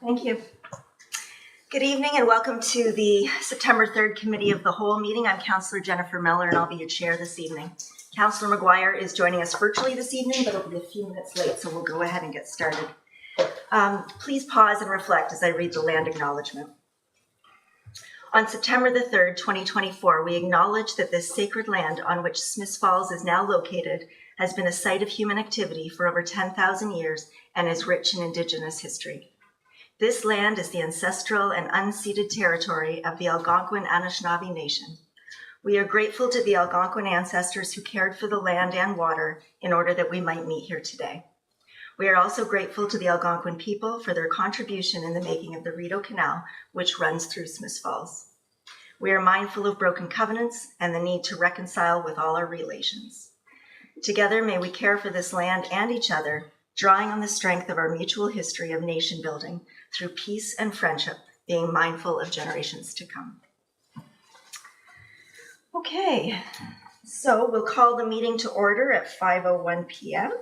Thank you. Good evening and welcome to the September 3rd Committee of the Whole meeting. I'm Councillor Jennifer Miller and I'll be your chair this evening. Councillor McGuire is joining us virtually this evening, but it'll be a few minutes late, so we'll go ahead and get started. Please pause and reflect as I read the land acknowledgement. On September the 3rd, 2024, we acknowledge that this sacred land on which Smiths Falls is now located has been a site of human activity for over 10,000 years and is rich in Indigenous history. This land is the ancestral and unceded territory of the Algonquin Anishinaabe Nation. We are grateful to the Algonquin ancestors who cared for the land and water in order that we might meet here today. We are also grateful to the Algonquin people for their contribution in the making of the Rideau Canal, which runs through Smiths Falls. We are mindful of broken covenants and the need to reconcile with all our relations. Together, may we care for this land and each other, drawing on the strength of our mutual history of nation building through peace and friendship, being mindful of generations to come. Okay, so we'll call the meeting to order at 5:01 p.m.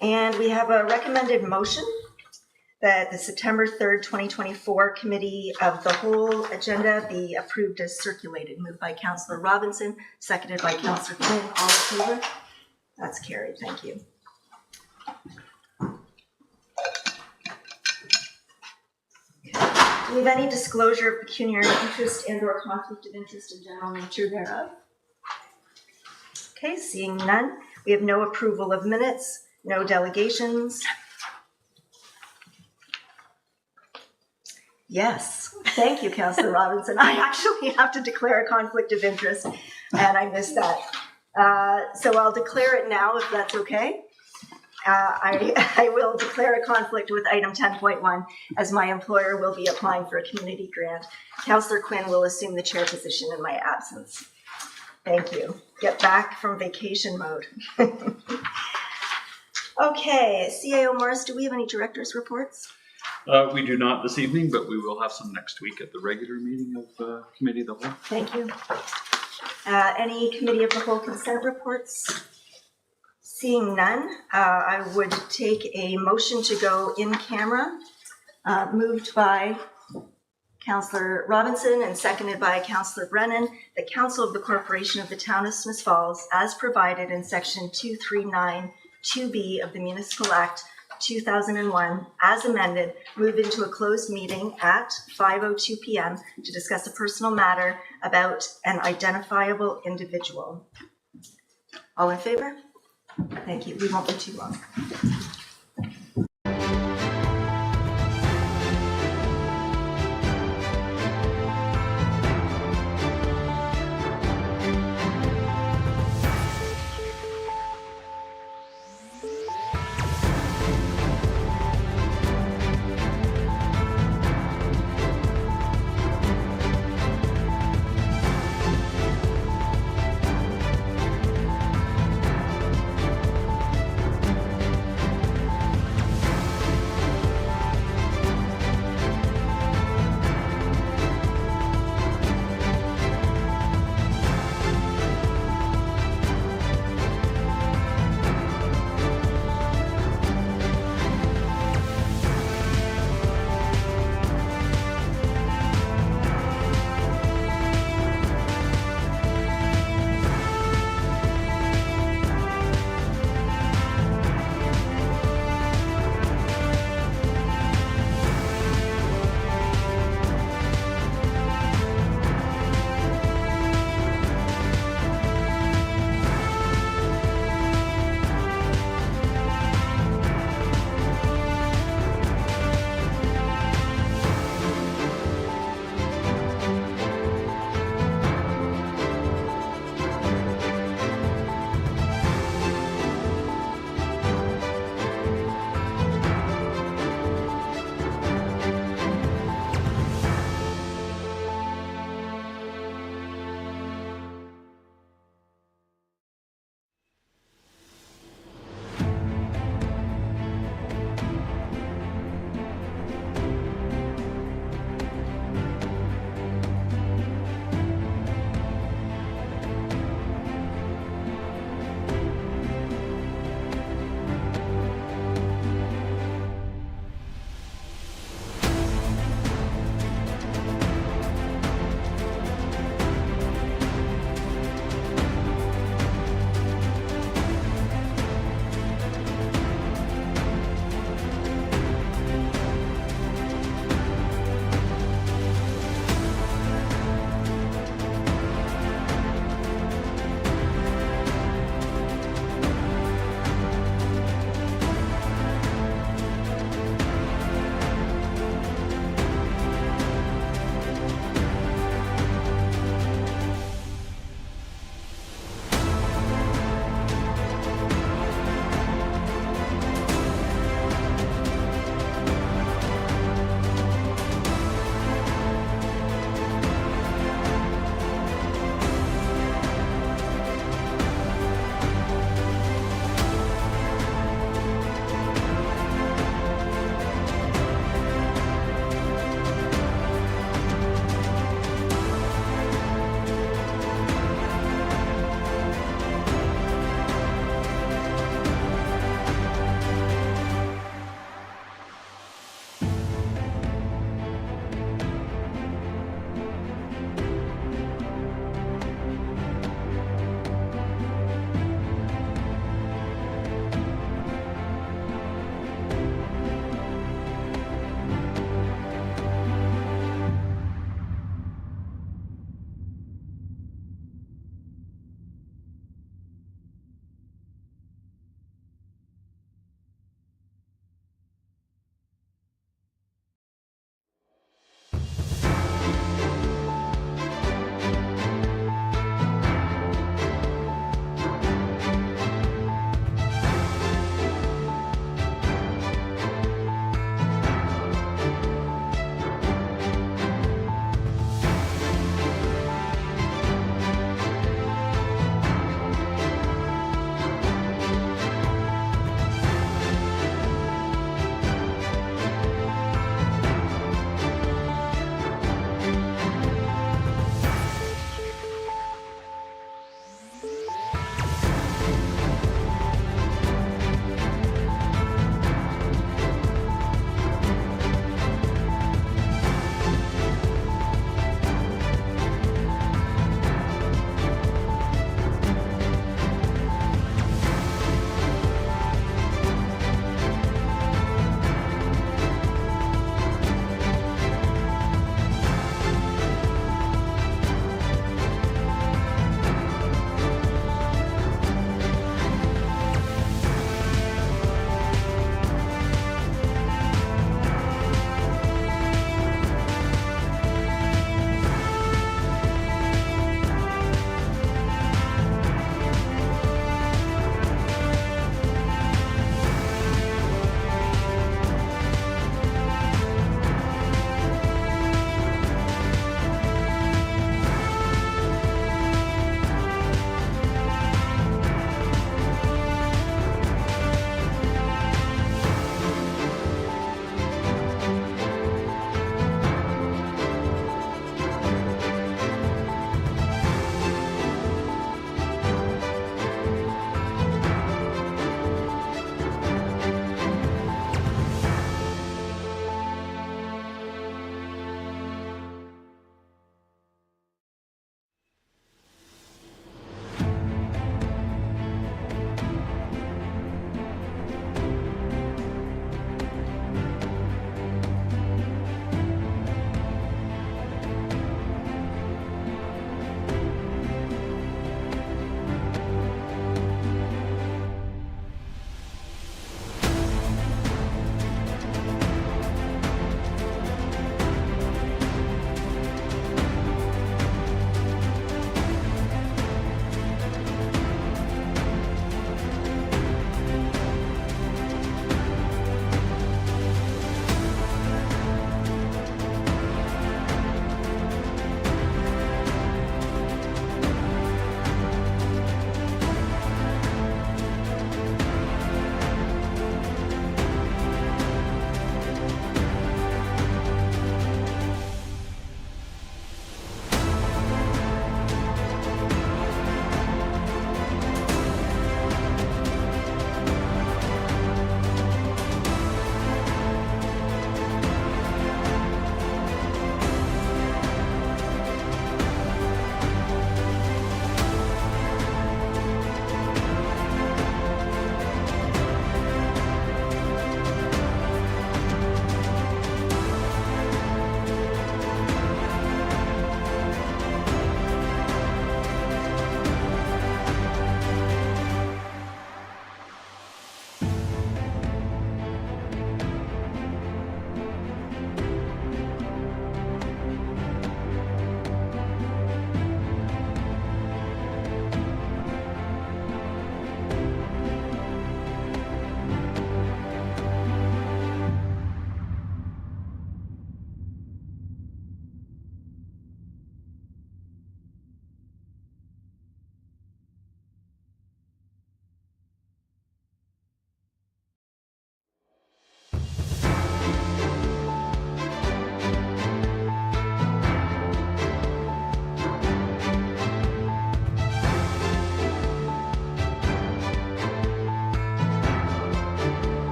And we have a recommended motion that the September 3rd, 2024 Committee of the Whole agenda be approved as circulated. Moved by Councillor Robinson, seconded by Councillor Quinn. All in favor? That's carried. Thank you. Do we have any disclosure of pecuniary interest and or conflict of interest in general nature thereof? Okay, seeing none. We have no approval of minutes, no delegations. Yes, thank you, Councillor Robinson. I actually have to declare a conflict of interest, and I missed that. So I'll declare it now, if that's okay. I will declare a conflict with item 10.1, as my employer will be applying for a community grant. Councillor Quinn will assume the chair position in my absence. Thank you. Get back from vacation mode. Okay, CAO Morris, do we have any director's reports? We do not this evening, but we will have some next week at the regular meeting of Committee of the Whole. Thank you. Any Committee of the Whole consent reports? Seeing none, I would take a motion to go in camera, moved by Councillor Robinson and seconded by Councillor Brennan, the Council of the Corporation of the Town of Smiths Falls, as provided in Section 239(2)B of the Municipal Act 2001, as amended, move into a closed meeting at 5:02 p.m. to discuss a personal matter about an identifiable individual. All in favor? Thank you. We won't be too long.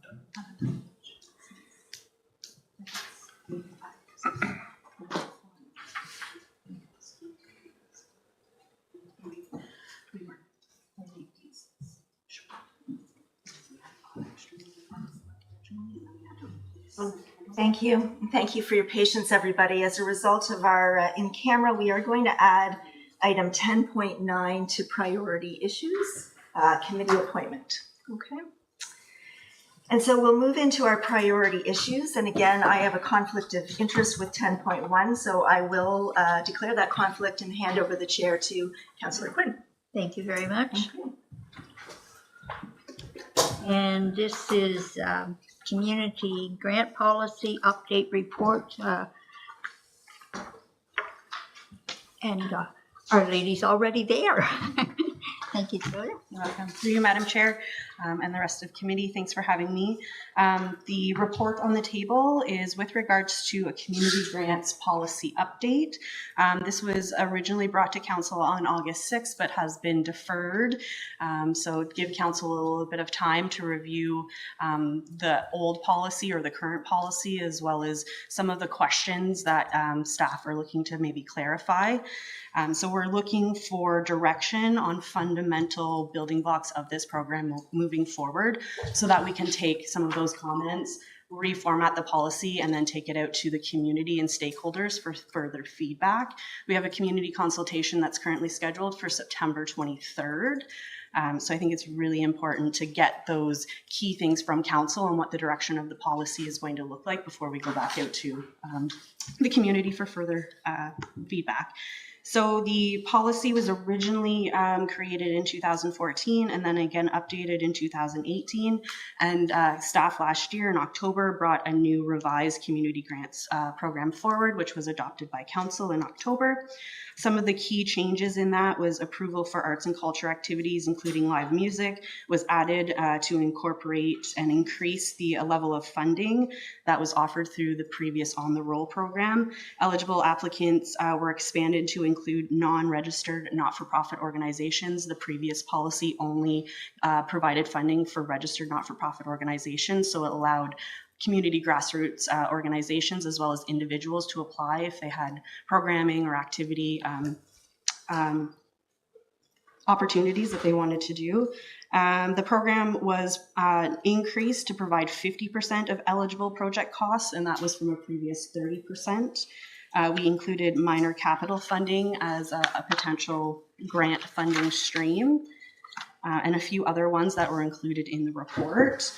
done. Thank you. Thank you for your patience, everybody. As a result of our in-camera, we are going to add item 10.9 to priority issues, committee appointment. Okay. And so we'll move into our priority issues. And again, I have a conflict of interest with 10.1, so I will declare that conflict and hand over the chair to Councillor Quinn. Thank you very much. And this is Community Grant Policy Update Report. And our lady's already there. Thank you, Julia. You're welcome. Through you, Madam Chair, and the rest of committee, thanks for having me. The report on the table is with regards to a community grants policy update. This was originally brought to council on August 6th, but has been deferred. So give council a little bit of time to review the old policy or the current policy, as well as some of the questions that staff are looking to maybe clarify. So we're looking for direction on fundamental building blocks of this program moving forward so that we can take some of those comments, reformat the policy, and then take it out to the community and stakeholders for further feedback. We have a community consultation that's currently scheduled for September 23rd. So I think it's really important to get those key things from council and what the direction of the policy is going to look like before we go back out to the community for further feedback. So the policy was originally created in 2014 and then again updated in 2018. And staff last year in October brought a new revised community grants program forward, which was adopted by council in October. Some of the key changes in that was approval for arts and culture activities, including live music, was added to incorporate and increase the level of funding that was offered through the previous On the Roll program. Eligible applicants were expanded to include non-registered not-for-profit organizations. The previous policy only provided funding for registered not-for-profit organizations, so it allowed community grassroots organizations as well as individuals to apply if they had programming or activity opportunities that they wanted to do. The program was increased to provide 50% of eligible project costs, and that was from a previous 30%. We included minor capital funding as a potential grant funding stream, and a few other ones that were included in the report.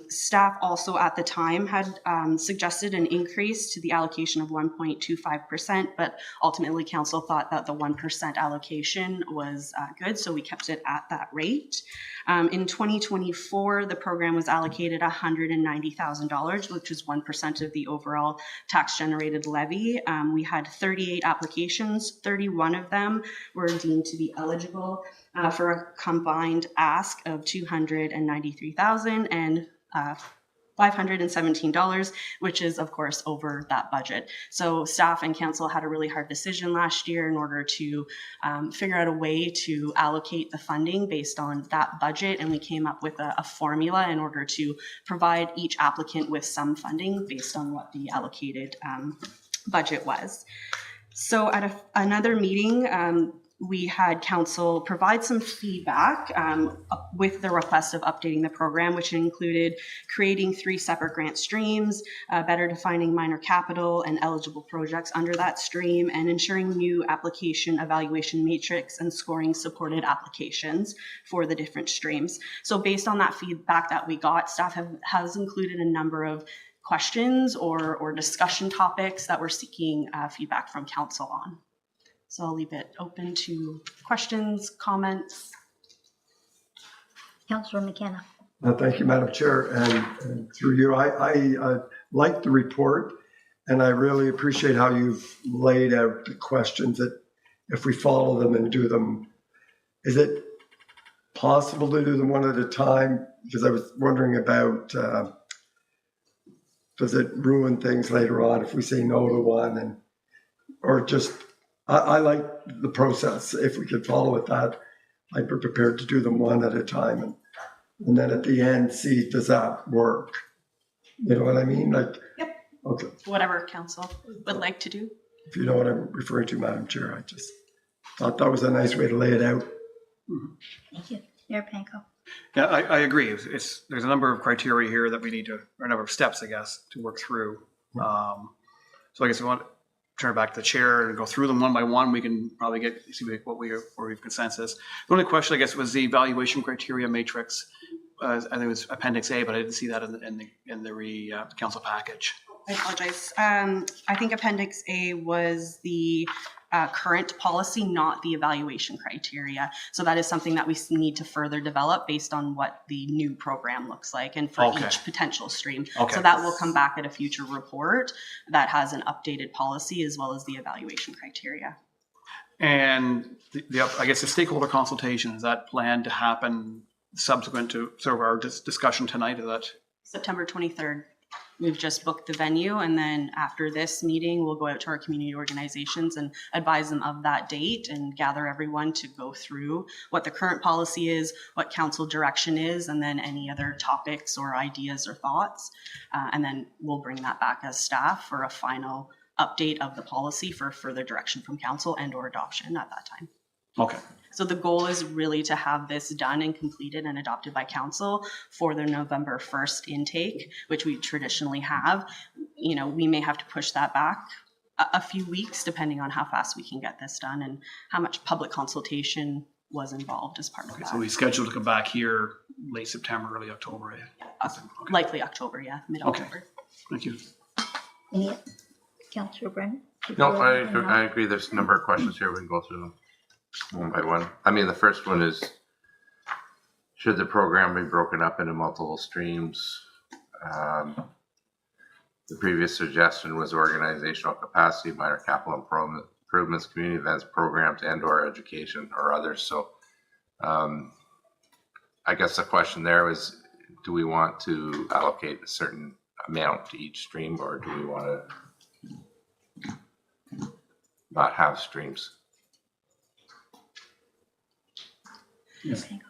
Staff also at the time had suggested an increase to the allocation of 1.25%, but ultimately council thought that the 1% allocation was good, so we kept it at that rate. In 2024, the program was allocated $190,000, which is 1% of the overall tax generated levy. We had 38 applications, 31 of them were deemed to be eligible for a combined ask of $293,000 and $517, which is of course over that budget. So staff and council had a really hard decision last year in order to figure out a way to allocate the funding based on that budget, and we came up with a formula in order to provide each applicant with some funding based on what the allocated budget was. So at another meeting, we had council provide some feedback with the request of updating the program, which included creating 3 separate grant streams, better defining minor capital and eligible projects under that stream, and ensuring new application evaluation matrix and scoring supported applications for the different streams. So based on that feedback that we got, staff has included a number of questions or discussion topics that we're seeking feedback from council on. So I'll leave it open to questions, comments. Councillor McKenna. Thank you, Madam Chair. And through you, I like the report, and I really appreciate how you've laid out the questions that if we follow them and do them, is it possible to do them one at a time? Because I was wondering about, does it ruin things later on if we say no to one, or just, I like the process. If we could follow with that, I'd be prepared to do them one at a time. And and then at the end, see, does that work? You know what I mean? Like, Yep. okay, Whatever council would like to do. if you know what I'm referring to, Madam Chair, I just thought that was a nice way to lay it out. Thank you. Mayor Panko. Yeah, I agree. There's a number of criteria here that we need to, or a number of steps, I guess, to work through. So I guess we want to turn it back to the chair and go through them one by one. We can probably see what we have consensus. The only question, I guess, was the evaluation criteria matrix. I think it was Appendix A, but I didn't see that in the council package. I apologize. I think Appendix A was the current policy, not the evaluation criteria. So that is something that we need to further develop based on what the new program looks like and for Okay. each potential stream. Okay. So that will come back at a future report that has an updated policy as well as the evaluation criteria. And I guess the stakeholder consultation, is that planned to happen subsequent to sort of our discussion tonight? Is that? September 23rd. We've just booked the venue, and then after this meeting, we'll go out to our community organizations and advise them of that date and gather everyone to go through what the current policy is, what council direction is, and then any other topics or ideas or thoughts. And then we'll bring that back as staff for a final update of the policy for further direction from council and or adoption at that time. Okay. So the goal is really to have this done and completed and adopted by council for the November 1st intake, which we traditionally have. You know, we may have to push that back a few weeks depending on how fast we can get this done and how much public consultation was involved as part of that. So we scheduled to come back here late September, early October. Okay. Likely October, yeah, mid-October. Okay. Thank you. Any, Councillor Brennan? No, I agree. There's a number of questions here. We can go through them one by one. I mean, the first one is, should the program be broken up into multiple streams? The previous suggestion was organizational capacity, minor capital improvements, community events, programs, and or education or others. So I guess the question there was, do we want to allocate a certain amount to each stream, or do we want to not have streams?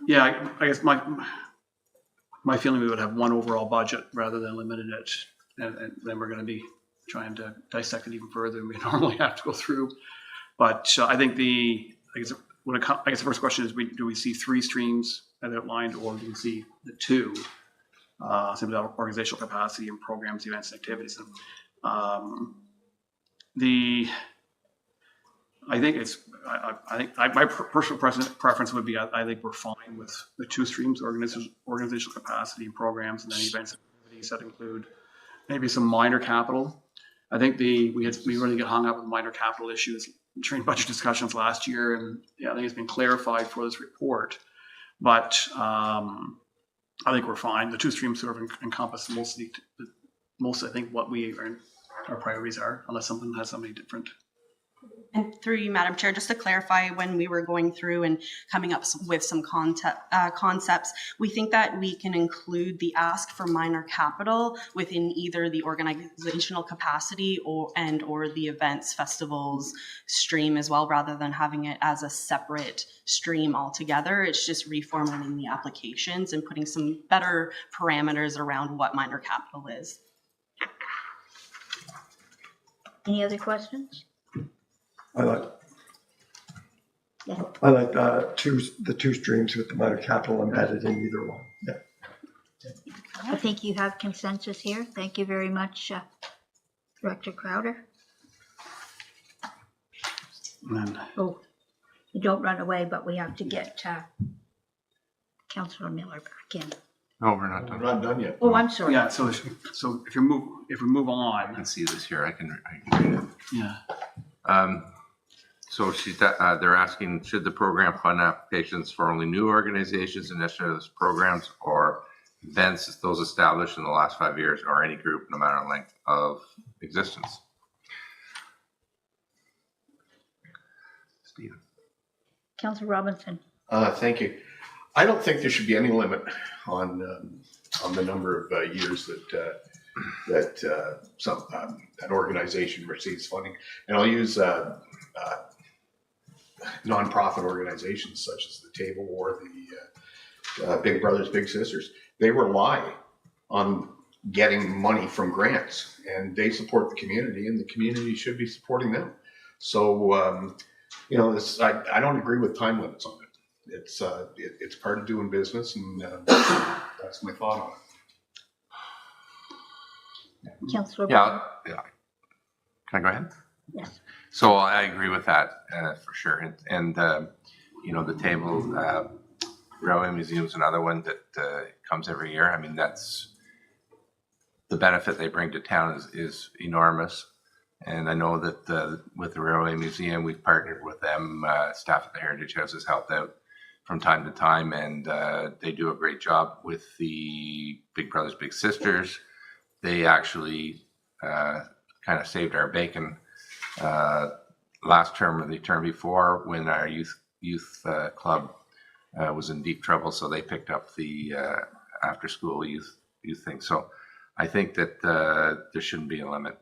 Yeah, I guess my feeling, we would have one overall budget rather than limited it, and then we're going to be trying to dissect it even further than we normally have to go through. But I think I guess the first question is, do we see 3 streams as outlined, or do we see the 2? Simply organizational capacity and programs, events, and activities. I think my personal preference would be, I think we're fine with the 2 streams: organizational capacity and programs, and then events and activities that include maybe some minor capital. I think we really get hung up with minor capital issues during budget discussions last year, and I think it's been clarified for this report. But I think we're fine. The 2 streams sort of encompass most I think what our priorities are, unless someone has something different. And through you, Madam Chair, just to clarify, when we were going through and coming up with some concepts, we think that we can include the ask for minor capital within either the organizational capacity or the events, festivals stream as well, rather than having it as a separate stream altogether. It's just reformatting the applications and putting some better parameters around what minor capital is. Any other questions? I like the 2 streams with the minor capital embedded in either one. Yeah. I think you have consensus here. Thank you very much, Director Crowder. And then, Oh, you don't run away, but we have to get Councillor Miller back in. No, we're not done. We're not done yet. Oh, I'm sorry. yeah, so if we move I on, can see this here. I can read it. yeah. So they're asking, should the program fund applications for only new organizations, initiatives, programs, or events, those established in the last 5 years, or any group, no matter length of existence? Stephen. Councillor Robinson. Thank you. I don't think there should be any limit on the number of years that an organization receives funding, and I'll use nonprofit organizations such as the Table or Big Brothers Big Sisters, they rely on getting money from grants, and they support the community, and the community should be supporting them. So I don't agree with time limits on it. It's part of doing business, and that's my thought on it. Councillor. Yeah, yeah. Can I go ahead? Yes. So I agree with that for sure. And the table, Railway Museum's another one that comes every year. I mean, that's the benefit they bring to town is enormous. And I know that with the Railway Museum, we've partnered with them. Staff at the Heritage House has helped out from time to time, and they do a great job with the Big Brothers Big Sisters. They actually kind of saved our bacon last term or the term before when our youth club was in deep trouble. So they picked up the after school youth thing. So I think that there shouldn't be a limit.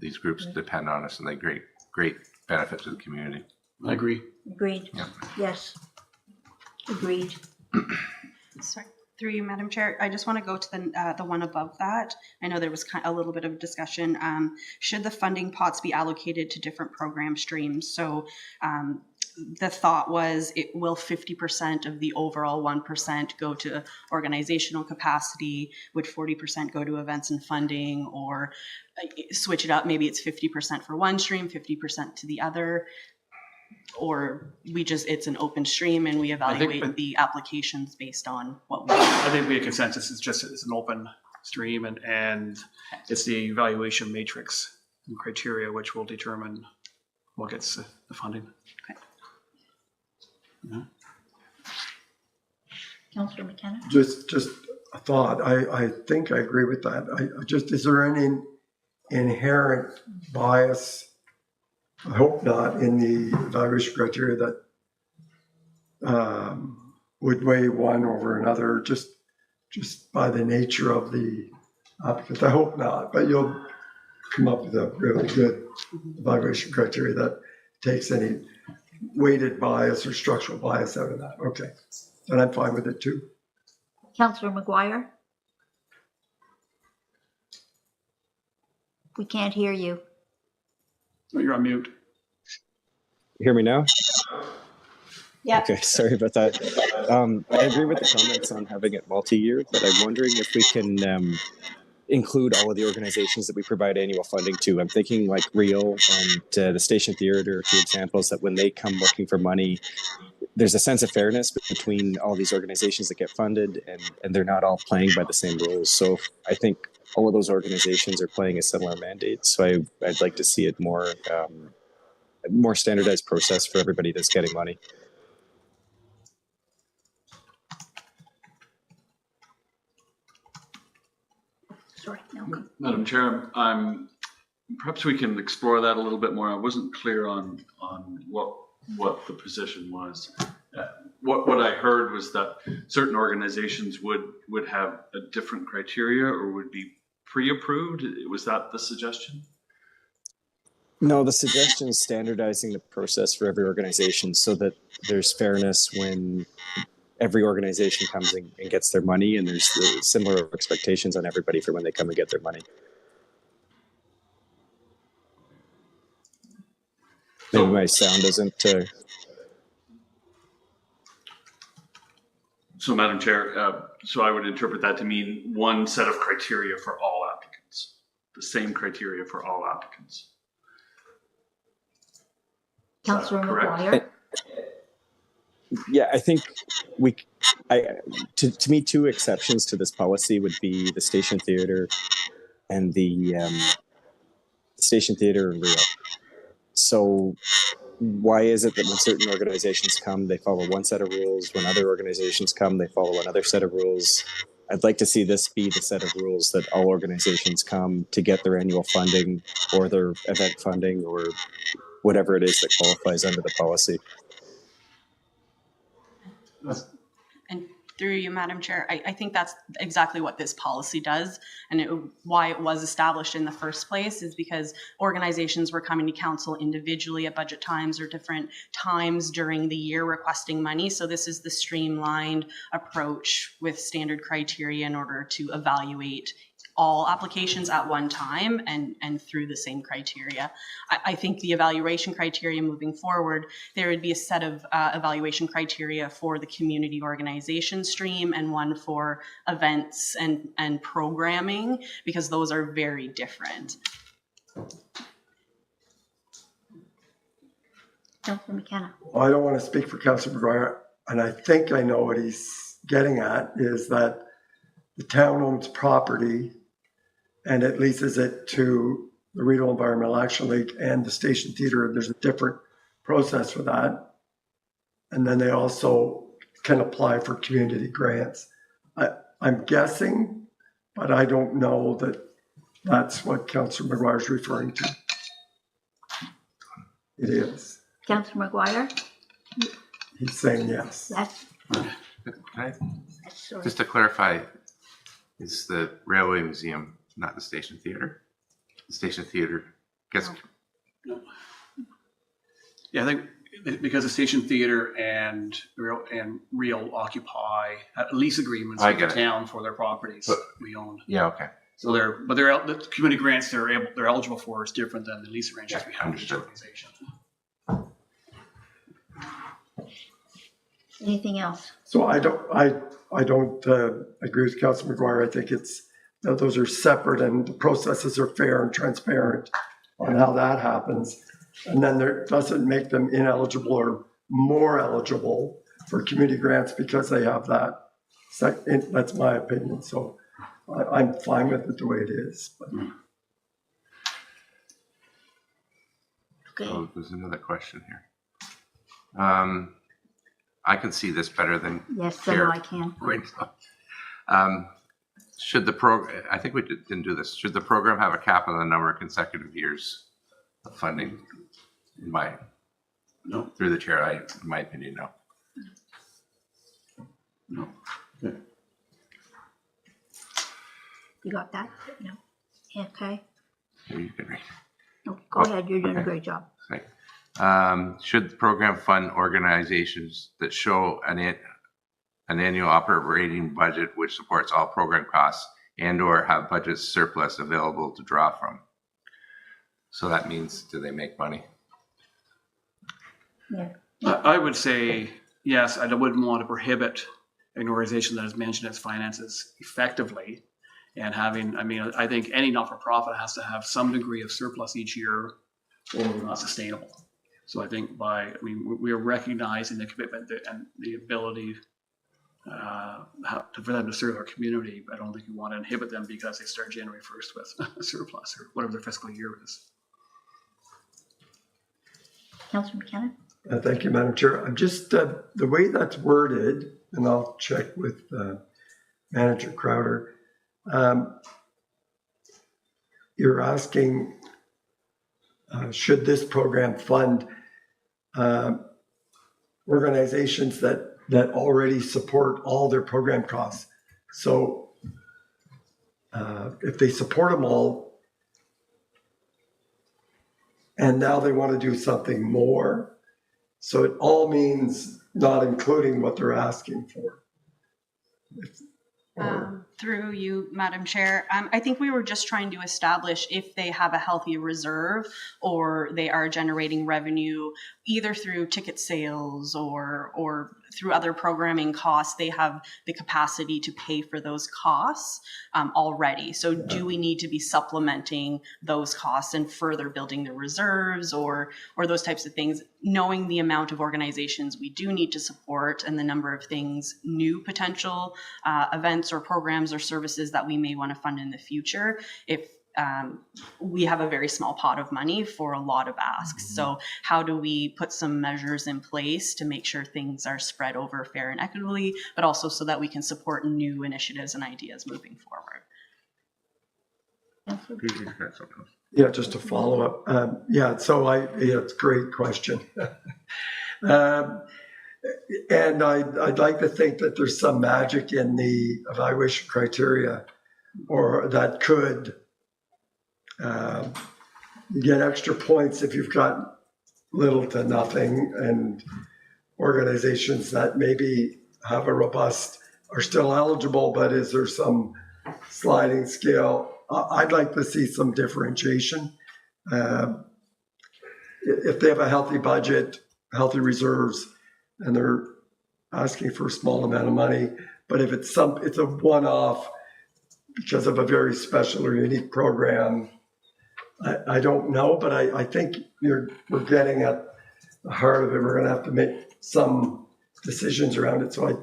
These groups depend on us, and they great benefit to the community. I agree. Agreed. Yeah. Yes. Agreed. Sorry, through you, Madam Chair. I just want to go to the one above that. I know there was a little bit of discussion. Should the funding pots be allocated to different program streams? So the thought was, it will 50% of the overall 1% go to organizational capacity? Would 40% go to events and funding, or switch it up? Maybe it's 50% for one stream, 50% to the other, or it's an open stream and we evaluate the applications based on what we. I think we have consensus. It's an open stream, and it's the evaluation matrix and criteria which will determine what gets the funding. Okay. Yeah. Councillor McKenna. Just a thought. I think I agree with that. Is there any inherent bias? I hope not, in the evaluation criteria that would weigh one over another, just by the nature of the applicant. I hope not, but you'll come up with a really good evaluation criteria that takes any weighted bias or structural bias out of that. Okay, and I'm fine with it too. Councillor McGuire. We can't hear you. Oh, you're on mute. You hear me now? Yeah. Okay, sorry about that. I agree with the comments on having it multi-year, but I'm wondering if we can include all of the organizations that we provide annual funding to. I'm thinking like Real and the Station Theatre, 2 examples that when they come looking for money, there's a sense of fairness between all these organizations that get funded, and they're not all playing by the same rules. So I think all of those organizations are playing a similar mandate. So I'd like to see it more standardized process for everybody that's getting money. Sorry. No. Madam Chair, perhaps we can explore that a little bit more. I wasn't clear on what the position was. What I heard was that certain organizations would have a different criteria or would be pre-approved. Was that the suggestion? No, the suggestion is standardizing the process for every organization so that there's fairness when every organization comes and gets their money, and there's similar expectations on everybody for when they come and get their money. Maybe my sound isn't... So, Madam Chair, so I would interpret that to mean one set of criteria for all applicants, the same criteria for all applicants. Councillor correct? McGuire. Yeah, I think to me, 2 exceptions to this policy would be the Station Theatre and the Station Theatre and Real. So why is it that when certain organizations come, they follow one set of rules? When other organizations come, they follow another set of rules? I'd like to see this be the set of rules that all organizations come to get their annual funding or their event funding or whatever it is that qualifies under the policy. And Through you, Madam Chair, I think that's exactly what this policy does, and why it was established in the first place is because organizations were coming to council individually at budget times or different times during the year requesting money. So this is the streamlined approach with standard criteria in order to evaluate all applications at one time and through the same criteria. I think the evaluation criteria moving forward, there would be a set of evaluation criteria for the community organization stream and one for events and programming, because those are very different. Councillor McKenna. Well, I don't want to speak for Councillor McGuire, and I think I know what he's getting at, is that the town owns property and it leases it to the Rideau Environmental Action League and the Station Theatre. There's a different process for that. And then they also can apply for community grants. I'm guessing, but I don't know that that's what Councillor McGuire is referring to. It is. Councillor McGuire. He's saying yes. That's, Can I, sorry. just to clarify, is the Railway Museum not the Station Theatre? The Station Theatre gets, Yeah, I think because the Station Theatre and Real occupy lease agreements I with the get it. town for their properties But- we own. yeah, okay. So the community grants they're eligible for is different than the lease arrangements we have with each Understood. organization. Anything else? So I don't agree with Councillor McGuire. I think those are separate and the processes are fair and transparent on how that happens. And then there doesn't make them ineligible or more eligible for community grants because they have that. That's my opinion. So I'm fine with it the way it is. But Okay. Oh, there's another question here. I can see this better than Yes, so Chair. I can. Great. Should the I think we didn't do this. Should the program have a cap on the number of consecutive years of funding? No. Through the chair, in my opinion, no. No. You got that? No. Okay. Maybe you can read. No, go ahead. You're doing a Okay. great job. Should the program fund organizations that show an annual operating budget which supports all program costs and/or have budget surplus available to draw from? So that means, do they make money? Yeah. I would say yes. I wouldn't want to prohibit an organization that has mentioned its finances effectively and having. I mean, I think any not-for-profit has to have some degree of surplus each year, or we're not sustainable. So I think we are recognizing the commitment and the ability for them to serve our community. I don't think we want to inhibit them because they start January 1st with a surplus or whatever their fiscal year is. Councillor McKenna? thank you, Madam Chair. I'm just, the way that's worded, and I'll check with Manager Crowder. You're asking, should this program fund organizations that already support all their program costs? So if they support them all, and now they want to do something more, so it all means not including what they're asking for. Through you, Madam Chair, I think we were just trying to establish if they have a healthy reserve or they are generating revenue either through ticket sales or through other programming costs. They have the capacity to pay for those costs already. So do we need to be supplementing those costs and further building the reserves or those types of things? Knowing the amount of organizations we do need to support and the number of things, new potential events or programs or services that we may want to fund in the future, if we have a very small pot of money for a lot of asks. So how do we put some measures in place to make sure things are spread over fair and equitably, but also so that we can support new initiatives and ideas moving forward? Yeah, just to follow up. So it's a great question. And I'd like to think that there's some magic in the evaluation criteria, or that could you get extra points if you've got little to nothing, and organizations that maybe have a robust are still eligible, but is there some sliding scale? I'd like to see some differentiation. If they have a healthy budget, healthy reserves, and they're asking for a small amount of money, but if it's a one-off because of a very special or unique program, I don't know, but I think we're getting at the heart of it. We're going to have to make some decisions around it. So I'd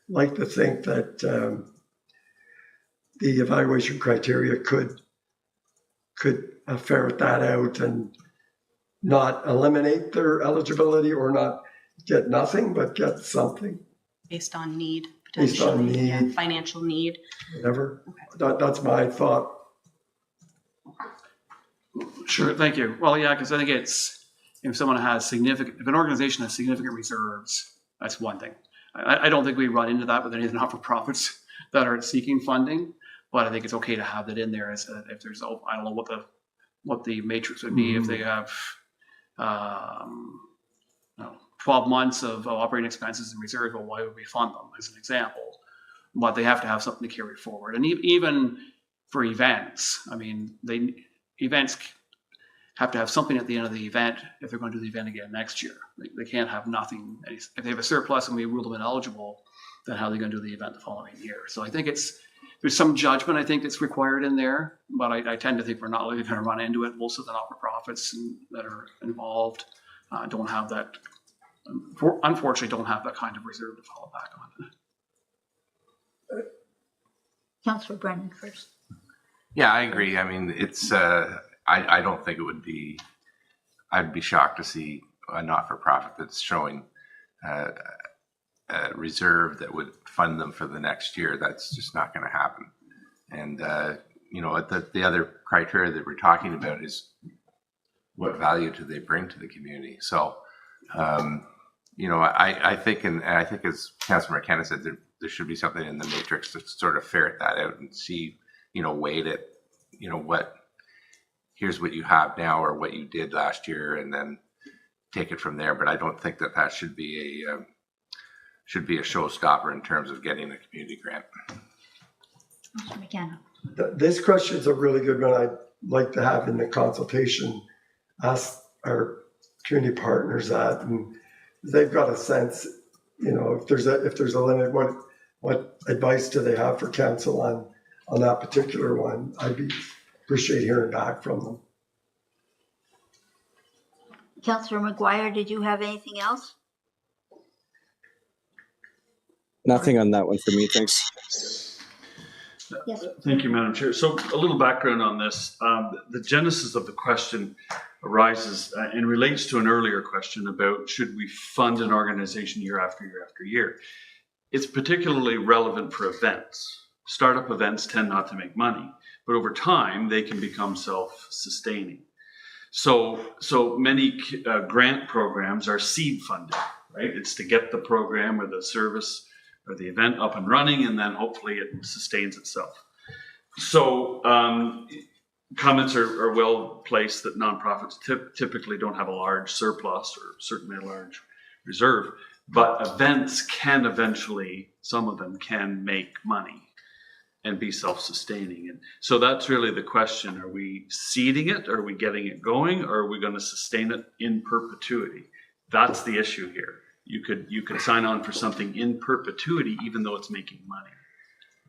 like to think that the evaluation criteria could ferret that out and not eliminate their eligibility or not get nothing, but get something. Based on need, Based on potentially, yeah, need. financial need. Whatever. That's my thought. Sure, thank you. Well, yeah, because I think it's, if an organization has significant reserves, that's one thing. I don't think we run into that with any of the not-for-profits that are seeking funding, but I think it's okay to have that in there as if there's, I don't know what the matrix would be if they have 12 months of operating expenses and reserves. Well, why would we fund them, as an example? But they have to have something to carry forward. And even for events, I mean, events have to have something at the end of the event if they're going to do the event again next year. They can't have nothing. If they have a surplus and we rule them ineligible, then how are they going to do the event the following year? So I think there's some judgment, I think, that's required in there, but I tend to think we're not really going to run into it. Most of the not-for-profits that are involved don't have that, unfortunately, don't have that kind of reserve to fall back on. Councillor Brennan first. Yeah, I agree. I mean, it's, I don't think it would be, I'd be shocked to see a not-for-profit that's showing a reserve that would fund them for the next year. That's just not going to happen. And, the other criteria that we're talking about is what value do they bring to the community? So, I think, and I think as Councillor McKenna said, there should be something in the matrix to sort of ferret that out and see, weight it, here's what you have now or what you did last year, and then take it from there. But I don't think that should be a showstopper in terms of getting a community grant. Councillor McKenna. This question is a really good one. I'd like to have in the consultation, ask our community partners that, and they've got a sense, if there's a limit, what advice do they have for council on that particular one? Appreciate hearing back from them. Councillor McGuire, did you have anything else? Nothing on that one for me, thanks. Yes. Thank you, Madam Chair. So a little background on this. The genesis of the question arises and relates to an earlier question about should we fund an organization year after year after year. It's particularly relevant for events. Startup events tend not to make money, but over time they can become self-sustaining. So many grant programs are seed funded, right? It's to get the program or the service or the event up and running, and then hopefully it sustains itself. So comments are well placed that nonprofits typically don't have a large surplus or certainly a large reserve, but events can eventually, some of them can make money and be self-sustaining. And so that's really the question. Are we seeding it? Are we getting it going? Or are we going to sustain it in perpetuity? That's the issue here. You could sign on for something in perpetuity, even though it's making money.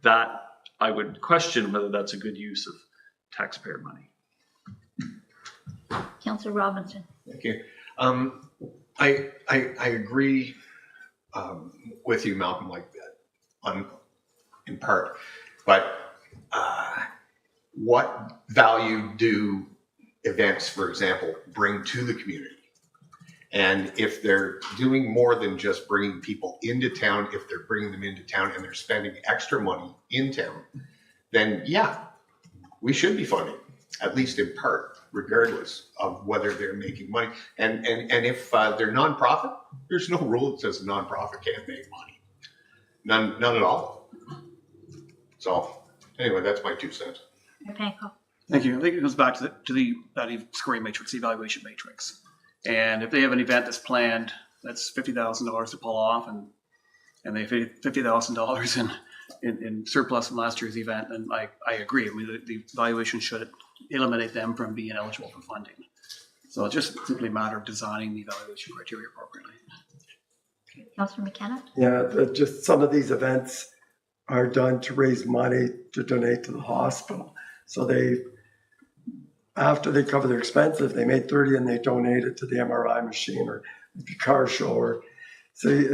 That I would question whether that's a good use of taxpayer money. Councillor Robinson. Thank you. I agree with you, Malcolm, like that, in part. But what value do events, for example, bring to the community? And if they're doing more than just bringing people into town, if they're bringing them into town and they're spending extra money in town, then yeah, we should be funding at least in part, regardless of whether they're making money. And if they're nonprofit, there's no rule that says a nonprofit can't make money. None at all. So anyway, that's my 2 cents. Panko. Thank you. I think it goes back to that scoring matrix, the evaluation matrix. And if they have an event that's planned, that's $50,000 to pull off, and they have $50,000 in surplus from last year's event, then I agree. I mean, the evaluation should eliminate them from being eligible for funding. So it's just simply a matter of designing the evaluation criteria appropriately. Councillor McKenna. Yeah, just some of these events are done to raise money to donate to the hospital. So after they cover their expenses, they made 30 and they donate it to the MRI machine or the car show. Or see,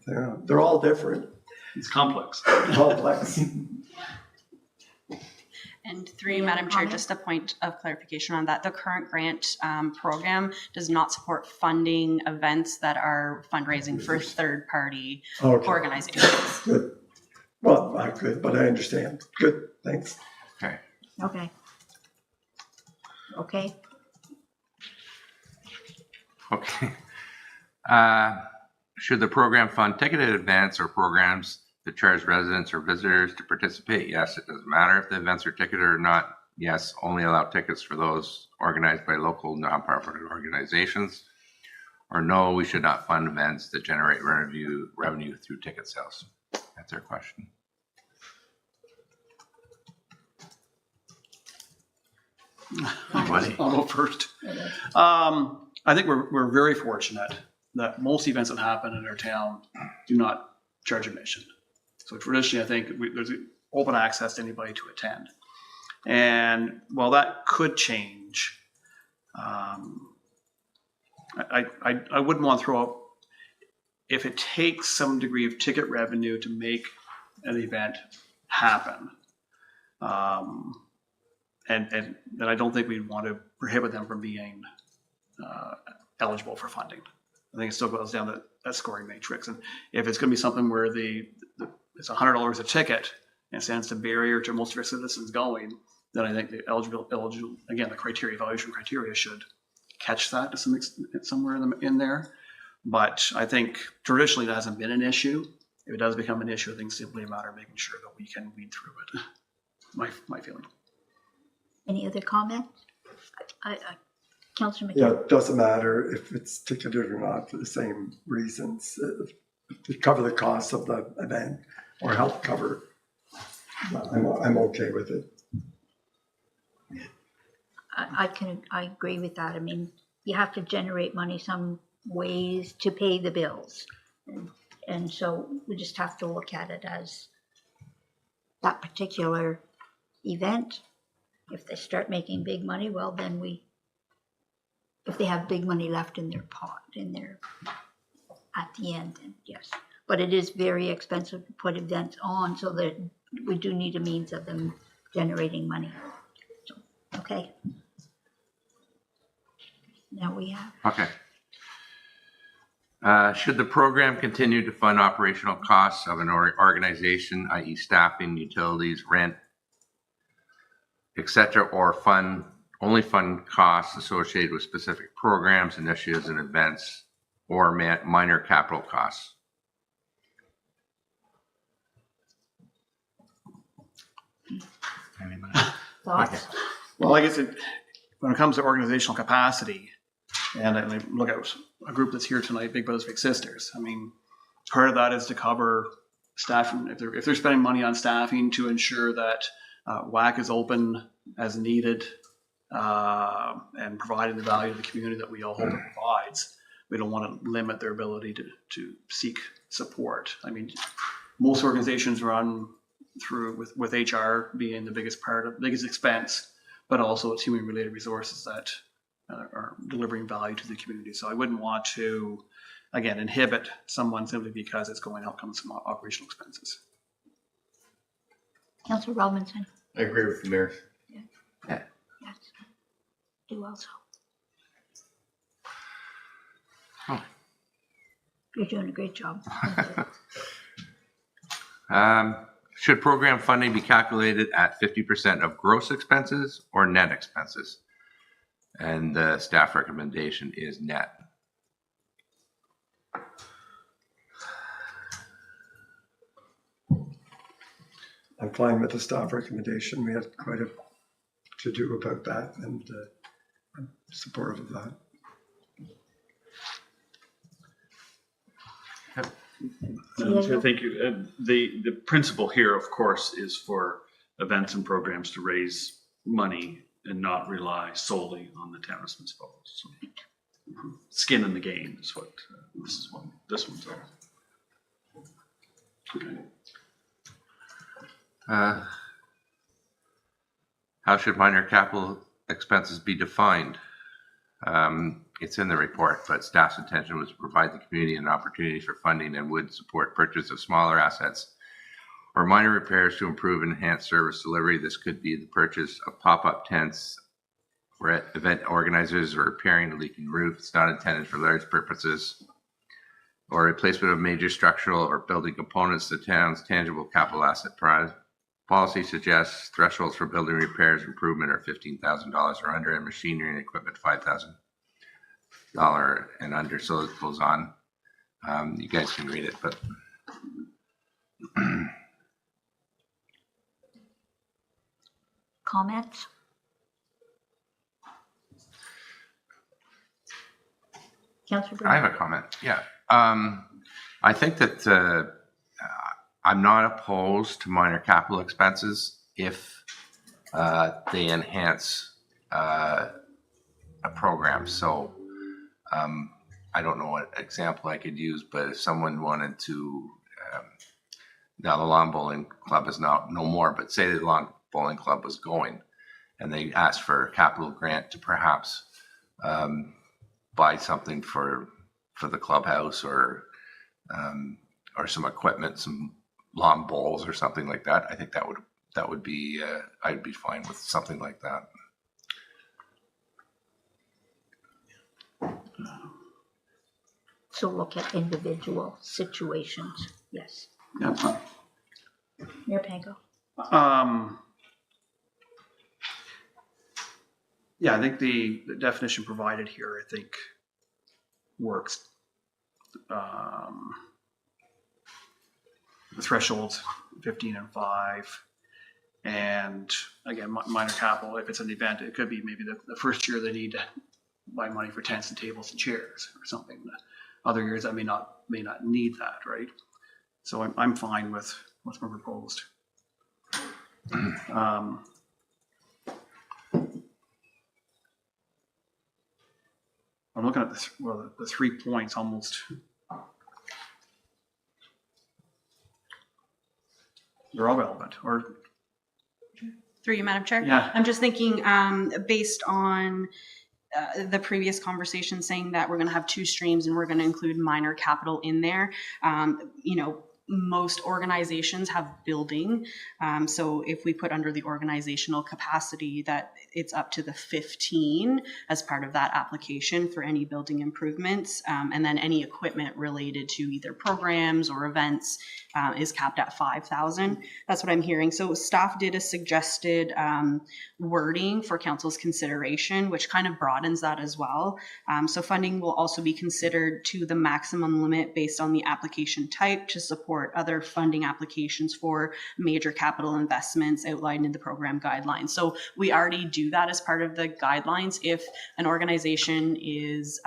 they're all different. It's complex. Complex. And through Any you, other Madam Chair, comment? just a point of clarification on that. The current grant program does not support funding events that are fundraising for third-party Okay. organizations. Good. Well, not good, but I understand. Good. Thanks. Okay. Okay. Okay. Okay. Should the program fund ticketed events or programs that charge residents or visitors to participate? Yes, it doesn't matter if the events are ticketed or not. Yes, only allow tickets for those organized by local nonprofit organizations. Or no, we should not fund events that generate revenue through ticket sales. That's our question. Anybody? I'll go first. I think we're very fortunate that most events that happen in our town do not charge admission. So traditionally, I think there's open access to anybody to attend. And while that could change, I wouldn't want to throw out, if it takes some degree of ticket revenue to make an event happen, and then I don't think we'd want to prohibit them from being eligible for funding. I think it still goes down to that scoring matrix. And if it's going to be something where it's $100 a ticket and stands a barrier to most of our citizens going, then I think the eligible again, the evaluation criteria should catch that to some extent somewhere in there. But I think traditionally that hasn't been an issue. If it does become an issue, I think it's simply a matter of making sure that we can weed through it. My feeling. Any other comments? Councillor Yeah, McKenna. it doesn't matter if it's ticketed or not for the same reasons. To cover the cost of the event or help cover, I'm okay with it. I agree with that. I mean, you have to generate money some ways to pay the bills. And so we just have to look at it as that particular event. If they start making big money, well, then if they have big money left in their pot, at the end, then yes. But it is very expensive to put events on, so that we do need a means of them generating money. So, okay. Now we have. Okay. Should the program continue to fund operational costs of an organization, i.e. staffing, utilities, rent, etc., or only fund costs associated with specific programs, initiatives, and events, or minor capital costs? Anybody? Thoughts? Well, I guess when it comes to organizational capacity, and I look at a group that's here tonight, Big Brothers Big Sisters. I mean, part of that is to cover staffing. If they're spending money on staffing to ensure that WAC is open as needed and providing the value to the community that we all hope it provides, we don't want to limit their ability to seek support. I mean, most organizations run through with HR being the biggest expense, but also it's human related resources that are delivering value to the community. So I wouldn't want to, again, inhibit someone simply because it's going out comes from operational expenses. Councillor Robinson? I agree with the mayor. Yes. Do also. Oh. You're doing a great job. Should program funding be calculated at 50% of gross expenses or net expenses? And the staff recommendation is net. I'm fine with the staff recommendation. We had quite a to-do about that, and I'm supportive of that. Thank you. The principle here, of course, is for events and programs to raise money and not rely solely on the town of Smiths Falls. So, skin in the game is what this one's about. Okay. How should minor capital expenses be defined? It's in the report, but staff's intention was to provide the community an opportunity for funding and would support purchase of smaller assets or minor repairs to improve and enhance service delivery. This could be the purchase of pop-up tents for event organizers or repairing a leaking roof. It's not intended for large purposes, or replacement of major structural or building components. The town's tangible capital asset policy suggests thresholds for building repairs improvement are $15,000 or under, and machinery and equipment $5,000 and under. So it goes on. You guys can read it, but Comments? Councillor I have Brown? a comment. Yeah. I think that I'm not opposed to minor capital expenses if they enhance a program. So I don't know what example I could use, but if someone wanted to, now the lawn bowling club is now no more, but say the lawn bowling club was going and they asked for a capital grant to perhaps buy something for the clubhouse or some equipment, some lawn bowls or something like that. I think that would be I'd be fine with something like that. So look at individual situations, yes. Yeah. Mayor Panko? Yeah, I think the definition provided here, I think, works. The thresholds, 15 and 5. And again, minor capital, if it's an event, it could be maybe the first year they need to buy money for tents and tables and chairs or something. Other years I may not need that, right? So I'm fine with what's been proposed. I'm looking at the 3 points almost. They're all relevant, or Through you, Madam Chair. Yeah. I'm just thinking, based on the previous conversation saying that we're going to have 2 streams and we're going to include minor capital in there. Most organizations have building. So if we put under the organizational capacity that it's up to the 15 as part of that application for any building improvements, and then any equipment related to either programs or events is capped at 5,000. That's what I'm hearing. So staff did a suggested wording for council's consideration, which kind of broadens that as well. So funding will also be considered to the maximum limit based on the application type to support other funding applications for major capital investments outlined in the program guidelines. So we already do that as part of the guidelines. If an organization is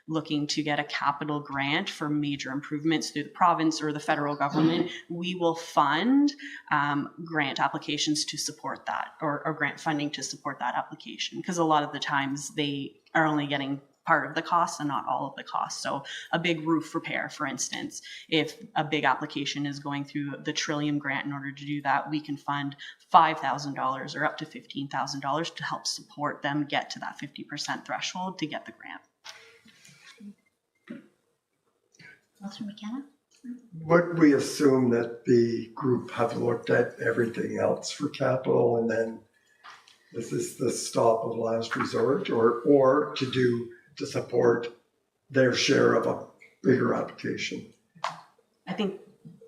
looking to get a capital grant for major improvements through the province or the federal government, we will fund grant applications to support that, or grant funding to support that application, because a lot of the times they are only getting part of the cost and not all of the cost. So a big roof repair, for instance, if a big application is going through the Trillium grant, in order to do that, we can fund $5,000 or up to $15,000 to help support them get to that 50% threshold to get the grant. Councillor McKenna? Would we assume that the group have looked at everything else for capital and then this is the stop of last resort, or to support their share of a bigger application? I think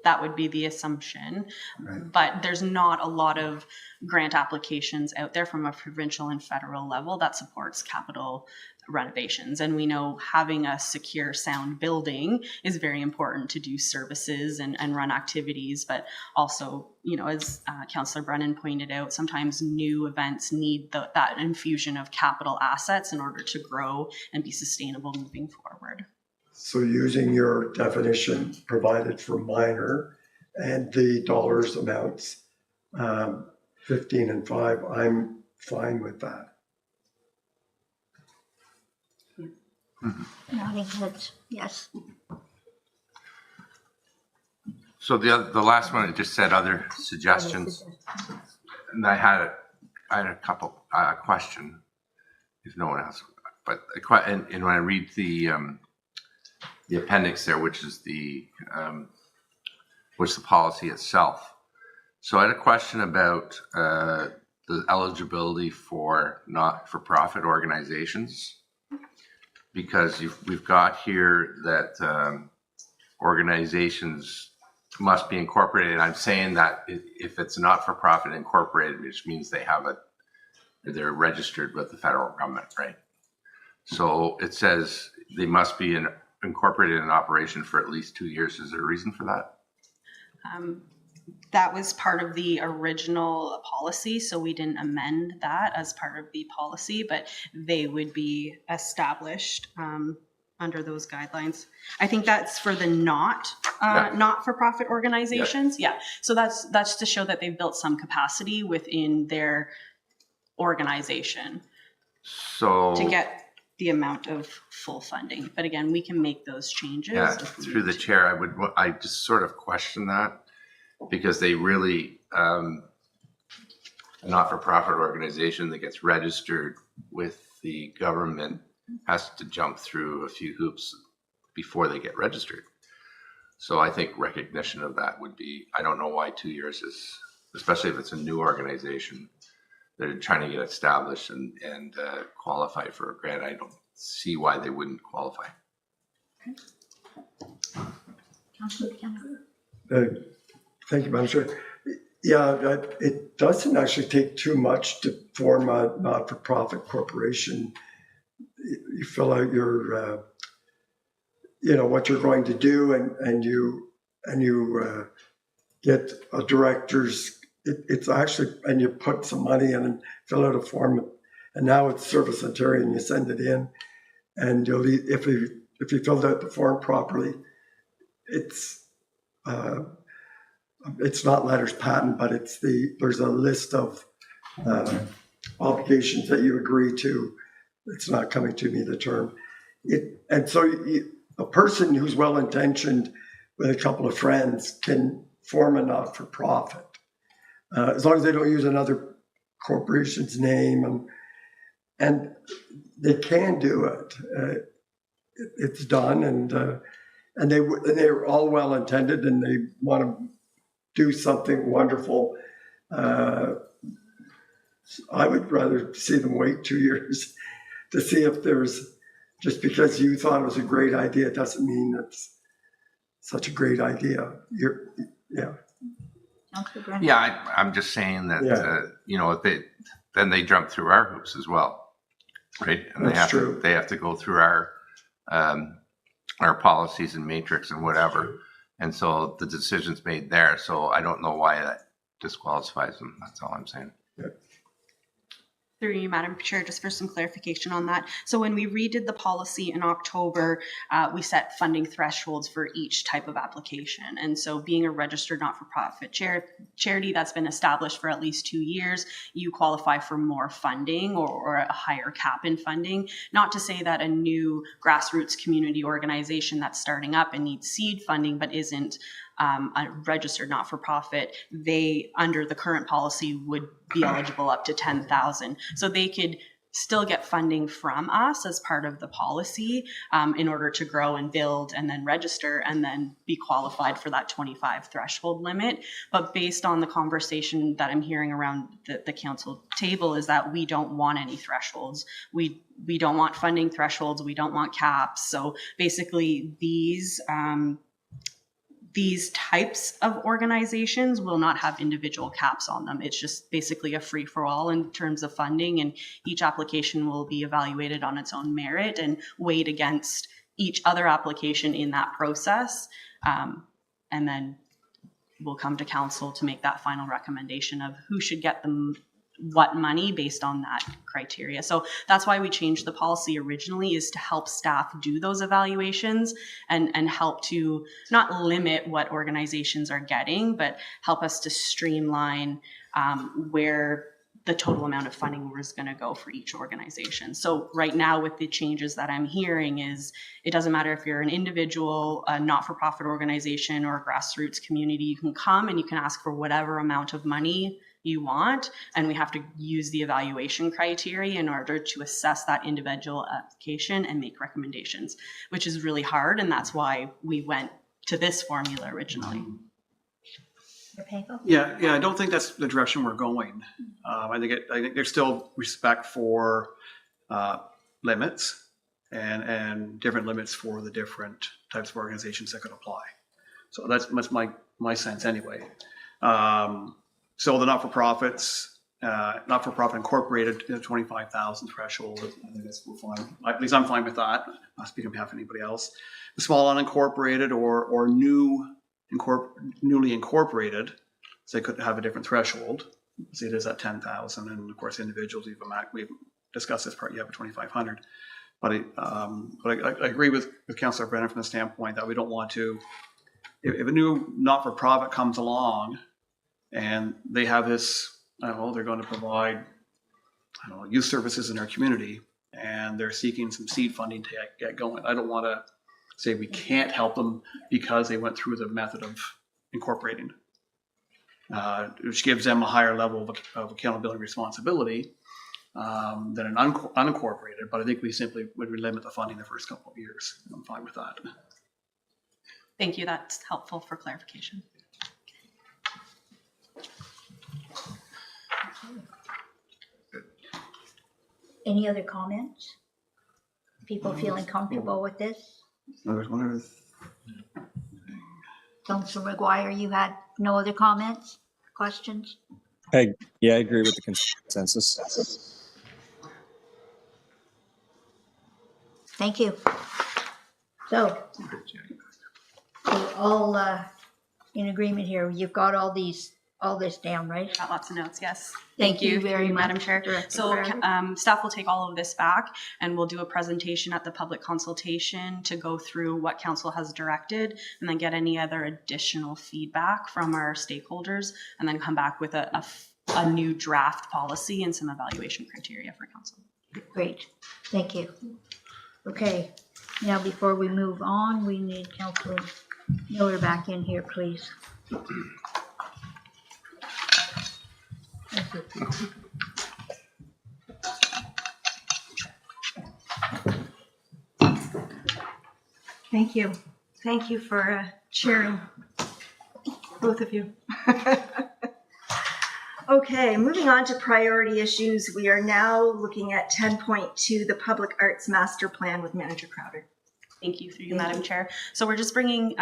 that would be the assumption. Right. But there's not a lot of grant applications out there from a provincial and federal level that supports capital renovations. And we know having a secure, sound building is very important to do services and run activities. But also, you know, as Councillor Brennan pointed out, sometimes new events need that infusion of capital assets in order to grow and be sustainable moving forward. So using your definition provided for minor and the dollars amounts, 15 and 5, I'm fine with that. Nodding heads, yes. So the last one, it just said other suggestions. And I had a couple, question, if no one else, but and when I read the appendix there, which is the policy itself. So I had a question about the eligibility for not-for-profit organizations, because we've got here that organizations must be incorporated. And I'm saying that if it's not-for-profit incorporated, which means they're registered with the federal government, right? So it says they must be incorporated in operation for at least 2 years. Is there a reason for that? That was part of the original policy, so we didn't amend that as part of the policy, but they would be established under those guidelines. I think that's for the not-for-profit organizations. Yeah. So that's to show that they've built some capacity within their organization So to get the amount of full funding. But again, we can make those changes. yeah, if we through the need to. chair, I just sort of question that, because they really, a not-for-profit organization that gets registered with the government has to jump through a few hoops before they get registered. So I think recognition of that would be, I don't know why 2 years is, especially if it's a new organization that are trying to get established and qualify for a grant. I don't see why they wouldn't qualify. Councillor Campbell. Thank you, Madam Chair. Yeah, it doesn't actually take too much to form a not-for-profit corporation. You fill out your, what you're going to do, and you get a director's. It's actually, and you put some money in and fill out a form, and now it's service and you send it in, and if you filled out the form properly, it's not letters patent, but there's a list of obligations that you agree to. It's not coming to me, the term. And so a person who's well-intentioned with a couple of friends can form a not-for-profit. As long as they don't use another corporation's name, and they can do it. It's done, and they're all well intended, and they want to do something wonderful. I would rather see them wait 2 years to see if there's, just because you thought it was a great idea doesn't mean it's such a great idea. Yeah, I'm just saying that, then they jump through our hoops as well, right? And That's true. They have to go through our policies and matrix and whatever. And so the decision's made there. So I don't know why that disqualifies them. That's all I'm saying. Through you, Madam Chair, just for some clarification on that. So when we redid the policy in October, we set funding thresholds for each type of application. And so being a registered not-for-profit charity that's been established for at least 2 years, you qualify for more funding or a higher cap in funding. Not to say that a new grassroots community organization that's starting up and needs seed funding but isn't a registered not-for-profit, they, under the current policy, would be eligible up to $10,000. So they could still get funding from us as part of the policy in order to grow and build and then register and then be qualified for that 25 threshold limit. But based on the conversation that I'm hearing around the council table is that we don't want any thresholds. We don't want funding thresholds. We don't want caps. So basically these these types of organizations will not have individual caps on them. It's just basically a free-for-all in terms of funding, and each application will be evaluated on its own merit and weighed against each other application in that process. And then we'll come to council to make that final recommendation of who should get them what money based on that criteria. So that's why we changed the policy originally, is to help staff do those evaluations and help to not limit what organizations are getting, but help us to streamline where the total amount of funding was going to go for each organization. So right now with the changes that I'm hearing is it doesn't matter if you're an individual, a not-for-profit organization, or a grassroots community, you can come and you can ask for whatever amount of money you want, and we have to use the evaluation criteria in order to assess that individual application and make recommendations, which is really hard, and that's why we went to this formula originally. Yeah, I don't think that's the direction we're going. I think there's still respect for limits and different limits for the different types of organizations that could apply. So that's my sense anyway. So the not-for-profits, not-for-profit incorporated, 25,000 threshold, I think we're fine. At least I'm fine with that. Not speaking on behalf of anybody else. The small unincorporated or newly incorporated, so they could have a different threshold. See, it is at 10,000, and of course, individuals, we've discussed this part. You have a 2,500. But I agree with Councillor Brennan from the standpoint that we don't want to. If a new not-for-profit comes along and they have this, I don't know, they're going to provide, I don't know, youth services in their community, and they're seeking some seed funding to get going. I don't want to say we can't help them because they went through the method of incorporating, which gives them a higher level of accountability and responsibility than an unincorporated. But I think we simply would limit the funding the first couple of years. I'm fine with that. Thank you. That's helpful for clarification. Any other comments? People feeling comfortable with this? There's one other. Councillor McGuire, you had no other comments, questions? I agree with the consensus. Thank you. So, we're all in agreement here. You've got all this down, right? Got lots of notes, yes. Thank you very much, Madam Chair. Director So Bradley. staff will take all of this back, and we'll do a presentation at the public consultation to go through what council has directed, and then get any other additional feedback from our stakeholders, and then come back with a new draft policy and some evaluation criteria for council. Great, thank you. Okay, now before we move on, we need Councillor Miller back in here, please. Thank you. Thank you. Thank you for cheering, both of you. Okay, moving on to priority issues. We are now looking at 10.2, the Public Arts Master Plan with Manager Crowder. Thank you, through you, Madam Chair. So we're just bringing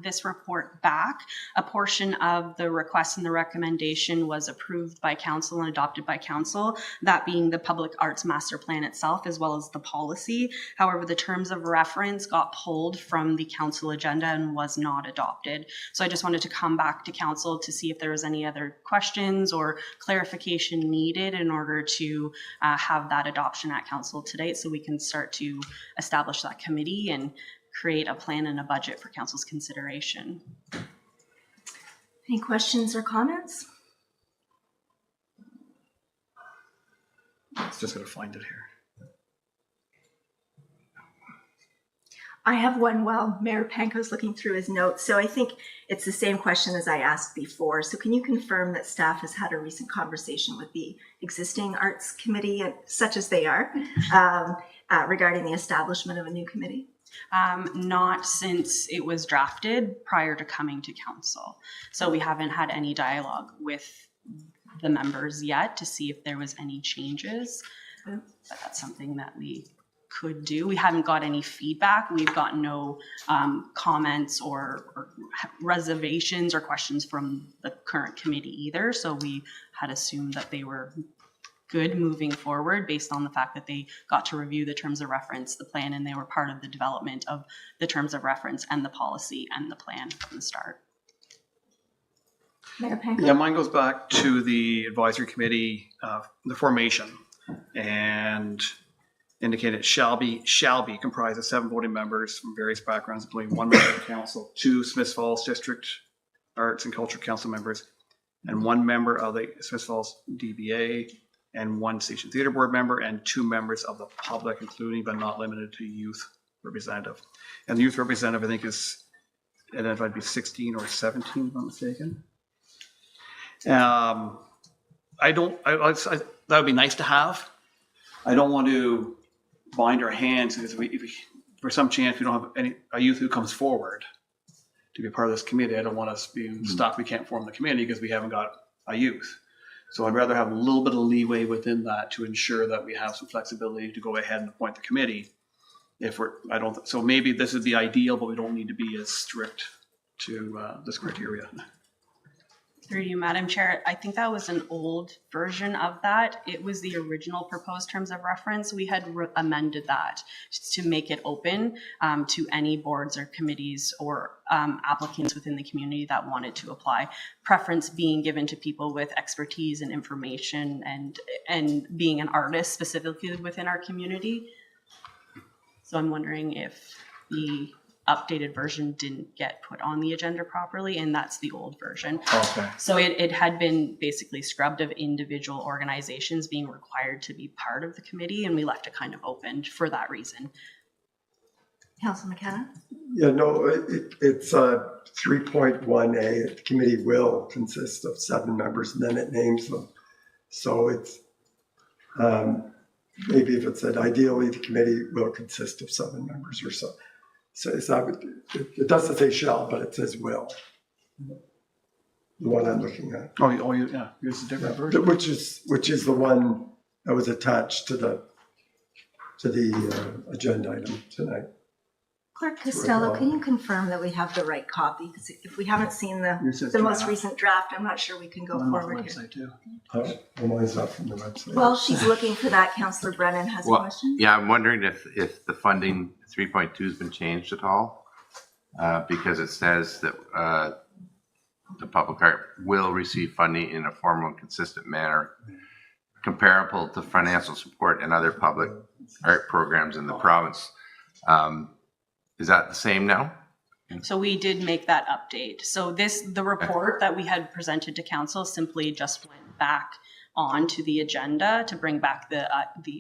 this report back. A portion of the request and the recommendation was approved by council and adopted by council, that being the Public Arts Master Plan itself, as well as the policy. However, the terms of reference got pulled from the council agenda and was not adopted. So I just wanted to come back to council to see if there was any other questions or clarification needed in order to have that adoption at council today, so we can start to establish that committee and create a plan and a budget for council's consideration. Any questions or comments? It's just going to find it here. I have one while Mayor Panko's looking through his notes. So I think it's the same question as I asked before. So can you confirm that staff has had a recent conversation with the existing arts committee, such as they are, regarding the establishment of a new committee? Not since it was drafted prior to coming to council. So we haven't had any dialogue with the members yet to see if there was any changes. But that's something that we could do. We haven't got any feedback. We've got no comments or reservations or questions from the current committee either. So we had assumed that they were good moving forward based on the fact that they got to review the terms of reference, the plan, and they were part of the development of the terms of reference and the policy and the plan from the start. Mayor Panko? Yeah, mine goes back to the advisory committee, the formation, and indicated shall be comprised of 7 voting members from various backgrounds, including 1 member of council, 2 Smiths Falls District Arts and Culture Council members, and 1 member of the Smiths Falls DBA, and 1 Station Theatre Board member, and 2 members of the public, including but not limited to youth representative. And the youth representative, I think, is identified to be 16 or 17, if I'm mistaken. That would be nice to have. I don't want to bind our hands because if we, for some chance we don't have a youth who comes forward to be part of this committee. I don't want us being stuck. We can't form the committee because we haven't got a youth. So I'd rather have a little bit of leeway within that to ensure that we have some flexibility to go ahead and appoint the committee. So maybe this is the ideal, but we don't need to be as strict to this criteria. Through you, Madam Chair, I think that was an old version of that. It was the original proposed terms of reference. We had amended that to make it open to any boards or committees or applicants within the community that wanted to apply. Preference being given to people with expertise and information and being an artist specifically within our community. So I'm wondering if the updated version didn't get put on the agenda properly, and that's the old version. Okay. So it had been basically scrubbed of individual organizations being required to be part of the committee, and we left it kind of open for that reason. Councilor McKenna? Yeah, no, it's 3.1A. The committee will consist of 7 members, and then it names them. So it's maybe if it said ideally the committee will consist of 7 members or so. So it doesn't say shall, but it says will. The one I'm looking at. Yeah, here's a different version. Which is the one that was attached to the agenda item tonight. Clerk Costello, can you confirm that we have the right copy? Because if we haven't seen Yours says the most draft. recent draft, I'm not sure we can go On the forward here. website too. Well, mine's not from the website. Well, she's looking for that. Councillor Brennan has a Well, question. yeah, I'm wondering if the funding 3.2 has been changed at all, because it says that the public art will receive funding in a formal and consistent manner comparable to financial support and other public art programs in the province. Is that the same now? So we did make that update. So the report that we had presented to council simply just went back onto the agenda to bring back the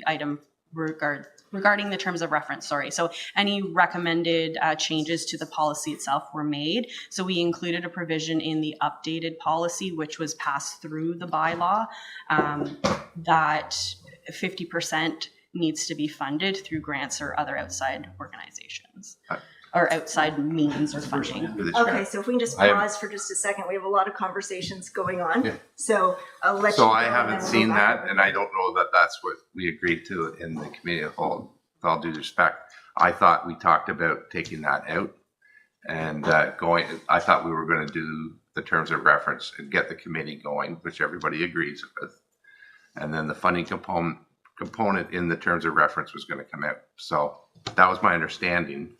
item regarding the terms of reference, sorry. So any recommended changes to the policy itself were made. So we included a provision in the updated policy, which was passed through the bylaw, that 50% needs to be funded through grants or other outside organizations or outside means or funding. Okay, so if we can just pause for just a second. We have a lot of conversations going on. Yeah. So I'll let you So go I and haven't then we'll seen go back that, over and I don't know that that's what we agreed to in the committee of the whole. With all due respect, I thought we talked about taking that out and I thought we were going to do the terms of reference and get the committee going, which everybody agrees with, and then the funding component in the terms of reference was going to come out. So that was my understanding,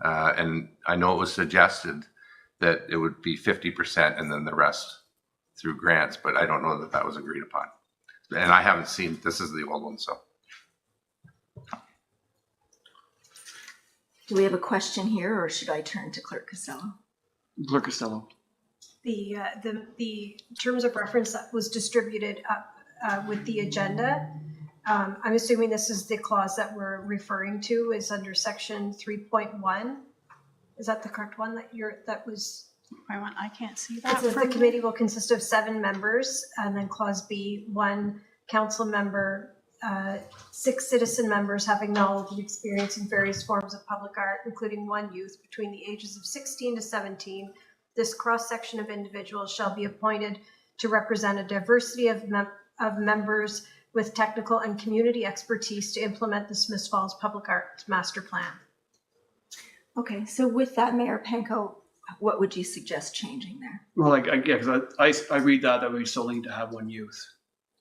and I know it was suggested that it would be 50% and then the rest through grants, but I don't know that that was agreed upon. And I haven't seen, this is the old one, so. Do we have a question here, or should I turn to Clerk Costello? Clerk Costello. The terms of reference that was distributed with the agenda, I'm assuming this is the clause that we're referring to is under section 3.1. Is that the correct one that was? I can't see It that. says the committee will consist of 7 members, and then clause B, 1 council member, 6 citizen members having knowledge and experience in various forms of public art, including 1 youth between the ages of 16 to 17. This cross-section of individuals shall be appointed to represent a diversity of members with technical and community expertise to implement the Smiths Falls Public Art Master Plan. Okay, so with that, Mayor Panko, what would you suggest changing there? Well, yeah, because I read that we still need to have one youth,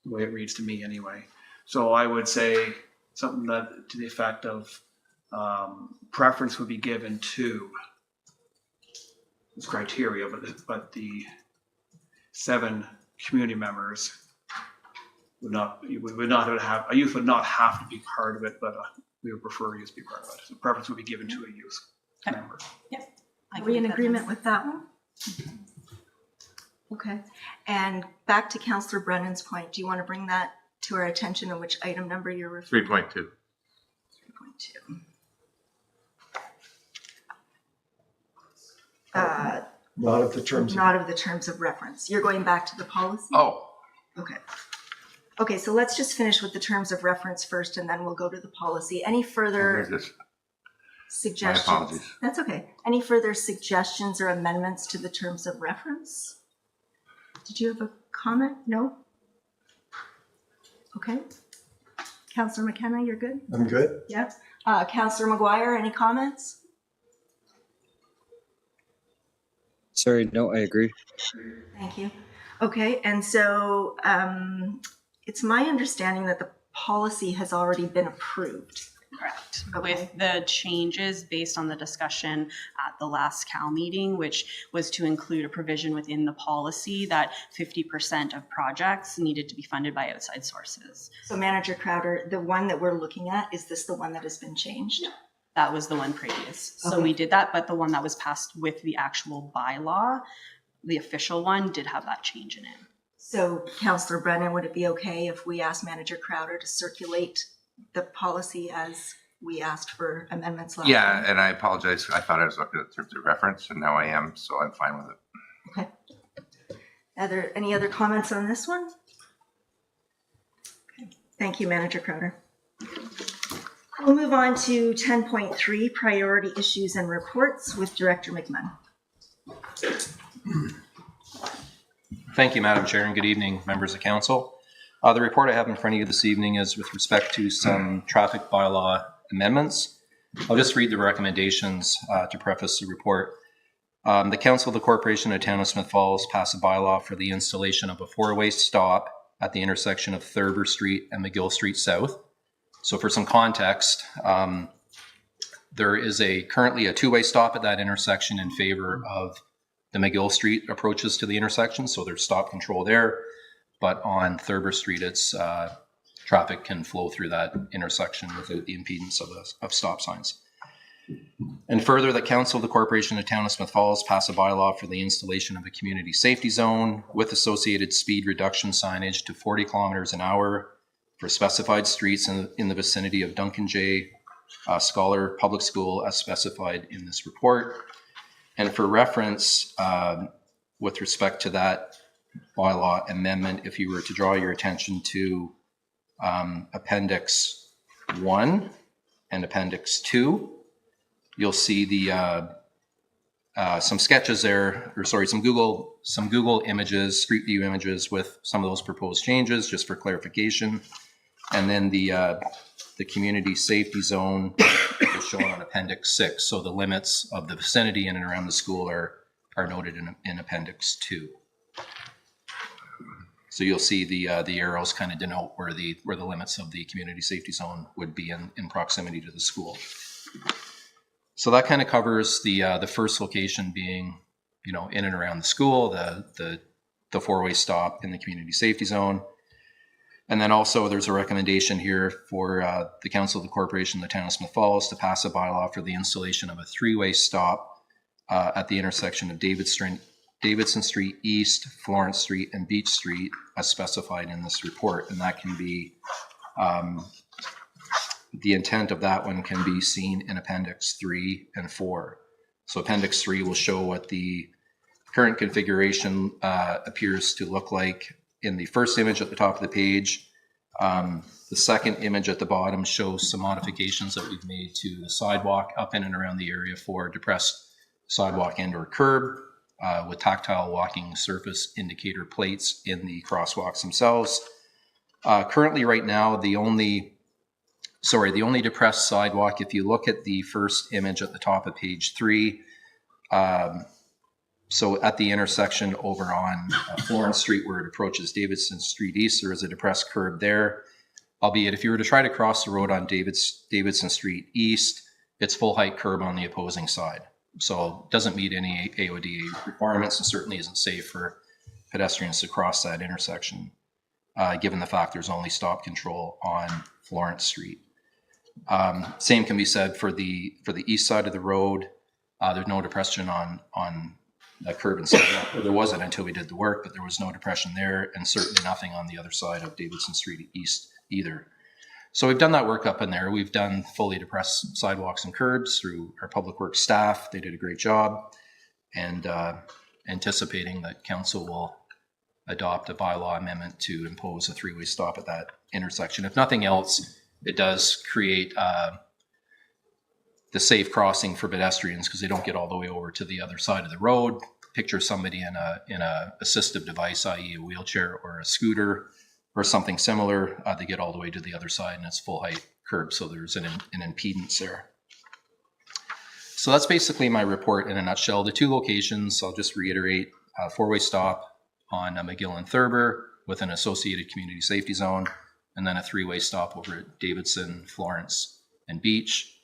the way it reads to me anyway. So I would say something that to the effect of preference would be given to this criteria, but the 7 community members would not have, a youth would not have to be part of it, but we would prefer a youth to be part of it. So preference would be given to a youth member. Are we in agreement with that one? Okay, and back to Councillor Brennan's point, do you want to bring that to our attention and which item number you're referring to? 3.2. 3.2. Not of the terms. Not of the terms of reference. You're going back to the policy? Oh, Okay. Okay, so let's just finish with the terms of reference first, and then we'll go to the policy. Any further there's this. suggestions? My apologies. That's okay. Any further suggestions or amendments to the terms of reference? Did you have a comment? No? Okay. Councillor McKenna, you're good? I'm good. Yep. Councillor McGuire, any comments? Sorry, no, I agree. Thank you. Okay, and so it's my understanding that the policy has already been approved. Correct. Okay. With the changes based on the discussion at the last CAL meeting, which was to include a provision within the policy that 50% of projects needed to be funded by outside sources. So Manager Crowder, the one that we're looking at, is this the one that has been changed? That was the one previous. So Okay. we did that, but the one that was passed with the actual bylaw, the official one, did have that change in it. So Councillor Brennan, would it be okay if we asked Manager Crowder to circulate the policy as we asked for amendments last Yeah, time? and I apologize. I thought I was looking at terms of reference, and now I am, so I'm fine with it. Okay. Are there any other comments on this one? Okay. Thank you, Manager Crowder. We'll move on to 10.3, priority issues and reports with Director McMahon. Thank you, Madam Chair, and good evening, members of council. The report I have in front of you this evening is with respect to some traffic bylaw amendments. I'll just read the recommendations to preface the report. The Council of the Corporation of Town of Smith Falls passed a bylaw for the installation of a 4-way stop at the intersection of Thurber Street and McGill Street South. So for some context, there is currently a 2-way stop at that intersection in favor of the McGill Street approaches to the intersection, so there's stop control there. But on Thurber Street, it's traffic can flow through that intersection without the impedance of stop signs. And further, the Council of the Corporation of Town of Smith Falls passed a bylaw for the installation of a community safety zone with associated speed reduction signage to 40 kilometers an hour for specified streets in the vicinity of Duncan J. Scholar Public School as specified in this report. And for reference, with respect to that bylaw amendment, if you were to draw your attention to Appendix 1 and Appendix 2, you'll see the some sketches there, or sorry, some Google images, Street View images with some of those proposed changes, just for clarification. And then the community safety zone is shown on Appendix 6. So the limits of the vicinity in and around the school are noted in Appendix 2. So you'll see the arrows kind of denote where the limits of the community safety zone would be in proximity to the school. So that kind of covers the first location being, in and around the school, the 4-way stop in the community safety zone. And then also there's a recommendation here for the Council of the Corporation of the Town of Smith Falls to pass a bylaw for the installation of a 3-way stop at the intersection of Davidson Street East, Florence Street, and Beach Street as specified in this report. And that can be, the intent of that one can be seen in Appendix 3 and 4. So Appendix 3 will show what the current configuration appears to look like in the first image at the top of the page. The second image at the bottom shows some modifications that we've made to the sidewalk up in and around the area for depressed sidewalk and or curb with tactile walking surface indicator plates in the crosswalks themselves. Currently, right now, the only depressed sidewalk, if you look at the first image at the top of page 3, so at the intersection over on Florence Street where it approaches Davidson Street East, there is a depressed curb there. Albeit if you were to try to cross the road on Davidson Street East, it's full height curb on the opposing side. So it doesn't meet any AODA requirements and certainly isn't safe for pedestrians to cross that intersection, given the fact there's only stop control on Florence Street. Same can be said for the east side of the road. There's no depression on that curb and sidewalk. There wasn't until we did the work, but there was no depression there, and certainly nothing on the other side of Davidson Street East either. So we've done that work up in there. We've done fully depressed sidewalks and curbs through our public works staff. They did a great job, and anticipating that council will adopt a bylaw amendment to impose a 3-way stop at that intersection. If nothing else, it does create the safe crossing for pedestrians because they don't get all the way over to the other side of the road. Picture somebody in a assistive device, i.e. a wheelchair or a scooter or something similar. They get all the way to the other side and it's full height curb, so there's an impedance there. So that's basically my report in a nutshell. The 2 locations, I'll just reiterate, 4-way stop on McGill and Thurber with an associated community safety zone, and then a 3-way stop over at Davidson, Florence, and Beach.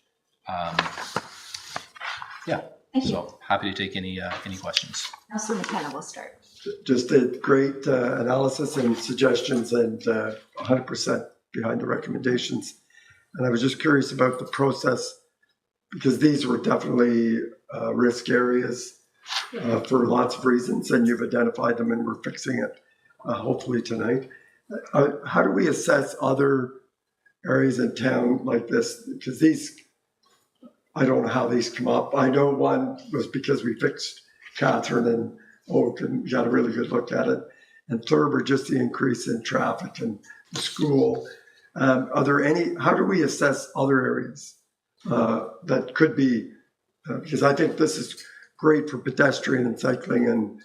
So happy to take any questions. Councilor McKenna will start. Just a great analysis and suggestions, and 100% behind the recommendations. And I was just curious about the process, because these were definitely risk areas for lots of reasons, and you've identified them and we're fixing it hopefully tonight. How do we assess other areas in town like this? Because these, I don't know how these come up. I know one was because we fixed Catherine and Oak and got a really good look at it. And Thurber, just the increase in traffic and the school. Are there any, how do we assess other areas that could be, because I think this is great for pedestrian and cycling and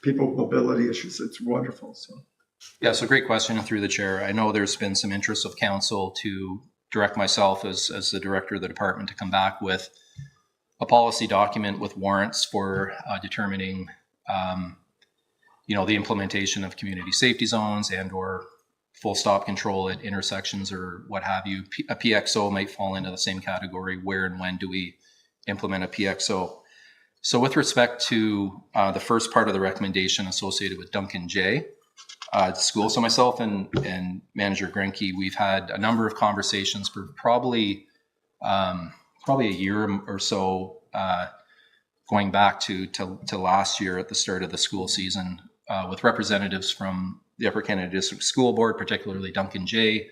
people with mobility issues. It's wonderful. So. Yeah, so great question through the chair. I know there's been some interest of council to direct myself as the director of the department to come back with a policy document with warrants for determining, the implementation of community safety zones and or full stop control at intersections or what have you. A PXO might fall into the same category. Where and when do we implement a PXO? So with respect to the first part of the recommendation associated with Duncan J. School, so myself and Manager Grenke, we've had a number of conversations for probably a year or so, going back to last year at the start of the school season, with representatives from the Upper Canada District School Board, particularly Duncan J,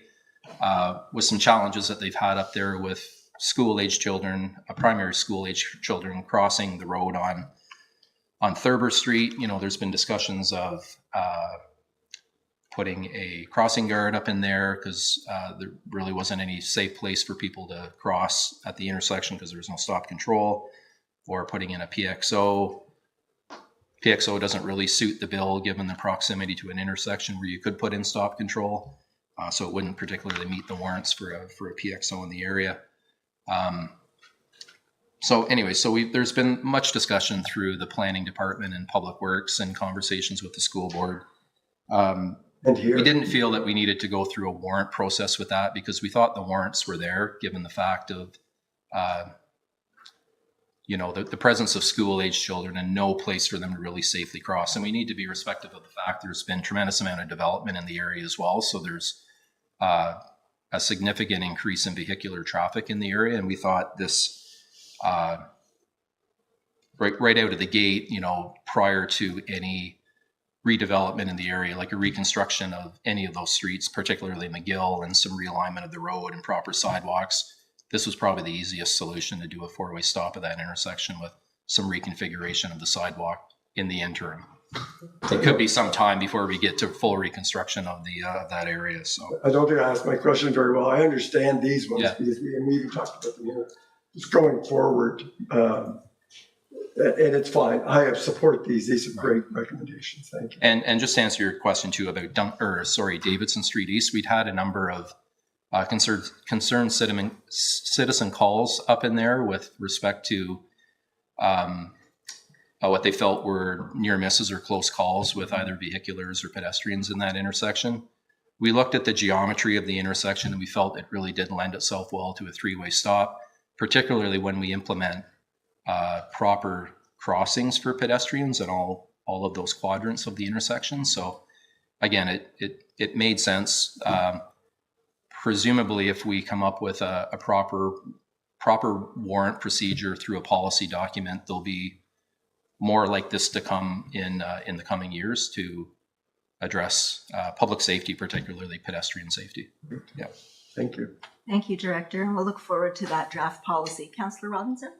with some challenges that they've had up there with school-age children, primary school-age children crossing the road on Thurber Street. There's been discussions of putting a crossing guard up in there because there really wasn't any safe place for people to cross at the intersection because there was no stop control, or putting in a PXO. PXO doesn't really suit the bill given the proximity to an intersection where you could put in stop control. So it wouldn't particularly meet the warrants for a PXO in the area. So there's been much discussion through the planning department and public works and conversations with the school board. We didn't feel that we needed to go through a warrant process with that because we thought the warrants were there, given the fact of, the presence of school-age children and no place for them to really safely cross. And we need to be respectful of the fact there's been tremendous amount of development in the area as well. So there's a significant increase in vehicular traffic in the area. And we thought this, right out of the gate, prior to any redevelopment in the area, like a reconstruction of any of those streets, particularly McGill, and some realignment of the road and proper sidewalks, this was probably the easiest solution to do a 4-way stop at that intersection with some reconfiguration of the sidewalk in the interim. It could be some time before we get to full reconstruction of the that area. So I don't think I asked my question very well. I understand these ones because we even talked about them here. Just going forward, and it's fine. I support these. These are great recommendations. Thank you. And just to answer your question too about Davidson Street East, we'd had a number of concerned citizen calls up in there with respect to what they felt were near misses or close calls with either vehiculars or pedestrians in that intersection. We looked at the geometry of the intersection and we felt it really did lend itself well to a three-way stop, particularly when we implement proper crossings for pedestrians in all of those quadrants of the intersection. So again, it made sense. Presumably, if we come up with a proper warrant procedure through a policy document, there'll be more like this to come in the coming years to address public safety, particularly pedestrian safety. Yeah. Thank you. Thank you, Director. And we'll look forward to that draft policy. Councillor Robinson?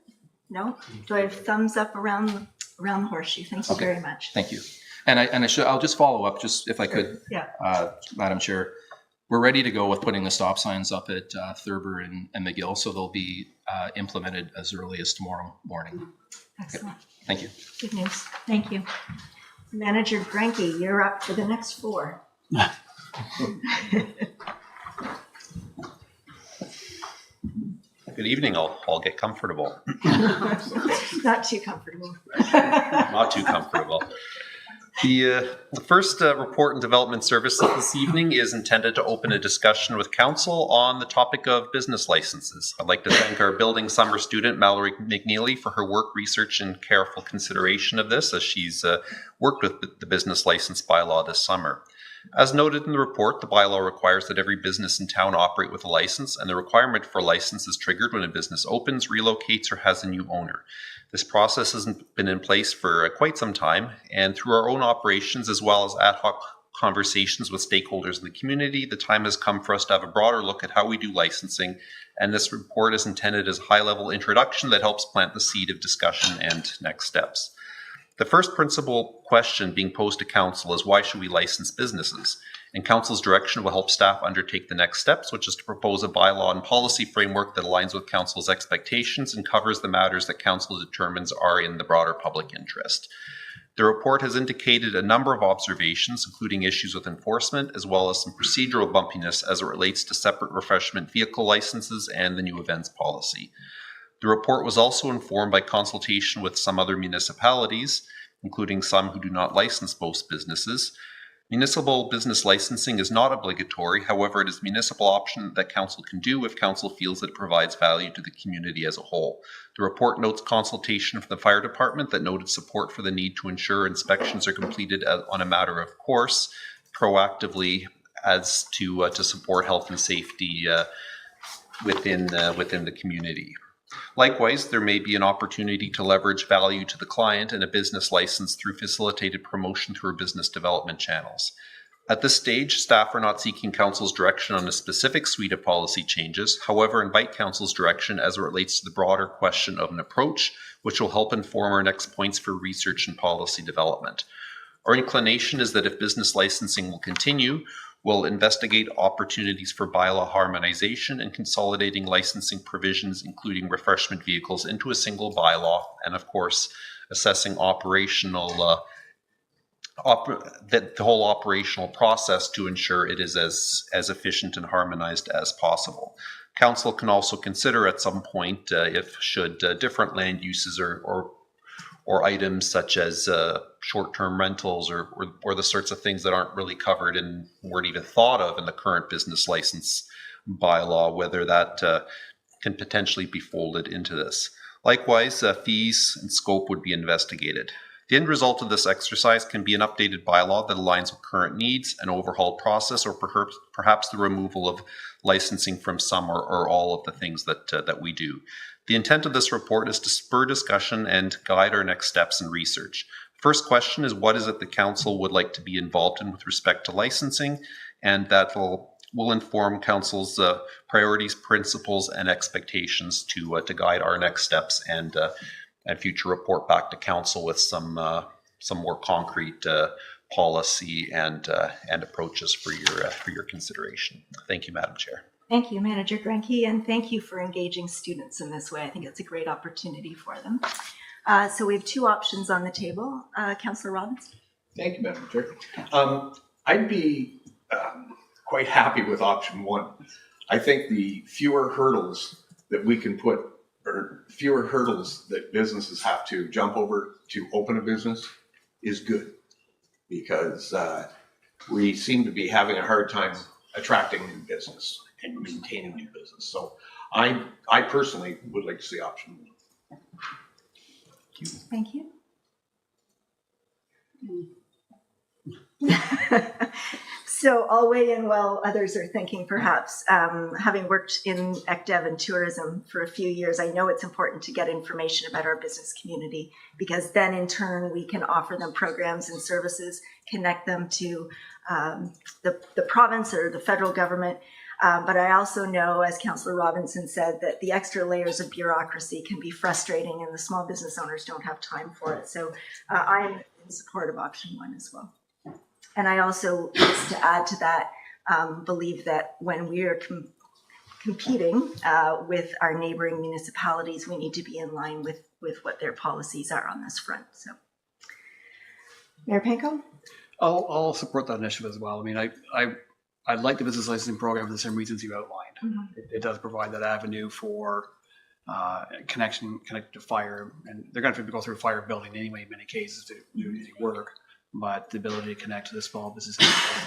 No? Do I have thumbs up around the horseshoe? Thank you very much. Thank you. And I'll just follow up, just if I could, Yeah. Madam Chair. We're ready to go with putting the stop signs up at Thurber and McGill, so they'll be implemented as early as tomorrow morning. Excellent. Thank you. Good news. Thank you. Manager Granke, you're up for the next 4. Good evening. I'll get comfortable. Not too comfortable. Not too comfortable. The first report and development services this evening is intended to open a discussion with council on the topic of business licenses. I'd like to thank our building summer student, Mallory McNeely, for her work, research, and careful consideration of this as she's worked with the business license bylaw this summer. As noted in the report, the bylaw requires that every business in town operate with a license, and the requirement for a license is triggered when a business opens, relocates, or has a new owner. This process has been in place for quite some time, and through our own operations as well as ad hoc conversations with stakeholders in the community, the time has come for us to have a broader look at how we do licensing, and this report is intended as a high-level introduction that helps plant the seed of discussion and next steps. The first principal question being posed to council is why should we license businesses? And council's direction will help staff undertake the next steps, which is to propose a bylaw and policy framework that aligns with council's expectations and covers the matters that council determines are in the broader public interest. The report has indicated a number of observations, including issues with enforcement, as well as some procedural bumpiness as it relates to separate refreshment vehicle licenses and the new events policy. The report was also informed by consultation with some other municipalities, including some who do not license most businesses. Municipal business licensing is not obligatory. However, it is a municipal option that council can do if council feels that it provides value to the community as a whole. The report notes consultation from the fire department that noted support for the need to ensure inspections are completed on a matter of course, proactively as to support health and safety within the community. Likewise, there may be an opportunity to leverage value to the client in a business license through facilitated promotion through business development channels. At this stage, staff are not seeking council's direction on a specific suite of policy changes, however, invite council's direction as it relates to the broader question of an approach, which will help inform our next points for research and policy development. Our inclination is that if business licensing will continue, we'll investigate opportunities for bylaw harmonization and consolidating licensing provisions, including refreshment vehicles, into a single bylaw, and of course, assessing operational the whole operational process to ensure it is as efficient and harmonized as possible. Council can also consider at some point if should different land uses or items such as short-term rentals or the sorts of things that aren't really covered and weren't even thought of in the current business license bylaw, whether that can potentially be folded into this. Likewise, fees and scope would be investigated. The end result of this exercise can be an updated bylaw that aligns with current needs, an overhauled process, or perhaps the removal of licensing from some or all of the things that we do. The intent of this report is to spur discussion and guide our next steps in research. First question is, what is it the council would like to be involved in with respect to licensing? And that will inform council's priorities, principles, and expectations to guide our next steps and future report back to council with some more concrete policy and approaches for your consideration. Thank you, Madam Chair. Thank you, Manager Granke, and thank you for engaging students in this way. I think it's a great opportunity for them. So we have two options on the table. Councillor Robbins? Thank you, Madam Chair. I'd be quite happy with option one. I think the fewer hurdles that we can put, or fewer hurdles that businesses have to jump over to open a business is good. Because we seem to be having a hard time attracting new business and maintaining new business. So I personally would like to see option one. Thank you. So I'll weigh in while others are thinking, perhaps. Having worked in ECDEV and tourism for a few years, I know it's important to get information about our business community, because then in turn we can offer them programs and services, connect them to the province or the federal government. But I also know, as Councillor Robinson said, that the extra layers of bureaucracy can be frustrating and the small business owners don't have time for it. So I'm in support of option one as well. And I also, just to add to that, believe that when we are competing with our neighboring municipalities, we need to be in line with what their policies are on this front. So, Mayor Panko? I'll support that initiative as well. I mean, I like the business licensing program for the same reasons you outlined. Mm-hmm. It does provide that avenue for connect to fire, and they're going to have to go through a fire building anyway in many cases to do any work. But the ability to connect to the small business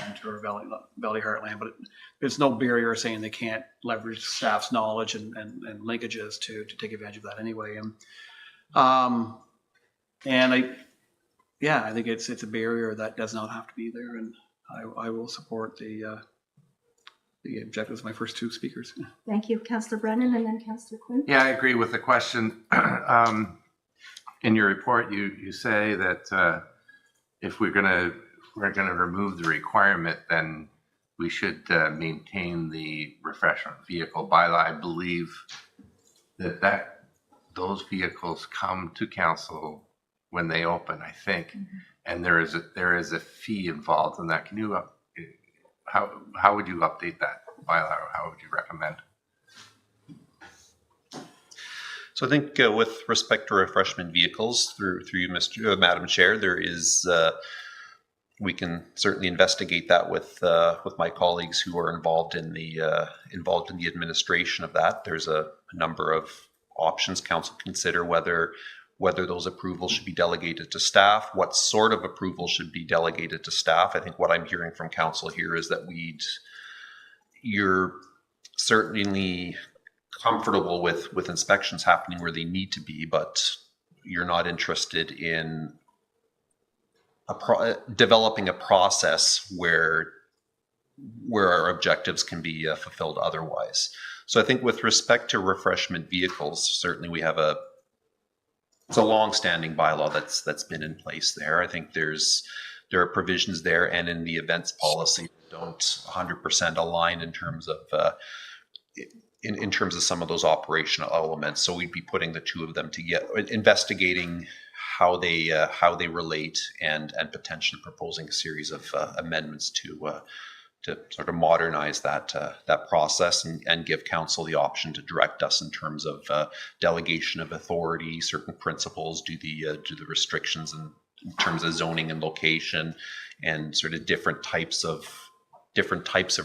and to our Valley Heartland, but there's no barrier saying they can't leverage staff's knowledge and linkages to take advantage of that anyway. And I think it's a barrier that does not have to be there, and I will support the objectives of my first two speakers. Thank you, Councillor Brennan, and then Councillor Quinn. Yeah, I agree with the question. In your report, you say that if we're gonna remove the requirement, then we should maintain the refreshment vehicle bylaw. I believe that those vehicles come to council when they open, I think, and there is a fee involved in that. Can you how would you update that bylaw, or how would you recommend? So I think with respect to refreshment vehicles, through you, Madam Chair, there is we can certainly investigate that with my colleagues who are involved in the administration of that. There's a number of options council consider whether those approvals should be delegated to staff, what sort of approval should be delegated to staff. I think what I'm hearing from council here is that you're certainly comfortable with inspections happening where they need to be, but you're not interested in developing a process where our objectives can be fulfilled otherwise. So I think with respect to refreshment vehicles, certainly we have it's a long-standing bylaw that's been in place there. I think there are provisions there, and in the events policy that don't 100% align in terms of in terms of some of those operational elements. So we'd be putting the two of them together, investigating how they relate, and potentially proposing a series of amendments to sort of modernize that process and give council the option to direct us in terms of delegation of authority, certain principles, do the restrictions in terms of zoning and location, and sort of different types of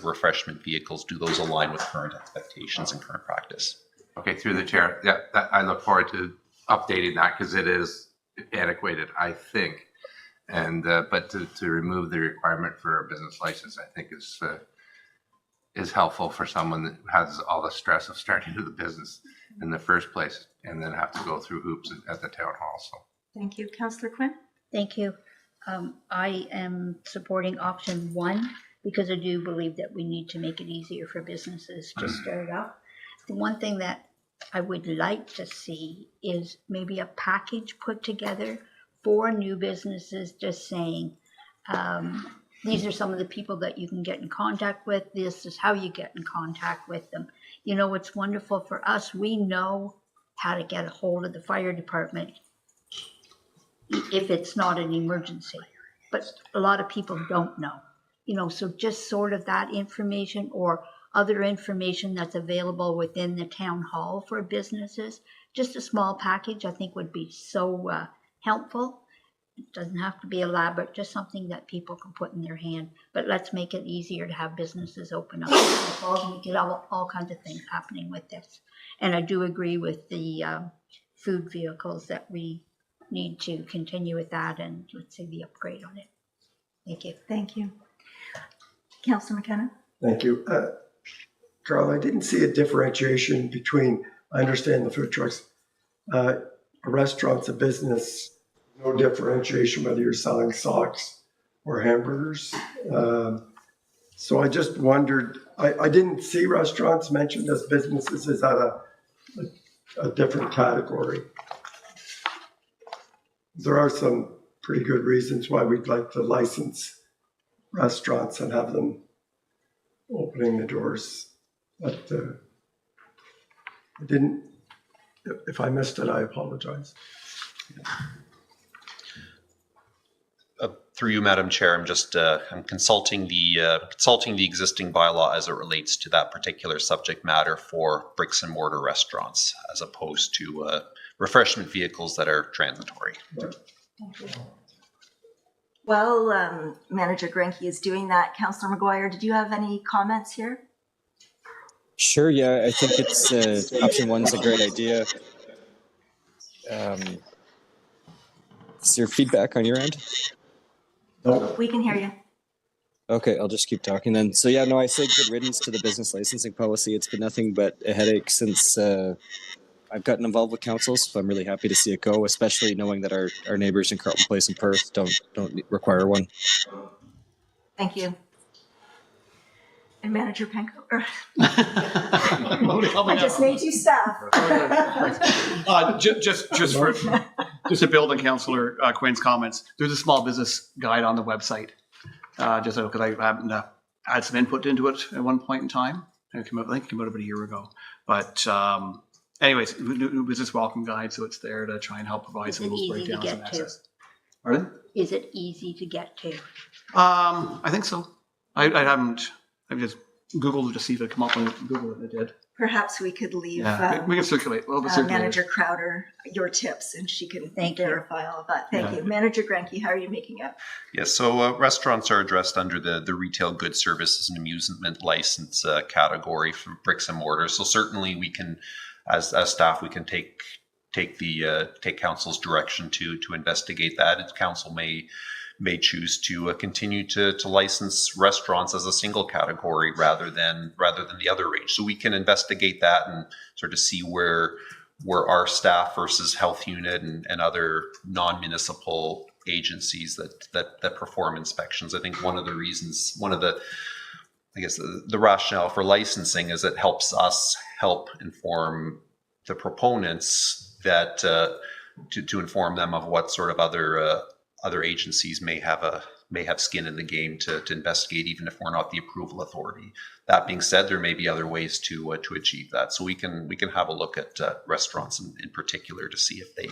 refreshment vehicles. Do those align with current expectations and current practice? Okay, through the chair. Yeah, I look forward to updating that, because it is antiquated, I think. And but to remove the requirement for a business license, I think is helpful for someone that has all the stress of starting the business in the first place, and then have to go through hoops at the town hall. So Thank you, Councillor Quinn. Thank you. I am supporting option one, because I do believe that we need to make it easier for businesses to start up. The one thing that I would like to see is maybe a package put together for new businesses, just saying, these are some of the people that you can get in contact with. This is how you get in contact with them. You know, it's wonderful for us. We know how to get a hold of the fire department if it's not an emergency, but a lot of people don't know. You know, so just sort of that information, or other information that's available within the town hall for businesses. Just a small package, I think, would be so helpful. It doesn't have to be elaborate, just something that people can put in their hand. But let's make it easier to have businesses open up. We get all kinds of things happening with this. And I do agree with the food vehicles that we need to continue with that, and let's see the upgrade on it. Thank you. Thank you. Councillor McKenna? Thank you. Carl, I didn't see a differentiation between, I understand the food trucks, a restaurant's a business, no differentiation whether you're selling socks or hamburgers. So I just wondered, I didn't see restaurants mentioned as businesses. Is that a different category? There are some pretty good reasons why we'd like to license restaurants and have them opening the doors. But I didn't, if I missed it, I apologize. Through you, Madam Chair, I'm just I'm consulting the existing bylaw as it relates to that particular subject matter for bricks and mortar restaurants, as opposed to refreshment vehicles that are transitory. Well, Manager Grenke is doing that. Councillor McGuire, did you have any comments here? Sure, yeah, I think it's option one's a great idea. Is there feedback on your end? No. We can hear you. Okay, I'll just keep talking then. So yeah, no, I say good riddance to the business licensing policy. It's been nothing but a headache since I've gotten involved with council, so I'm really happy to see it go, especially knowing that our neighbors in Carleton Place and Perth don't require one. Thank you. And Manager Penko? I just made you stop. Just to build on Councillor Quinn's comments, there's a small business guide on the website. Just because I happened to add some input into it at one point in time. I think it came out about a year ago. But anyways, new business welcome guide, so it's there to try and help provide some of those breakdowns and access. Pardon? Is it easy to get to? I think so. I've just Googled it to see if it come up on Google, and it did. Perhaps we could leave We can circulate. Well, Manager Crowder your tips, and she can verify all of that. Thank you. Manager Grenke, how are you making out? Yes, so restaurants are addressed under the retail goods, services, and amusement license category for bricks and mortar. So certainly we can, as staff, we can take council's direction to investigate that. Council may choose to continue to license restaurants as a single category rather than the other range. So we can investigate that and sort of see where our staff versus health unit and other non-municipal agencies that perform inspections. I think the rationale for licensing is it helps us help inform the proponents that to inform them of what sort of other agencies may have skin in the game to investigate, even if we're not the approval authority. That being said, there may be other ways to achieve that. So we can have a look at restaurants in particular to see if they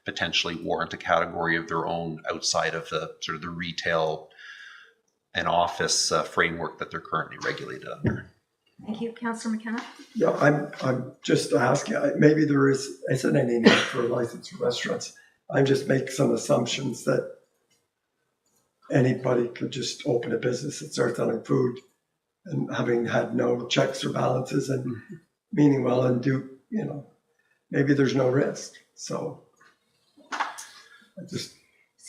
potentially warrant a category of their own outside of the sort of the retail and office framework that they're currently regulated under. Thank you. Councillor McKenna? Yeah, I'm just asking, maybe there isn't any need for a license for restaurants. I just make some assumptions that anybody could just open a business and start selling food and having had no checks or balances and meaning well and maybe there's no risk. So I just...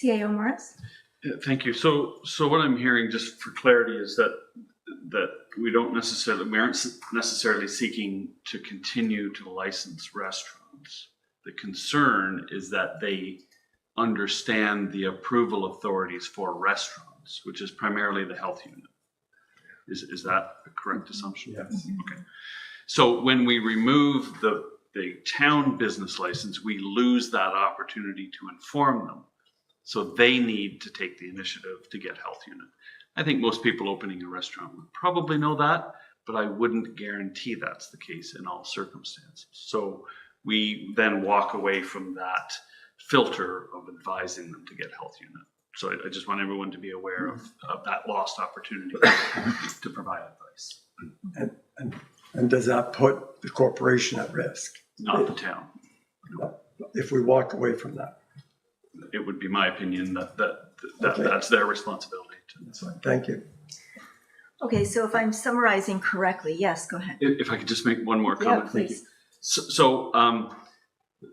CAO Morris? Yeah, thank you. So what I'm hearing, just for clarity, is that we aren't necessarily seeking to continue to license restaurants. The concern is that they understand the approval authorities for restaurants, which is primarily the health unit. Is that a correct assumption? Yes. Okay. So when we remove the town business license, we lose that opportunity to inform them. So they need to take the initiative to get health unit. I think most people opening a restaurant would probably know that, but I wouldn't guarantee that's the case in all circumstances. So we then walk away from that filter of advising them to get health unit. So I just want everyone to be aware of that lost opportunity to provide advice. And does that put the corporation at risk Not the town. if we walk away from that? It would be my opinion that Okay. that's their responsibility. That's fine. Thank you. Okay, so if I'm summarizing correctly, yes, go ahead. If I could just make one more Yeah, comment. Thank you. please. So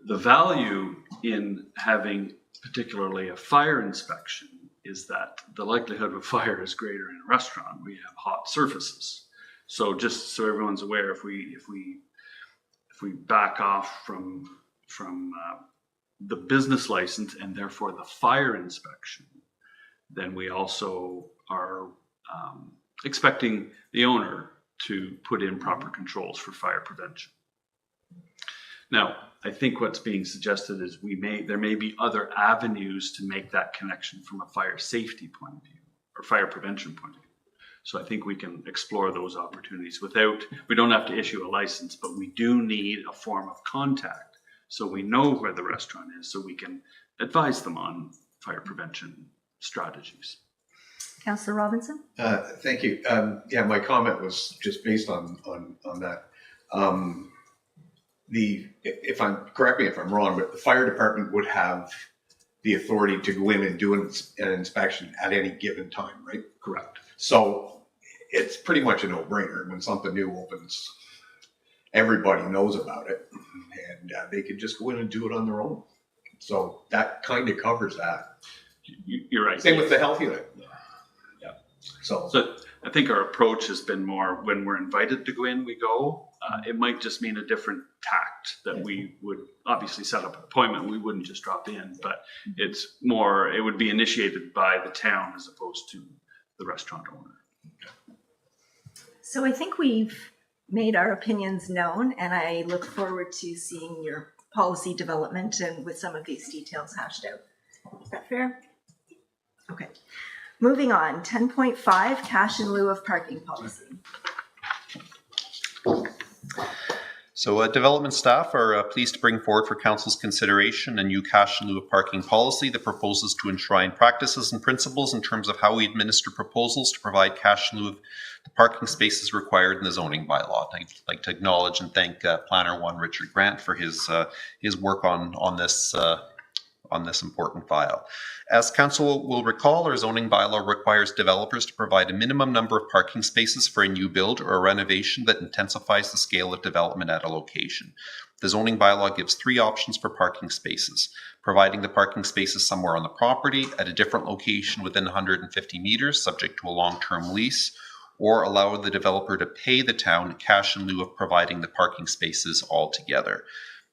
the value in having particularly a fire inspection is that the likelihood of a fire is greater in a restaurant. We have hot surfaces. So just so everyone's aware, if we back off from the business license and therefore the fire inspection, then we also are expecting the owner to put in proper controls for fire prevention. Now, I think what's being suggested is there may be other avenues to make that connection from a fire safety point of view or fire prevention point of view. So I think we can explore those opportunities we don't have to issue a license, but we do need a form of contact so we know where the restaurant is so we can advise them on fire prevention strategies. Councillor Robinson? Thank you. Yeah, my comment was just based on that. Correct me if I'm wrong, but the fire department would have the authority to go in and do an inspection at any given time, right? Correct. So it's pretty much a no-brainer. When something new opens, everybody knows about it, and they could just go in and do it on their own. So that kind of covers that. You're right. Same with the health unit. Yeah. So I think our approach has been more when we're invited to go in, we go. It might just mean a different tact that we would obviously set up an appointment. We wouldn't just drop in, but it would be initiated by the town as opposed to the restaurant owner. So I think we've made our opinions known, and I look forward to seeing your policy development and with some of these details hashed out. Is that fair? Okay. Moving on, 10.5, cash in lieu of parking policy. So development staff are pleased to bring forward for council's consideration a new cash in lieu of parking policy that proposes to enshrine practices and principles in terms of how we administer proposals to provide cash in lieu of the parking spaces required in the zoning bylaw. I'd like to acknowledge and thank Planner 1 Richard Grant for his work on this important file. As council will recall, our zoning bylaw requires developers to provide a minimum number of parking spaces for a new build or a renovation that intensifies the scale of development at a location. The zoning bylaw gives 3 options for parking spaces: providing the parking spaces somewhere on the property, at a different location within 150 meters, subject to a long-term lease, or allow the developer to pay the town cash in lieu of providing the parking spaces altogether.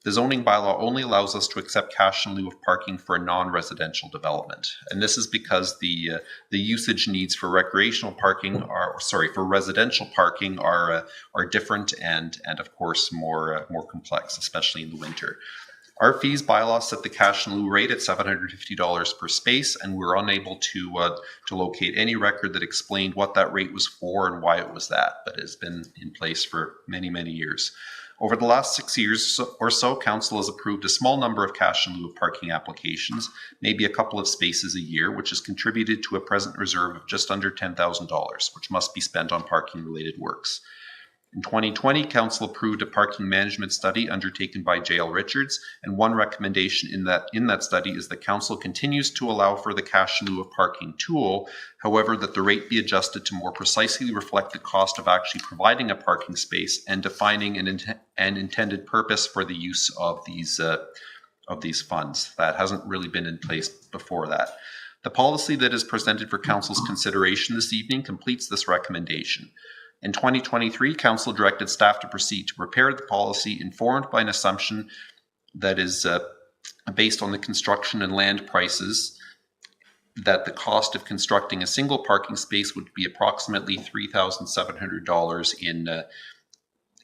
The zoning bylaw only allows us to accept cash in lieu of parking for a non-residential development. And this is because the usage needs for residential parking are different and of course more complex, especially in the winter. Our fees bylaw set the cash in lieu rate at $750 per space, and we're unable to locate any record that explained what that rate was for and why it was that, but it has been in place for many, many years. Over the last 6 years or so, council has approved a small number of cash in lieu of parking applications, maybe a couple of spaces a year, which has contributed to a present reserve of just under $10,000, which must be spent on parking-related works. In 2020, council approved a parking management study undertaken by J.L. Richards, and one recommendation in that study is that council continues to allow for the cash in lieu of parking tool, however, that the rate be adjusted to more precisely reflect the cost of actually providing a parking space and defining an intended purpose for the use of these funds. That hasn't really been in place before that. The policy that is presented for council's consideration this evening completes this recommendation. In 2023, council directed staff to proceed to prepare the policy informed by an assumption that is based on the construction and land prices, that the cost of constructing a single parking space would be approximately $3,700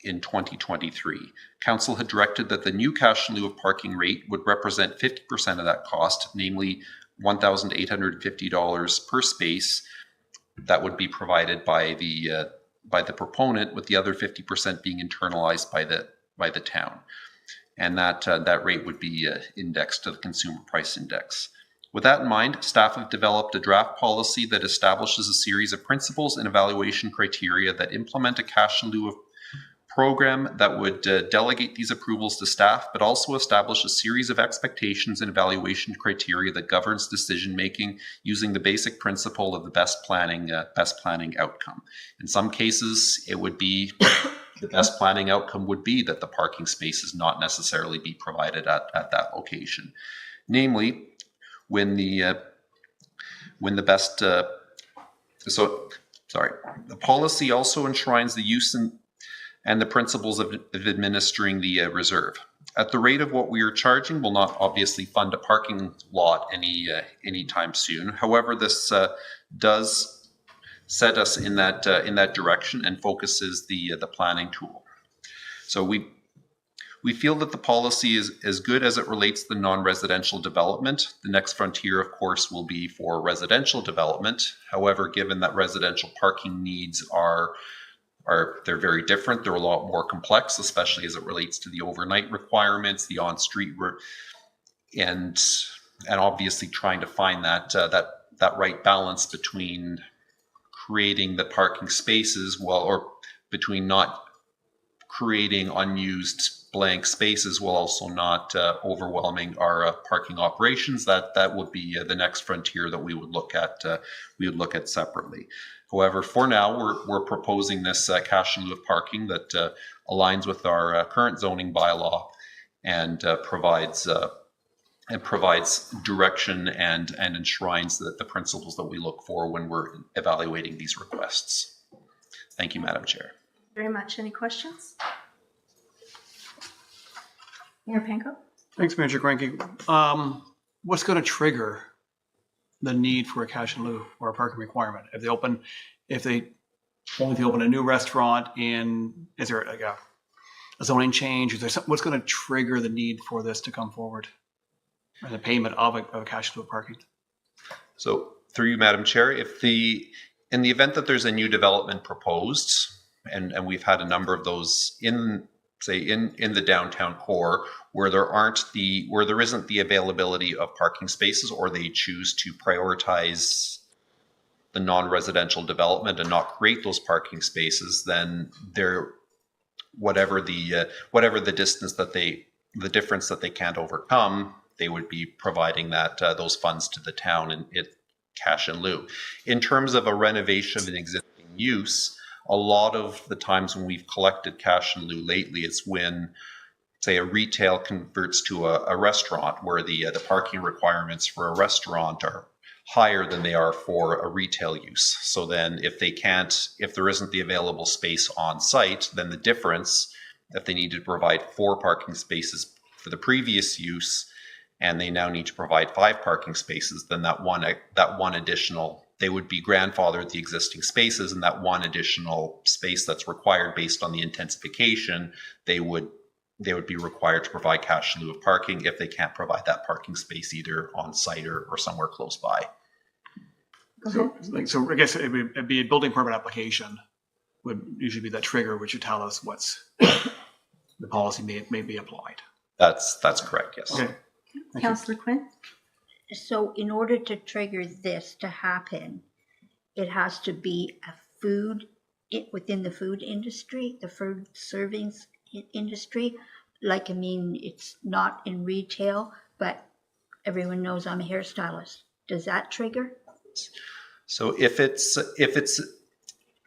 in 2023. Council had directed that the new cash in lieu of parking rate would represent 50% of that cost, namely $1,850 per space that would be provided by the proponent, with the other 50% being internalized by the town, and that rate would be indexed to the Consumer Price Index. With that in mind, staff have developed a draft policy that establishes a series of principles and evaluation criteria that implement a cash in lieu of program that would delegate these approvals to staff, but also establish a series of expectations and evaluation criteria that governs decision making using the basic principle of the best planning outcome. In some cases, it would be the best planning outcome would be that the parking spaces not necessarily be provided at that location. Namely, when the policy also enshrines the use and the principles of administering the reserve. At the rate of what we are charging, we'll not obviously fund a parking lot anytime soon. However, this does set us in that direction and focuses the planning tool. So we feel that the policy is as good as it relates to the non-residential development. The next frontier, of course, will be for residential development. However, given that residential parking needs they're very different. They're a lot more complex, especially as it relates to the overnight requirements, the on-street, and obviously trying to find that right balance between creating the parking spaces or between not creating unused blank spaces while also not overwhelming our parking operations. That would be the next frontier that we would look at. Separately. However, for now, we're proposing this cash in lieu of parking that aligns with our current zoning bylaw and provides direction and enshrines the principles that we look for when we're evaluating these requests. Thank you, Madam Chair. Very much. Any questions? Mayor Panko? Thanks, Manager Granke. What's going to trigger the need for a cash in lieu or a parking requirement? If they open a new restaurant, is there like a zoning change? Is there what's going to trigger the need for this to come forward and the payment of a cash in lieu of parking? So through you, Madam Chair, in the event that there's a new development proposed, and we've had a number of those in the downtown core where there isn't the availability of parking spaces, or they choose to prioritize the non-residential development and not create those parking spaces, then whatever the difference that they can't overcome, they would be providing those funds to the town and cash in lieu. In terms of a renovation of an existing use, a lot of the times when we've collected cash in lieu lately, it's when, say, a retail converts to a restaurant where the parking requirements for a restaurant are higher than they are for a retail use. So then if there isn't the available space on site, then the difference, if they need to provide 4 parking spaces for the previous use, and they now need to provide 5 parking spaces, then that one additional, they would be grandfathered the existing spaces, and that one additional space that's required based on the intensification, they would be required to provide cash in lieu of parking if they can't provide that parking space either on site or somewhere close by. So I guess it'd be a building permit application would usually be that trigger, which would tell us what's the policy may be applied. That's correct, yes. Okay. Councillor Quinn? So in order to trigger this to happen, it has to be within the food industry, the food servings industry. It's not in retail, but everyone knows I'm a hairstylist. Does that trigger? So if it's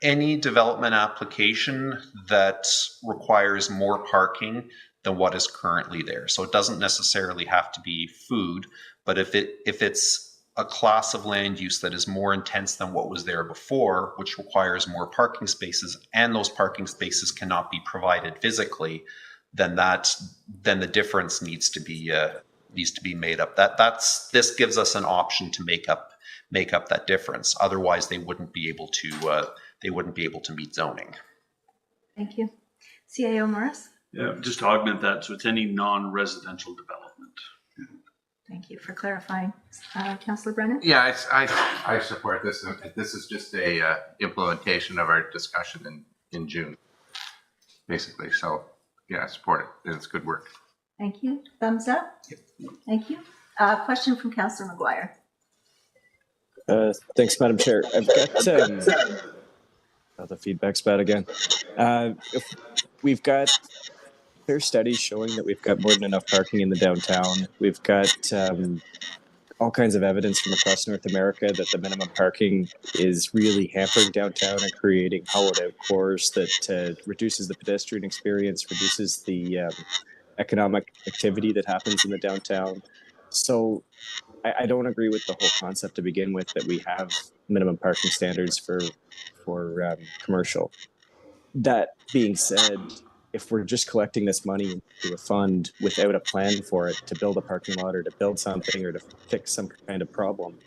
any development application that requires more parking than what is currently there. So it doesn't necessarily have to be food, but if it's a class of land use that is more intense than what was there before, which requires more parking spaces, and those parking spaces cannot be provided physically, then the difference needs to be made up. This gives us an option to make up that difference. Otherwise, they wouldn't be able to meet zoning. Thank you. CAO Morris? Yeah, just to augment that, so it's any non-residential development. Thank you for clarifying. Councillor Brennan? Yeah, I support this. This is just a implementation of our discussion in June, basically. So yeah, I support it. It's good work. Thank you. Thumbs up? Yep. Thank you. Question from Councillor McGuire. Thanks, Madam Chair. I've got the feedback's bad again. We've got clear studies showing that we've got more than enough parking in the downtown. We've got all kinds of evidence from across North America that the minimum parking is really hampering downtown and creating hollowed out cores that reduces the pedestrian experience, reduces the economic activity that happens in the downtown. So I don't agree with the whole concept to begin with that we have minimum parking standards for commercial. That being said, if we're just collecting this money into a fund without a plan for it to build a parking lot or to build something or to fix some kind of problem,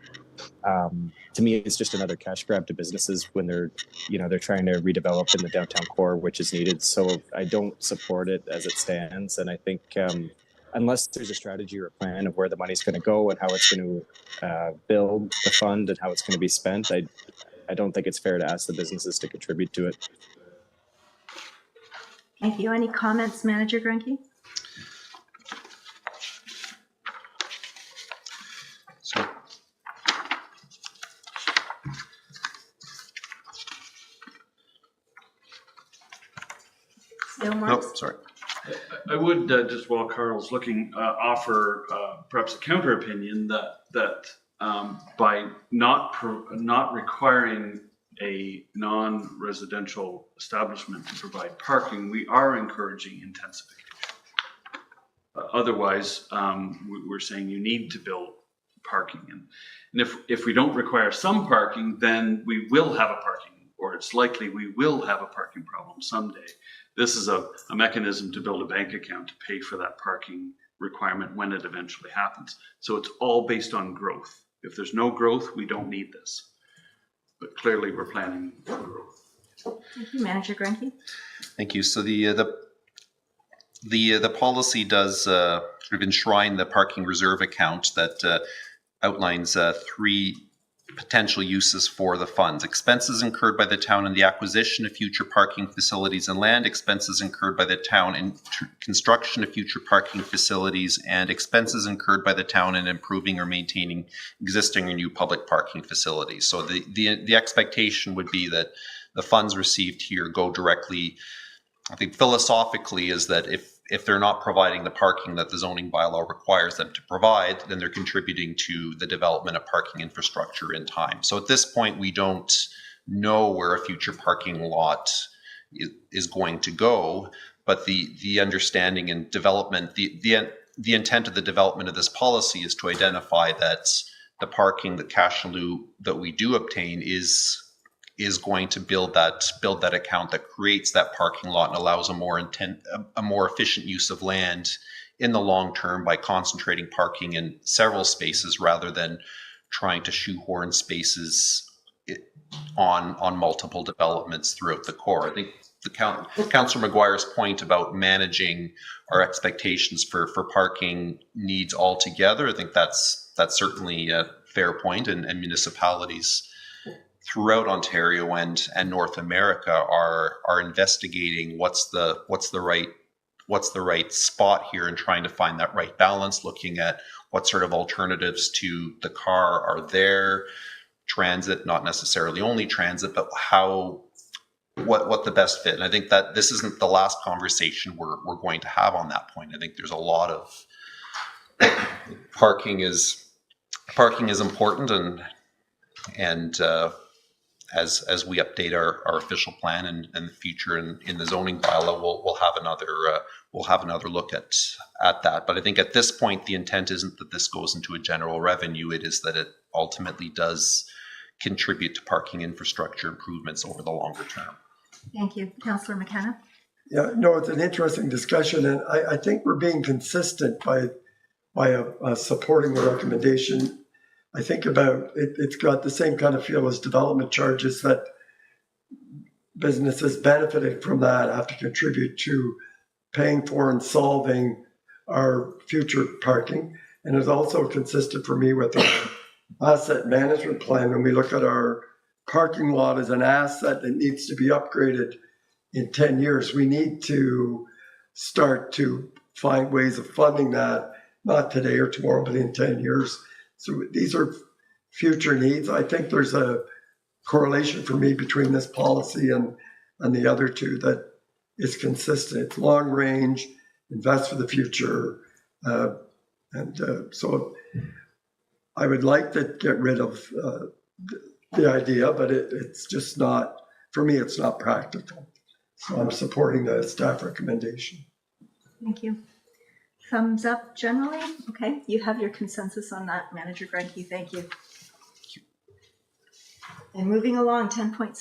to me, it's just another cash grab to businesses when they're trying to redevelop in the downtown core, which is needed. So I don't support it as it stands. And I think unless there's a strategy or a plan of where the money's going to go and how it's going to build the fund and how it's going to be spent, I don't think it's fair to ask the businesses to contribute to it. Thank you. Any comments, Manager Grunke? So, Still, no, Marks? sorry. I would just while Carl's looking, offer perhaps a counter opinion that by not requiring a non-residential establishment to provide parking, we are encouraging intensification. Otherwise, we're saying you need to build parking, and if we don't require some parking, then we will have a parking, or it's likely we will have a parking problem someday. This is a mechanism to build a bank account to pay for that parking requirement when it eventually happens. So it's all based on growth. If there's no growth, we don't need this. But clearly, we're planning for growth. Thank you, Manager Grunke. Thank you. So the policy does sort of enshrine the parking reserve account that outlines three potential uses for the funds: expenses incurred by the town in the acquisition of future parking facilities and land, expenses incurred by the town in construction of future parking facilities, and expenses incurred by the town in improving or maintaining existing or new public parking facilities. So the expectation would be that the funds received here go directly, I think philosophically, is that if they're not providing the parking that the zoning bylaw requires them to provide, then they're contributing to the development of parking infrastructure in time. So at this point, we don't know where a future parking lot is going to go, but the understanding and development, the intent of the development of this policy is to identify that the parking, the cash in lieu that we do obtain is going to build that account that creates that parking lot and allows a more efficient use of land in the long term by concentrating parking in several spaces rather than trying to shoehorn spaces on multiple developments throughout the core. I think Councillor Maguire's point about managing our expectations for parking needs altogether, I think that's certainly a fair point, and municipalities throughout Ontario and North America are investigating what's the right spot here and trying to find that right balance, looking at what sort of alternatives to the car are there, transit, not necessarily only transit, but what the best fit. And I think that this isn't the last conversation we're going to have on that point. I think there's a lot of parking is important, and as we update our official plan and the future in the zoning bylaw, we'll have another look at that. But I think at this point, the intent isn't that this goes into a general revenue. It is that it ultimately does contribute to parking infrastructure improvements over the longer term. Thank you. Councillor McKenna? Yeah, no, it's an interesting discussion, and I think we're being consistent by supporting the recommendation. I think about it, it's got the same kind of feel as development charges, that businesses benefiting from that have to contribute to paying for and solving our future parking. And it's also consistent for me with our asset management plan. When we look at our parking lot as an asset that needs to be upgraded in 10 years, we need to start to find ways of funding that, not today or tomorrow, but in 10 years. So these are future needs. I think there's a correlation for me between this policy and the other two that is consistent. It's long range, invest for the future. So I would like to get rid of the idea, but it's just not, for me, it's not practical. So I'm supporting the staff recommendation. Thank you. Thumbs up generally? Okay, you have your consensus on that, Manager Grenke. Thank you. And moving along, 10.6.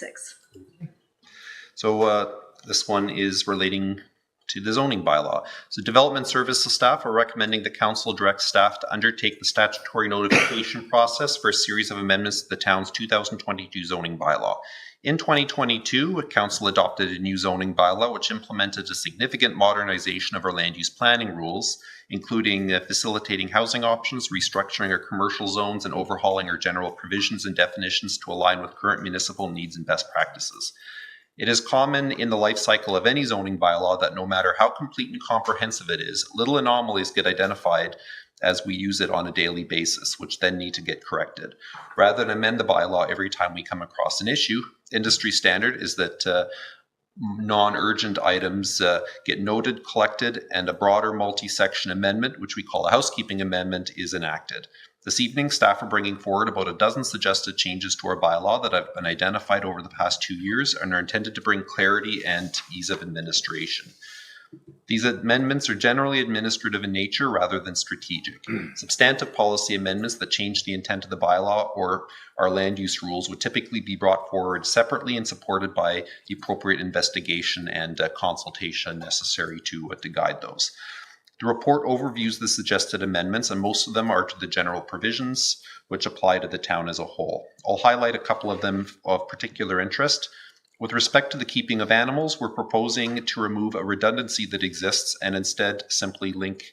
So this one is relating to the zoning bylaw. So development services staff are recommending the council direct staff to undertake the statutory notification process for a series of amendments to the town's 2022 zoning bylaw. In 2022, council adopted a new zoning bylaw which implemented a significant modernization of our land use planning rules, including facilitating housing options, restructuring our commercial zones, and overhauling our general provisions and definitions to align with current municipal needs and best practices. It is common in the life cycle of any zoning bylaw that no matter how complete and comprehensive it is, little anomalies get identified as we use it on a daily basis, which then need to get corrected. Rather than amend the bylaw every time we come across an issue, industry standard is that non-urgent items get noted, collected, and a broader multi-section amendment, which we call a housekeeping amendment, is enacted. This evening, staff are bringing forward about a dozen suggested changes to our bylaw that have been identified over the past 2 years and are intended to bring clarity and ease of administration. These amendments are generally administrative in nature rather than strategic. Substantive policy amendments that change the intent of the bylaw or our land use rules would typically be brought forward separately and supported by the appropriate investigation and consultation necessary to guide those. The report overviews the suggested amendments, and most of them are to the general provisions which apply to the town as a whole. I'll highlight a couple of them of particular interest. With respect to the keeping of animals, we're proposing to remove a redundancy that exists and instead simply link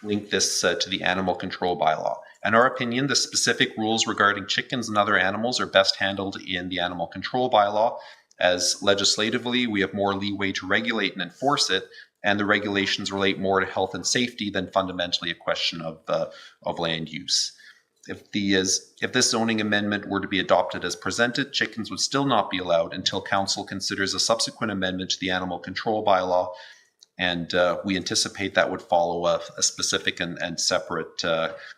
this to the animal control bylaw. In our opinion, the specific rules regarding chickens and other animals are best handled in the animal control bylaw, as legislatively we have more leeway to regulate and enforce it, and the regulations relate more to health and safety than fundamentally a question of land use. If this zoning amendment were to be adopted as presented, chickens would still not be allowed until council considers a subsequent amendment to the animal control bylaw, and we anticipate that would follow a specific and separate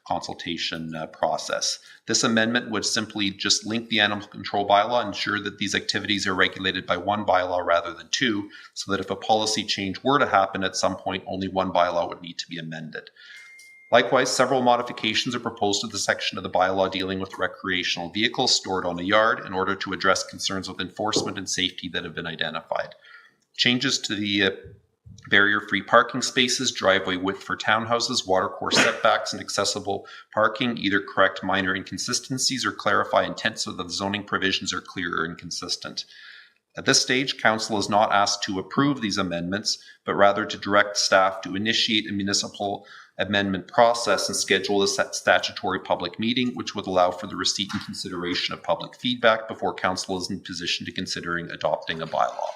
consultation process. This amendment would simply just link the animal control bylaw and ensure that these activities are regulated by one bylaw rather than two, so that if a policy change were to happen at some point, only one bylaw would need to be amended. Likewise, several modifications are proposed to the section of the bylaw dealing with recreational vehicles stored on a yard in order to address concerns with enforcement and safety that have been identified. Changes to the barrier-free parking spaces, driveway width for townhouses, watercourse setbacks, and accessible parking either correct minor inconsistencies or clarify intent so that the zoning provisions are clear and consistent. At this stage, council is not asked to approve these amendments, but rather to direct staff to initiate a municipal amendment process and schedule a statutory public meeting, which would allow for the receipt and consideration of public feedback before council is in position to considering adopting a bylaw.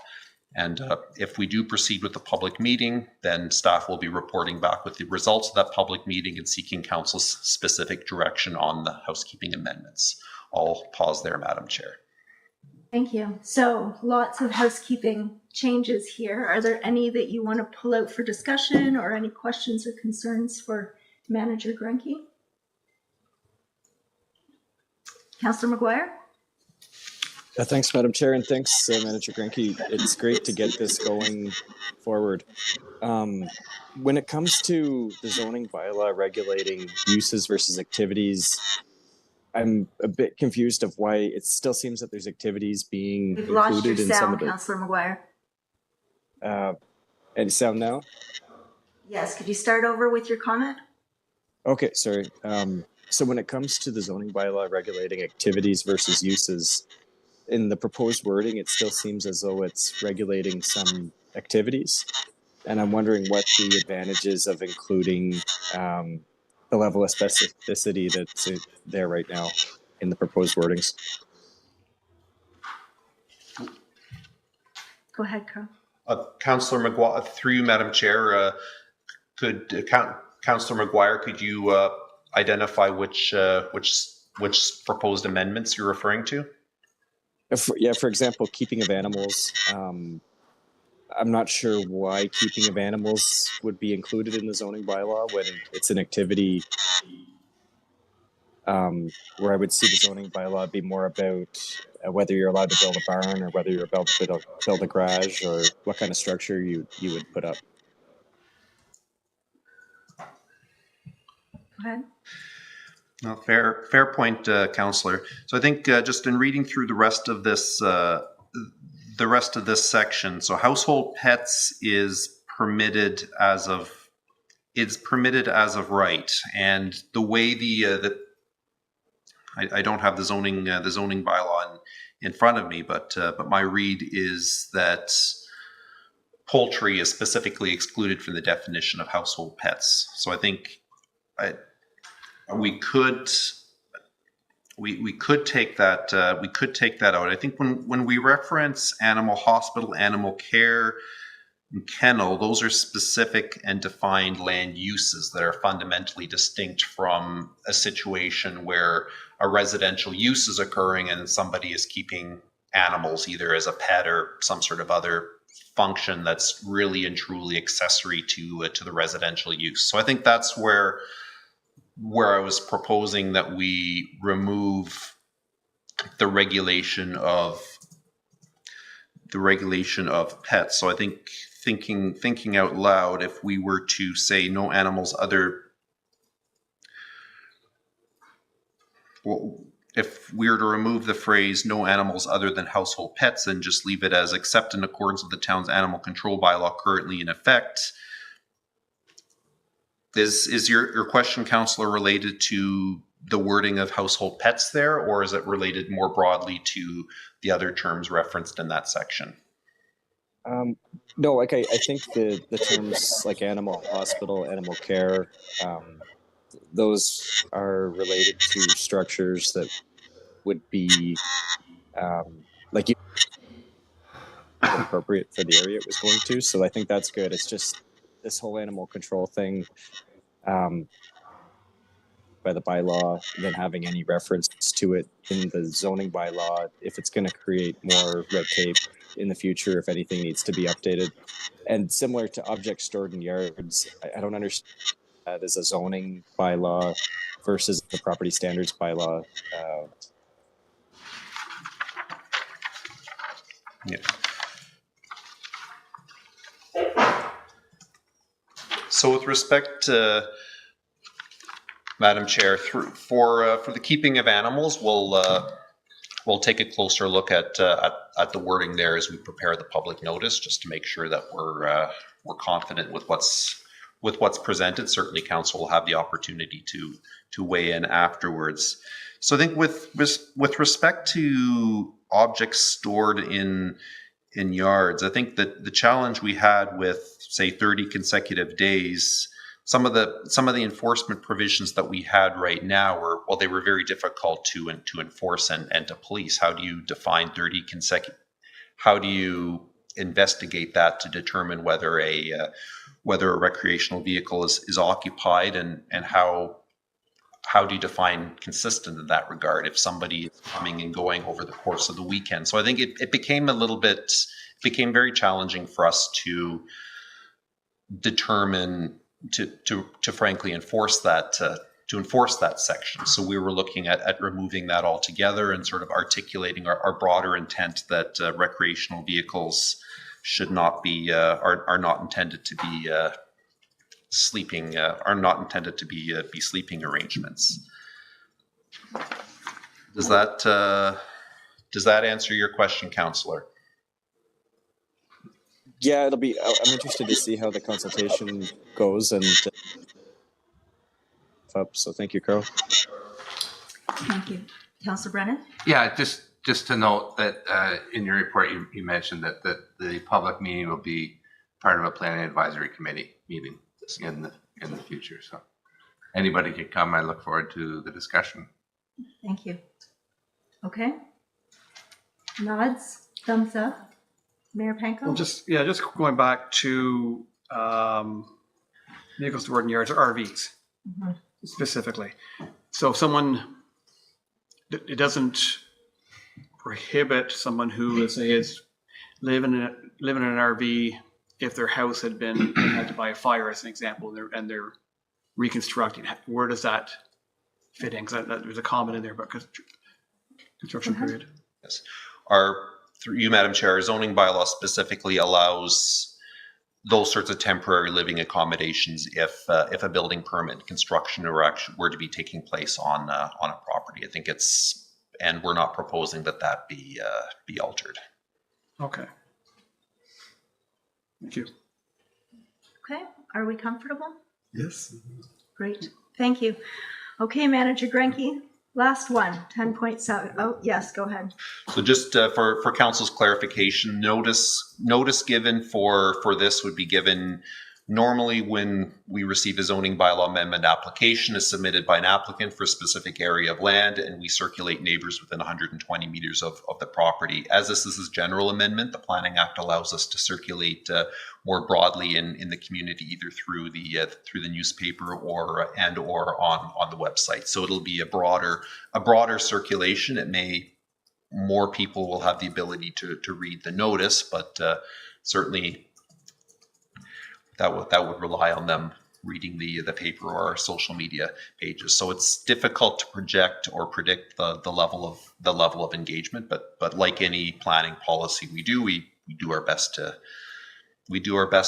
And if we do proceed with the public meeting, then staff will be reporting back with the results of that public meeting and seeking council's specific direction on the housekeeping amendments. I'll pause there, Madam Chair. Thank you. So lots of housekeeping changes here. Are there any that you want to pull out for discussion or any questions or concerns for Manager Grenke? Councillor McGuire? Thanks, Madam Chair, and thanks, Manager Grenke. It's great to get this going forward. When it comes to the zoning bylaw regulating uses versus activities, I'm a bit confused of why it still seems that there's activities being We've lost your included in some sound, of the. Councillor McGuire. Any sound now? Yes, could you start over with your comment? Okay, sorry. So when it comes to the zoning bylaw regulating activities versus uses, in the proposed wording, it still seems as though it's regulating some activities. And I'm wondering what the advantages of including the level of specificity that's there right now in the proposed wordings. Go ahead, Carl. Councillor McGuire, through you, Madam Chair, Councillor McGuire, could you identify which which proposed amendments you're referring to? For example, keeping of animals. I'm not sure why keeping of animals would be included in the zoning bylaw when it's an activity where I would see the zoning bylaw be more about whether you're allowed to build a barn or whether you're allowed to build a garage or what kind of structure you would put up. Go ahead. No, fair point, Councillor. So I think just in reading through the rest of this section, so household pets is permitted as of right, and the way I don't have the zoning bylaw in front of me, but my read is that poultry is specifically excluded from the definition of household pets. So I think we could take that out. I think when we reference animal hospital, animal care, and kennel, those are specific and defined land uses that are fundamentally distinct from a situation where a residential use is occurring and somebody is keeping animals either as a pet or some sort of other function that's really and truly accessory to the residential use. So I think that's where I was proposing that we remove the regulation of pets. So I think thinking out loud, if we were to say no animals other, well, if we were to remove the phrase no animals other than household pets and just leave it as except in accordance with the town's animal control bylaw currently in effect. Is your question, Councillor, related to the wording of household pets there, or is it related more broadly to the other terms referenced in that section? No, like I think the terms like animal hospital, animal care, those are related to structures that would be like appropriate for the area it was going to. So I think that's good. It's just this whole animal control thing by the bylaw, and then having any reference to it in the zoning bylaw, if it's going to create more red tape in the future, if anything needs to be updated. And similar to objects stored in yards, I don't understand that as a zoning bylaw versus the property standards bylaw. Yeah. So with respect to, Madam Chair, for the keeping of animals, we'll take a closer look at the wording there as we prepare the public notice, just to make sure that we're confident with what's presented. Certainly, council will have the opportunity to weigh in afterwards. So I think with respect to objects stored in yards, I think that the challenge we had with, say, 30 consecutive days, some of the enforcement provisions that we had right now they were very difficult to enforce and to police. How do you define 30 consecutive? How do you investigate that to determine whether a recreational vehicle is occupied, and how do you define consistent in that regard if somebody is coming and going over the course of the weekend? So I think it became very challenging for us to determine, to frankly enforce that section. So we were looking at removing that altogether and sort of articulating our broader intent that recreational vehicles should not be are not intended to be sleeping sleeping arrangements. Does that answer your question, Councillor? Yeah, I'm interested to see how the consultation goes and so thank you, Carl. Thank you. Councillor Brennan? Yeah, just to note that in your report, you mentioned that the public meeting will be part of a planning advisory committee meeting in the future. So anybody can come. I look forward to the discussion. Thank you. Okay. Nods, thumbs up. Mayor Panko? Well, just going back to vehicles stored in yards, or RVs specifically. So if someone it doesn't prohibit someone who, let's say, is living in an RV if their house had been had to buy a fire, as an example, and they're reconstructing. Where does that fit in? Because there's a comment in there about construction period. Yes. Through you, Madam Chair, our zoning bylaw specifically allows those sorts of temporary living accommodations if a building permit, construction, or action were to be taking place on a property. I think and we're not proposing that be altered. Okay. Thank you. Okay, are we comfortable? Yes. Great, thank you. Okay, Manager Grenke, last one, 10.7. Oh, yes, go ahead. So just for council's clarification, notice given for this would be given normally when we receive a zoning bylaw amendment application is submitted by an applicant for a specific area of land, and we circulate neighbors within 120 meters of the property. As this is a general amendment, the Planning Act allows us to circulate more broadly in the community, either through the newspaper or on the website. So it'll be a broader circulation. More people will have the ability to read the notice, but certainly that would rely on them reading the paper or our social media pages. So it's difficult to project or predict the level of engagement, but like any planning policy we do our best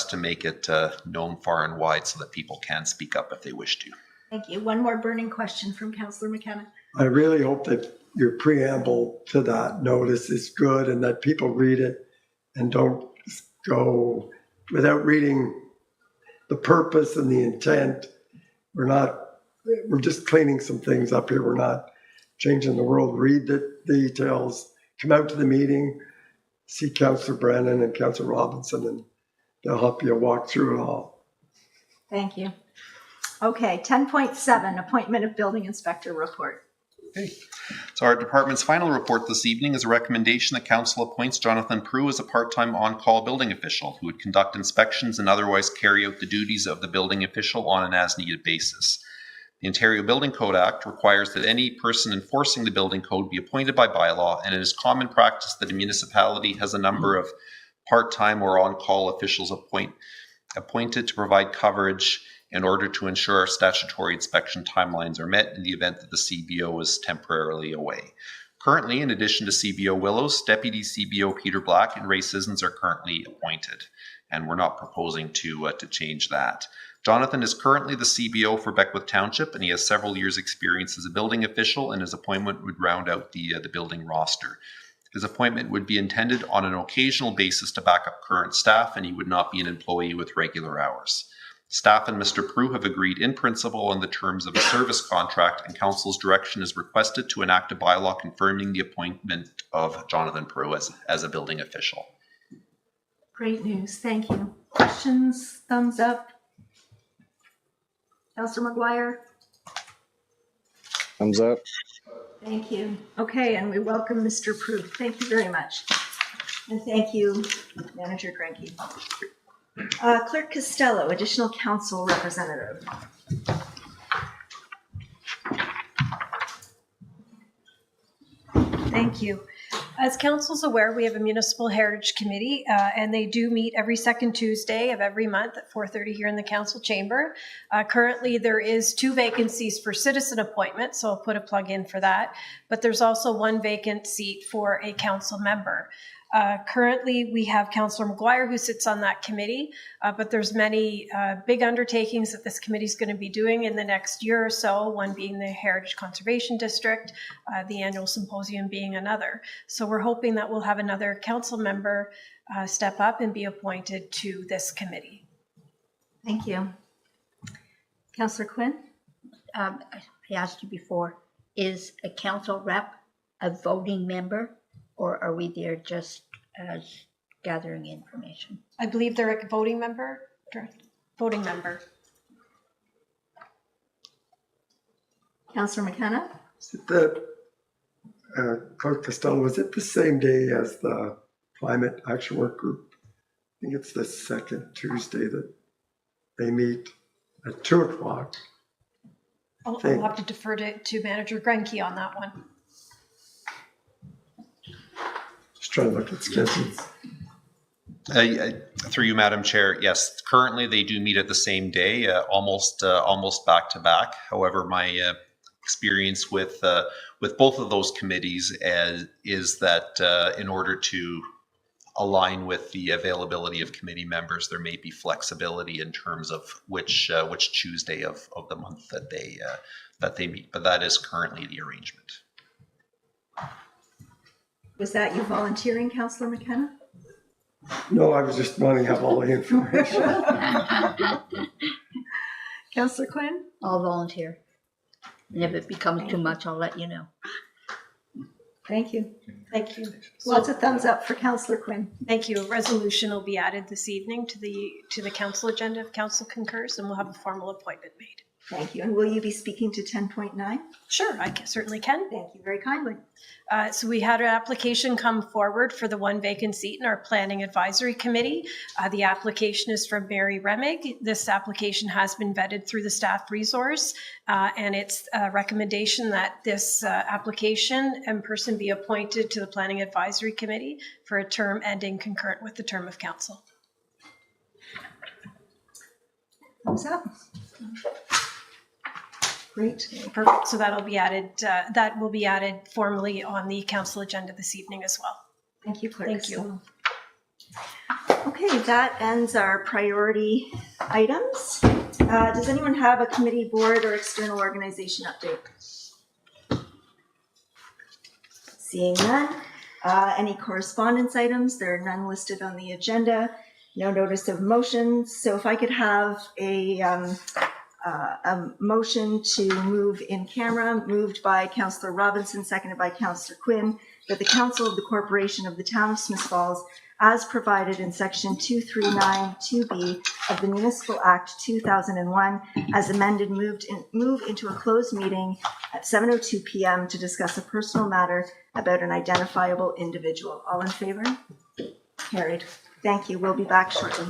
to make it known far and wide so that people can speak up if they wish to. Thank you. One more burning question from Councillor McKenna. I really hope that your preamble to that notice is good and that people read it and don't go without reading the purpose and the intent. We're just cleaning some things up here. We're not changing the world. Read the details, come out to the meeting, see Councillor Brennan and Councillor Robinson, and they'll help you walk through it all. Thank you. Okay, 10.7, appointment of building inspector report. Okay. So our department's final report this evening is a recommendation that council appoints Jonathan Prue as a part-time on-call building official who would conduct inspections and otherwise carry out the duties of the building official on an as-needed basis. The Ontario Building Code Act requires that any person enforcing the building code be appointed by bylaw, and it is common practice that a municipality has a number of part-time or on-call officials appointed to provide coverage in order to ensure our statutory inspection timelines are met in the event that the CBO is temporarily away. Currently, in addition to CBO Willows, Deputy CBO Peter Black and Ray Sissons are currently appointed, and we're not proposing to change that. Jonathan is currently the CBO for Beckwith Township, and he has several years' experience as a building official, and his appointment would round out the building roster. His appointment would be intended on an occasional basis to back up current staff, and he would not be an employee with regular hours. Staff and Mr. Prue have agreed in principle on the terms of a service contract, and council's direction is requested to enact a bylaw confirming the appointment of Jonathan Prue as a building official. Great news, thank you. Questions, thumbs up? Councillor McGuire? Thumbs up. Thank you. Okay, and we welcome Mr. Prue. Thank you very much. And thank you, Manager Grenke. Clerk Costello, additional council representative. Thank you. As council's aware, we have a municipal heritage committee, and they do meet every second Tuesday of every month at 4:30 here in the council chamber. Currently, there is 2 vacancies for citizen appointment, so I'll put a plug in for that. But there's also 1 vacant seat for a council member. Currently, we have Councillor McGuire who sits on that committee, but there's many big undertakings that this committee is going to be doing in the next year or so, one being the Heritage Conservation District, the annual symposium being another. So we're hoping that we'll have another council member step up and be appointed to this committee. Thank you. Councillor Quinn? I asked you before, is a council rep a voting member, or are we there just as gathering information? I believe they're a voting member. Voting member. Councillor McKenna? Is it Clerk Costello, was it the same day as the Climate Action Work Group? I think it's the second Tuesday that they meet at 2 o'clock. I'll have to defer to Manager Grenke on that one. Just trying to look at schedules. Through you, Madam Chair, yes, currently they do meet at the same day, almost back to back. However, my experience with both of those committees is that in order to align with the availability of committee members, there may be flexibility in terms of which Tuesday of the month that they meet. But that is currently the arrangement. Was that you volunteering, Councillor McKenna? No, I was just wanting to have all the information. Councillor Quinn? I'll volunteer. And if it becomes too much, I'll let you know. Thank you. Thank you. Lots of thumbs up for Councillor Quinn. Thank you. A resolution will be added this evening to the council agenda if council concurs, and we'll have a formal appointment made. Thank you. And will you be speaking to 10.9? Sure, certainly can. Thank you very kindly. So we had an application come forward for the one vacant seat in our Planning Advisory Committee. The application is from Mary Remig. This application has been vetted through the staff resource, and it's a recommendation that this application and person be appointed to the Planning Advisory Committee for a term ending concurrent with the term of council. Thumbs up. Great. Perfect. So that'll be added. That will be added formally on the council agenda this evening as well. Thank you, Clerk. Thank you. Okay, that ends our priority items. Does anyone have a committee, board, or external organization update? Seeing none. Any correspondence items? There are none listed on the agenda. No notice of motions. So if I could have a motion to move in camera, moved by Councillor Robinson, seconded by Councillor Quinn, that the Council of the Corporation of the Town of Smith Falls, as provided in Section 2392B of the Municipal Act 2001, as amended, move into a closed meeting at 7:02 p.m. to discuss a personal matter about an identifiable individual. All in favor? Carried. Thank you. We'll be back shortly.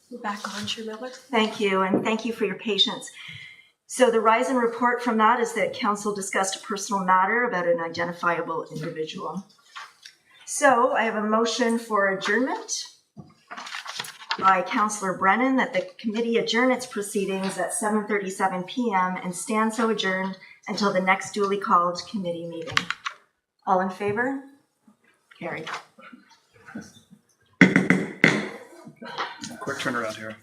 You're back on, Chair Miller. Thank you, and thank you for your patience. So the rise and report from that is that council discussed a personal matter about an identifiable individual. So I have a motion for adjournment by Councillor Brennan that the committee adjourn its proceedings at 7:37 p.m. and stand so adjourned until the next duly called committee meeting. All in favor? Carried. Quick turnaround here.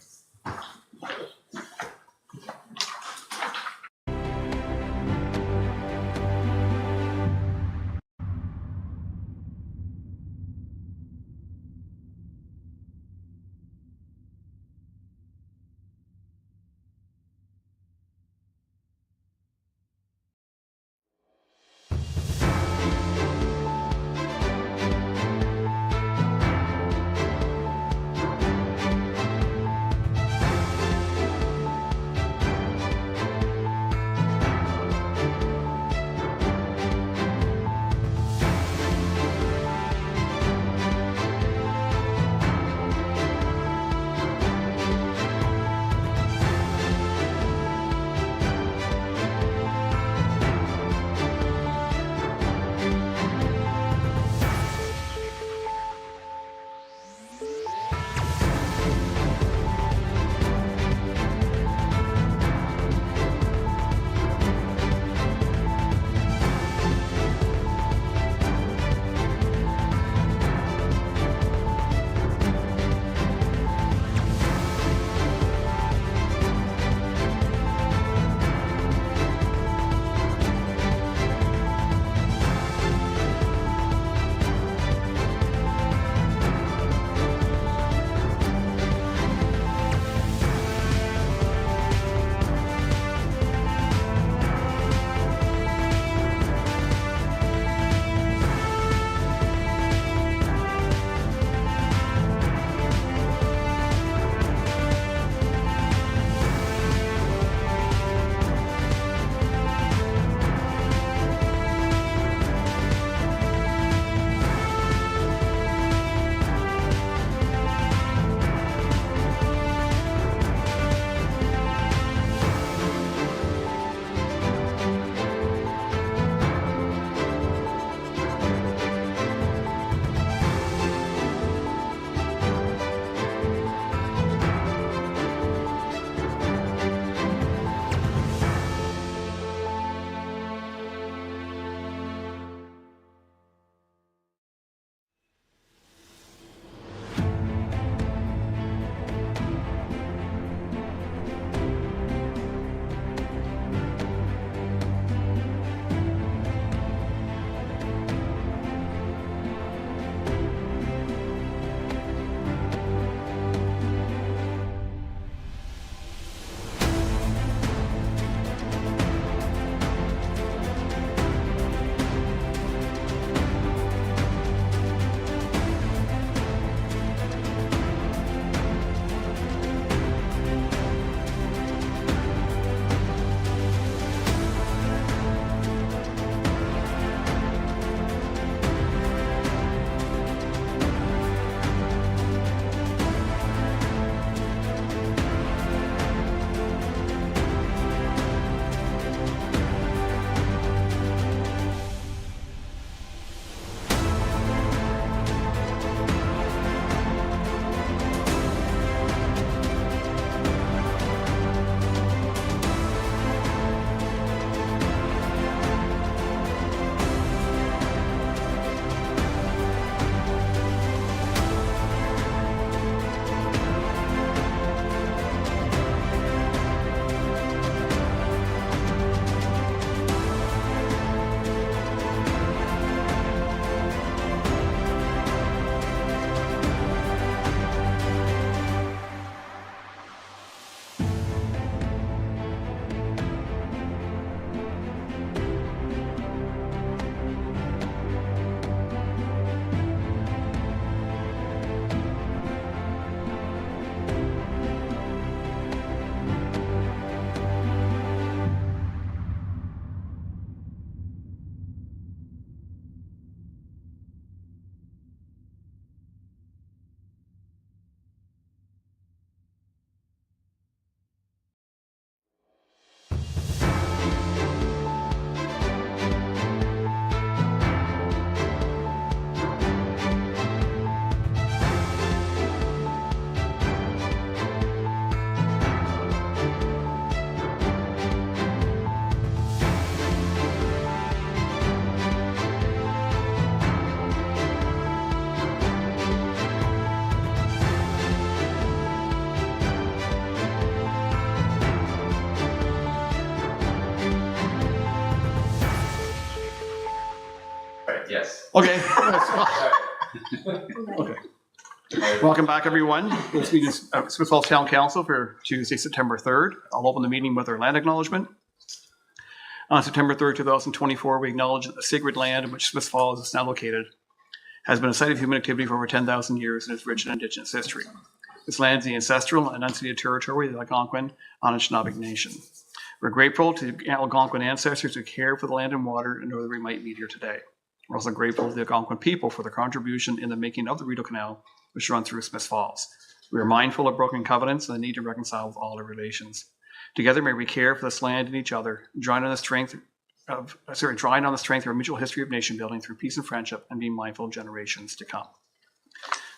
Okay. Okay. Welcome back, everyone. This meeting is Smith Falls Town Council for Tuesday, September 3rd. I'll open the meeting with our land acknowledgement. On September 3rd, 2024, we acknowledge that the sacred land in which Smith Falls is now located has been a site of human activity for over 10,000 years and is rich in Indigenous history. This land is the ancestral and unceded territory of the Algonquin Anishinaabe Nation. We're grateful to the Algonquin ancestors who cared for the land and water in order we might meet here today. We're also grateful to the Algonquin people for their contribution in the making of the Rideau Canal, which runs through Smith Falls. We are mindful of broken covenants and the need to reconcile with all our relations. Together, may we care for this land and each other, drawing on the strength of our mutual history of nation building through peace and friendship, and being mindful of generations to come.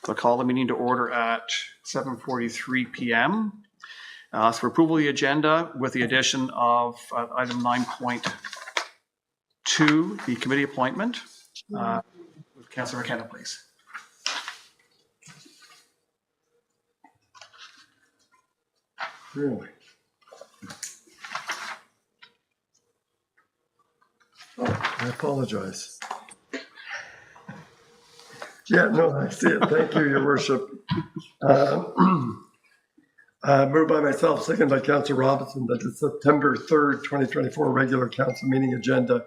So I'll call the meeting to order at 7:43 p.m. For approval of the agenda with the addition of item 9.2, the committee appointment. With Councillor McKenna, please. Really? Oh, I apologize. Yeah, no, I see it. Thank you, Your Worship. Moved by myself, second by Councillor Robinson, that the September 3rd, 2024 regular council meeting agenda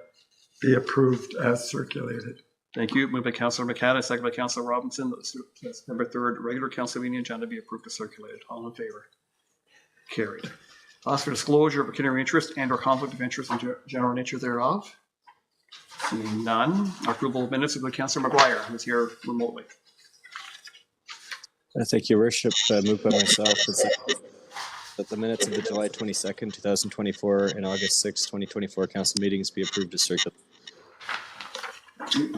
be approved as circulated. Thank you. Moved by Councillor McKenna, second by Councillor Robinson, that the September 3rd regular council meeting agenda be approved as circulated. All in favor? Carried. Ask for disclosure of pecuniary interest and or conflict of interest and general nature thereof. Seeing none. Approval of minutes of the Councillor McGuire, who is here remotely. Thank you, Your Worship. Moved by myself that the minutes of the July 22nd, 2024 and August 6, 2024 council meetings be approved as circulated.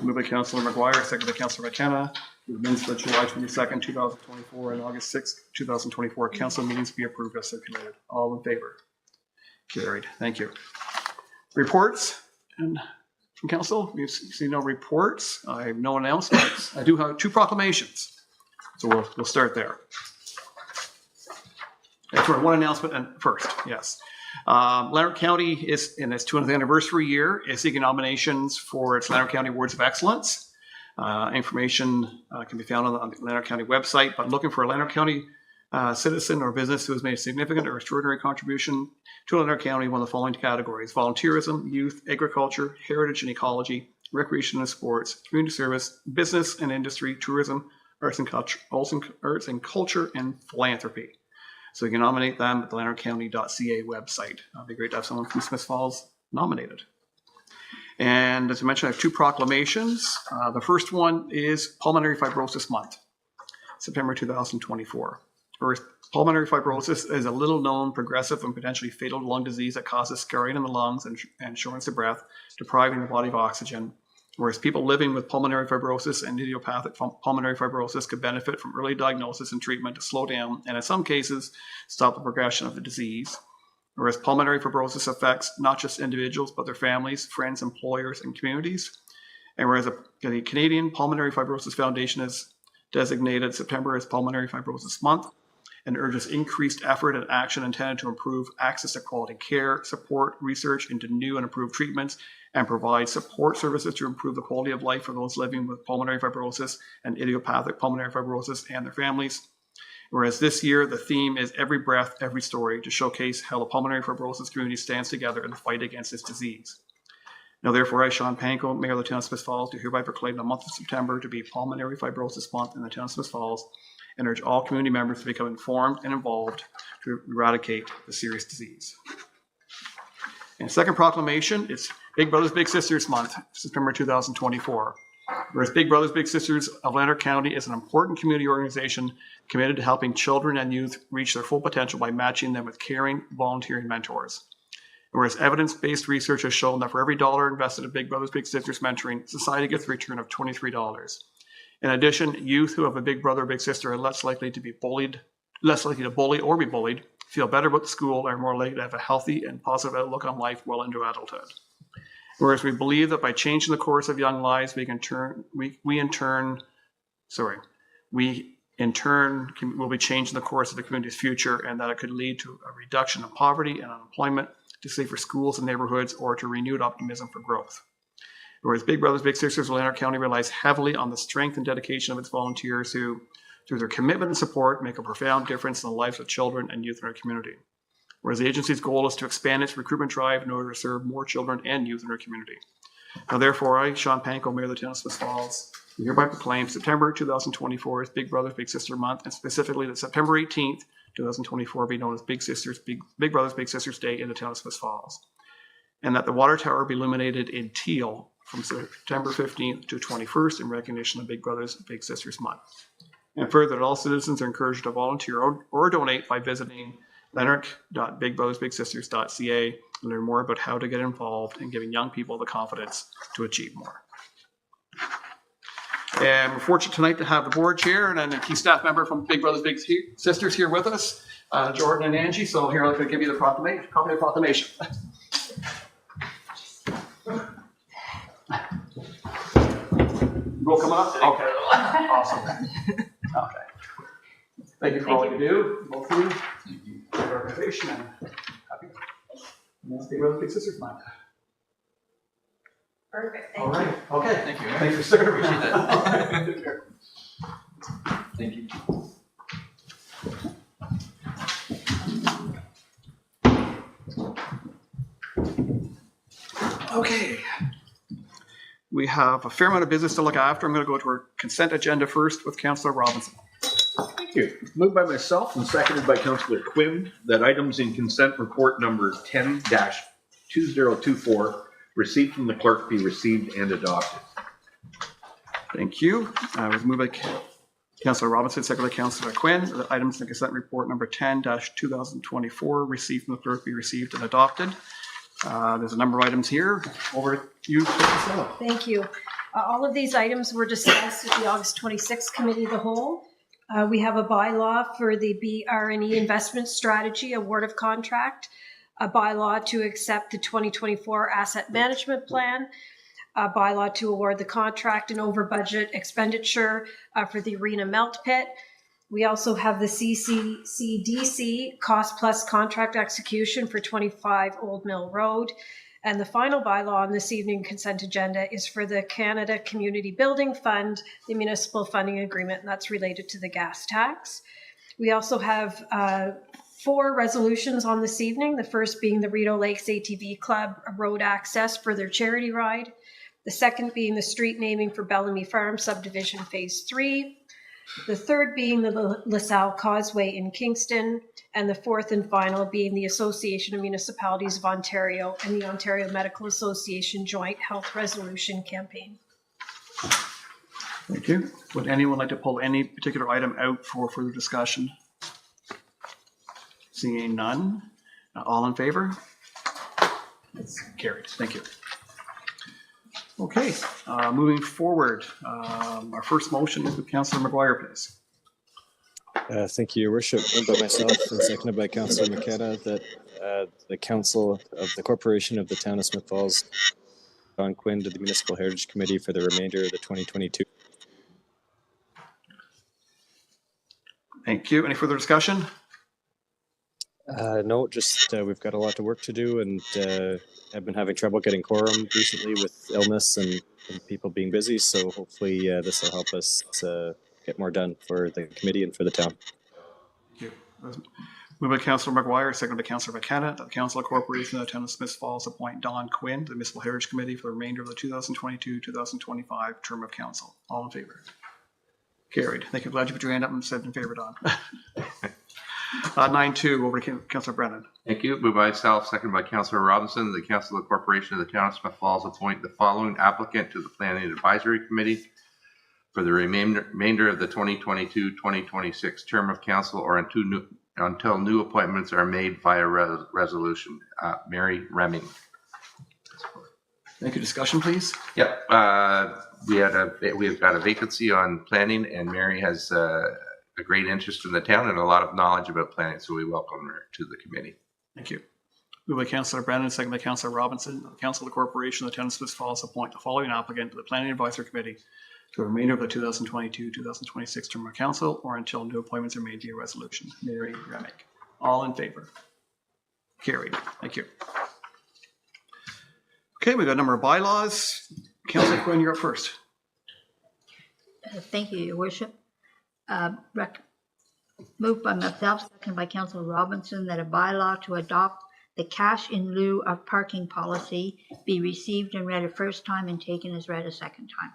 Moved by Councillor McGuire, second by Councillor McKenna. The minutes of the July 22nd, 2024 and August 6, 2024 council meetings be approved as circulated. All in favor? Carried. Thank you. Reports and from council. We've seen no reports. I have no announcements. I do have 2 proclamations. So we'll start there. Sorry, one announcement and first, yes. Lanark County is in its 200th anniversary year, is seeking nominations for its Lanark County Awards of Excellence. Information can be found on the Lanark County website, but looking for a Lanark County citizen or business who has made a significant or extraordinary contribution to Lanark County, one of the following categories: volunteerism, youth, agriculture, heritage and ecology, recreation and sports, community service, business and industry, tourism, arts and culture, and philanthropy. So you can nominate them at the lanarkcounty.ca website. It'd be great to have someone from Smith Falls nominated. And as I mentioned, I have 2 proclamations. The first one is Pulmonary Fibrosis Month, September 2024. First, pulmonary fibrosis is a little known, progressive, and potentially fatal lung disease that causes scarring in the lungs and shortness of breath, depriving the body of oxygen. Whereas people living with pulmonary fibrosis and idiopathic pulmonary fibrosis could benefit from early diagnosis and treatment to slow down and in some cases stop the progression of the disease. Whereas pulmonary fibrosis affects not just individuals but their families, friends, employers, and communities. And whereas the Canadian Pulmonary Fibrosis Foundation has designated September as Pulmonary Fibrosis Month and urges increased effort and action intended to improve access to quality care, support research into new and improved treatments, and provide support services to improve the quality of life for those living with pulmonary fibrosis and idiopathic pulmonary fibrosis and their families. Whereas this year, the theme is Every Breath, Every Story, to showcase how the pulmonary fibrosis community stands together in the fight against this disease. Now, therefore, I, Sean Panko, Mayor of the Town of Smith Falls, do hereby proclaim the month of September to be Pulmonary Fibrosis Month in the Town of Smith Falls, and urge all community members to become informed and involved to eradicate the serious disease. And second proclamation, it's Big Brothers Big Sisters Month, September 2024. Whereas Big Brothers Big Sisters of Lanark County is an important community organization committed to helping children and youth reach their full potential by matching them with caring, volunteering mentors. Whereas evidence-based research has shown that for every $1 invested in Big Brothers Big Sisters mentoring, society gets a return of $23. In addition, youth who have a big brother or big sister are less likely to bully or be bullied, feel better about school, and are more likely to have a healthy and positive outlook on life well into adulthood. Whereas we believe that by changing the course of young lives, we in turn will be changing the course of the community's future, and that it could lead to a reduction in poverty and unemployment, to safer schools and neighborhoods, or to renewed optimism for growth. Whereas Big Brothers Big Sisters of Lanark County relies heavily on the strength and dedication of its volunteers who, through their commitment and support, make a profound difference in the lives of children and youth in our community. Whereas the agency's goal is to expand its recruitment drive in order to serve more children and youth in our community. Now therefore, I, Sean Panko, Mayor of the Town of Smith Falls, hereby proclaim September 2024 as Big Brothers Big Sister Month, and specifically that September 18th, 2024 be known as Big Brothers Big Sisters Day in the Town of Smith Falls. And that the water tower be illuminated in teal from September 15th to 21st in recognition of Big Brothers Big Sisters Month. And further, that all citizens are encouraged to volunteer or donate by visiting lanark.bigbrothersbigsisters.ca and learn more about how to get involved in giving young people the confidence to achieve more. And we're fortunate tonight to have the board chair and a key staff member from Big Brothers Big Sisters here with us, Jordan and Angie. So here I'm going to give you the copy of the proclamation. Roll coming up? Okay. Awesome. Okay. Thank you for all you do, both of you. Thank you for your organization and happy. Big Brothers Big Sisters Month. Perfect, All thank you. right. Okay. Thank you. Thanks for sticking around. Appreciate that. Thank you. Okay. We have a fair amount of business to look after. I'm going to go to our consent agenda first with Councillor Robinson. Thank you. Moved by myself and seconded by Councillor Quinn that items in consent report number 10-2024 received from the clerk be received and adopted. Thank you. I was moved by Councillor Robinson, seconded by Councillor Quinn. The items in consent report number 10-2024 received from the clerk be received and adopted. There's a number of items here. Over to you, Priscilla. Thank you. All of these items were discussed at the August 26th Committee of the Whole. We have a bylaw for the BR&E investment strategy award of contract, a bylaw to accept the 2024 asset management plan, a bylaw to award the contract and over budget expenditure for the arena melt pit. We also have the CCCDC cost plus contract execution for 25 Old Mill Road. And the final bylaw on this evening consent agenda is for the Canada Community Building Fund, the municipal funding agreement, and that's related to the gas tax. We also have 4 resolutions on this evening. The first being the Rideau Lakes ATV Club road access for their charity ride. The second being the street naming for Bellamy Farm Subdivision Phase 3. The third being the LaSalle Causeway in Kingston, and the fourth and final being the Association of Municipalities of Ontario and the Ontario Medical Association Joint Health Resolution Campaign. Thank you. Would anyone like to pull any particular item out for further discussion? Seeing none. All in favor? It's carried. Thank you. Okay, moving forward, our first motion is with Councillor McGuire, please. Thank you, Your Worship. Moved by myself and seconded by Councillor McKenna that the Council of the Corporation of the Town of Smith Falls, Don Quinn, to the Municipal Heritage Committee for the remainder of the 2022. Thank you. Any further discussion? No, just we've got a lot of work to do, and I've been having trouble getting quorum recently with illness and people being busy. So hopefully this will help us get more done for the committee and for the town. Thank you. Moved by Councillor McGuire, seconded by Councillor McKenna, that the Council of Corporation of the Town of Smith Falls appoint Don Quinn to the Municipal Heritage Committee for the remainder of the 2022-2025 term of council. All in favor? Carried. Thank you. Glad you put your hand up and said in favor, Don. 9-2, over to Councillor Brennan. Thank you. Moved by myself, seconded by Councillor Robinson, the Council of the Corporation of the Town of Smith Falls appoint the following applicant to the Planning Advisory Committee for the remainder of the 2022-2026 term of council or until new appointments are made via resolution. Mary Reming. Thank you. Discussion, please. Yep. We have got a vacancy on planning, and Mary has a great interest in the town and a lot of knowledge about planning, so we welcome her to the committee. Thank you. Moved by Councillor Brennan, seconded by Councillor Robinson. The Council of the Corporation of the Town of Smith Falls appoint the following applicant to the Planning Advisory Committee for the remainder of the 2022-2026 term of council or until new appointments are made via resolution. Mary Remick. All in favor? Carried. Thank you. Okay, we've got a number of bylaws. Councillor Quinn, you're up first. Thank you, Your Worship. Moved by myself, second by Councillor Robinson, that a bylaw to adopt the cash in lieu of parking policy be received and read a first time and taken as read a second time.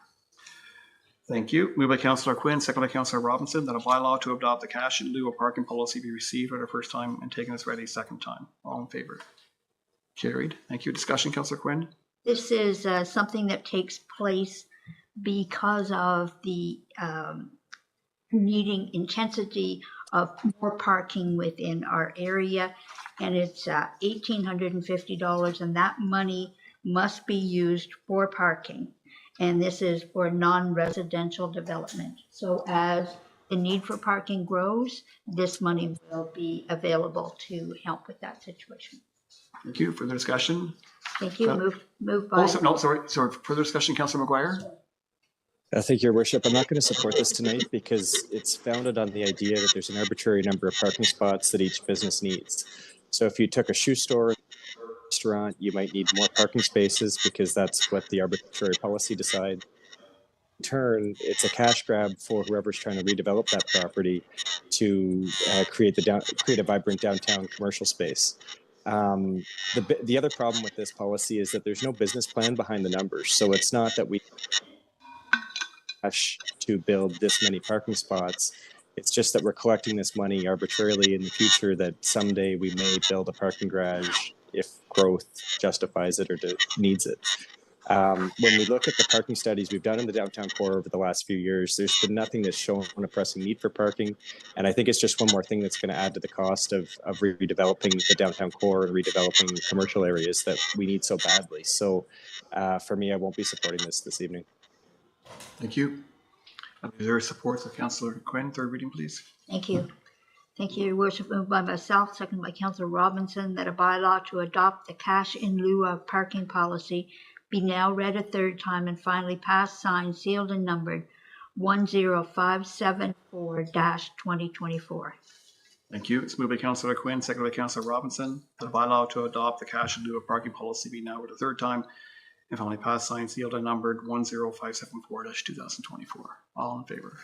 Thank you. Moved by Councillor Quinn, second by Councillor Robinson, that a bylaw to adopt the cash in lieu of parking policy be received for the first time and taken as read a second time. All in favor? Carried. Thank you. Discussion, Councillor Quinn? This is something that takes place because of the needing intensity of more parking within our area. And it's $1,850, and that money must be used for parking. And this is for non-residential development. So as the need for parking grows, this money will be available to help with that situation. Thank you. Further discussion? Thank you. Move by. Also, no, sorry. Further discussion, Councillor McGuire? Thank you, Your Worship. I'm not going to support this tonight because it's founded on the idea that there's an arbitrary number of parking spots that each business needs. So if you took a shoe store, restaurant, you might need more parking spaces because that's what the arbitrary policy decides. In turn, it's a cash grab for whoever's trying to redevelop that property to create a vibrant downtown commercial space. The other problem with this policy is that there's no business plan behind the numbers. So it's not that we cash to build this many parking spots. It's just that we're collecting this money arbitrarily in the future that someday we may build a parking garage if growth justifies it or needs it. When we look at the parking studies we've done in the downtown core over the last few years, there's been nothing that's shown a pressing need for parking. And I think it's just one more thing that's going to add to the cost of redeveloping the downtown core and redeveloping commercial areas that we need so badly. So for me, I won't be supporting this evening. Thank you. Is there support for Councillor Quinn? Third reading, please. Thank you. Thank you, Your Worship. Moved by myself, second by Councillor Robinson, that a bylaw to adopt the cash in lieu of parking policy be now read a third time and finally passed, signed, sealed, and numbered 10574-2024. Thank you. It's moved by Councillor Quinn, second by Councillor Robinson, that a bylaw to adopt the cash in lieu of parking policy be now read a third time and finally passed, signed, sealed, and numbered 10574-2024. All in favor?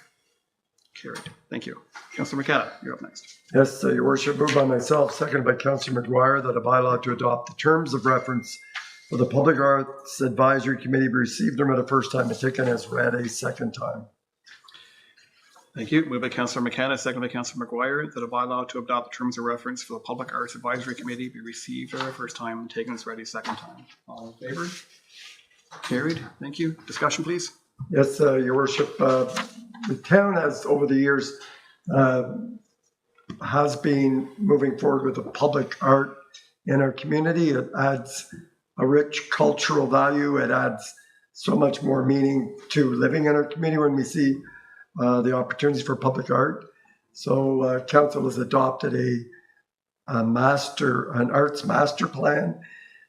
Carried. Thank you. Councillor McKenna, you're up next. Yes, Your Worship, moved by myself, seconded by Councillor McGuire, that a bylaw to adopt the terms of reference for the Public Arts Advisory Committee be received and read a first time and taken as read a second time. Thank you. Moved by Councillor McKenna, second by Councillor McGuire, that a bylaw to adopt the terms of reference for the Public Arts Advisory Committee be received for the first time and taken as read a second time. All in favor? Carried. Thank you. Discussion, please. Yes, Your Worship, the town has over the years has been moving forward with the public art in our community. It adds a rich cultural value. It adds so much more meaning to living in our community when we see the opportunities for public art. So council has adopted an arts master plan.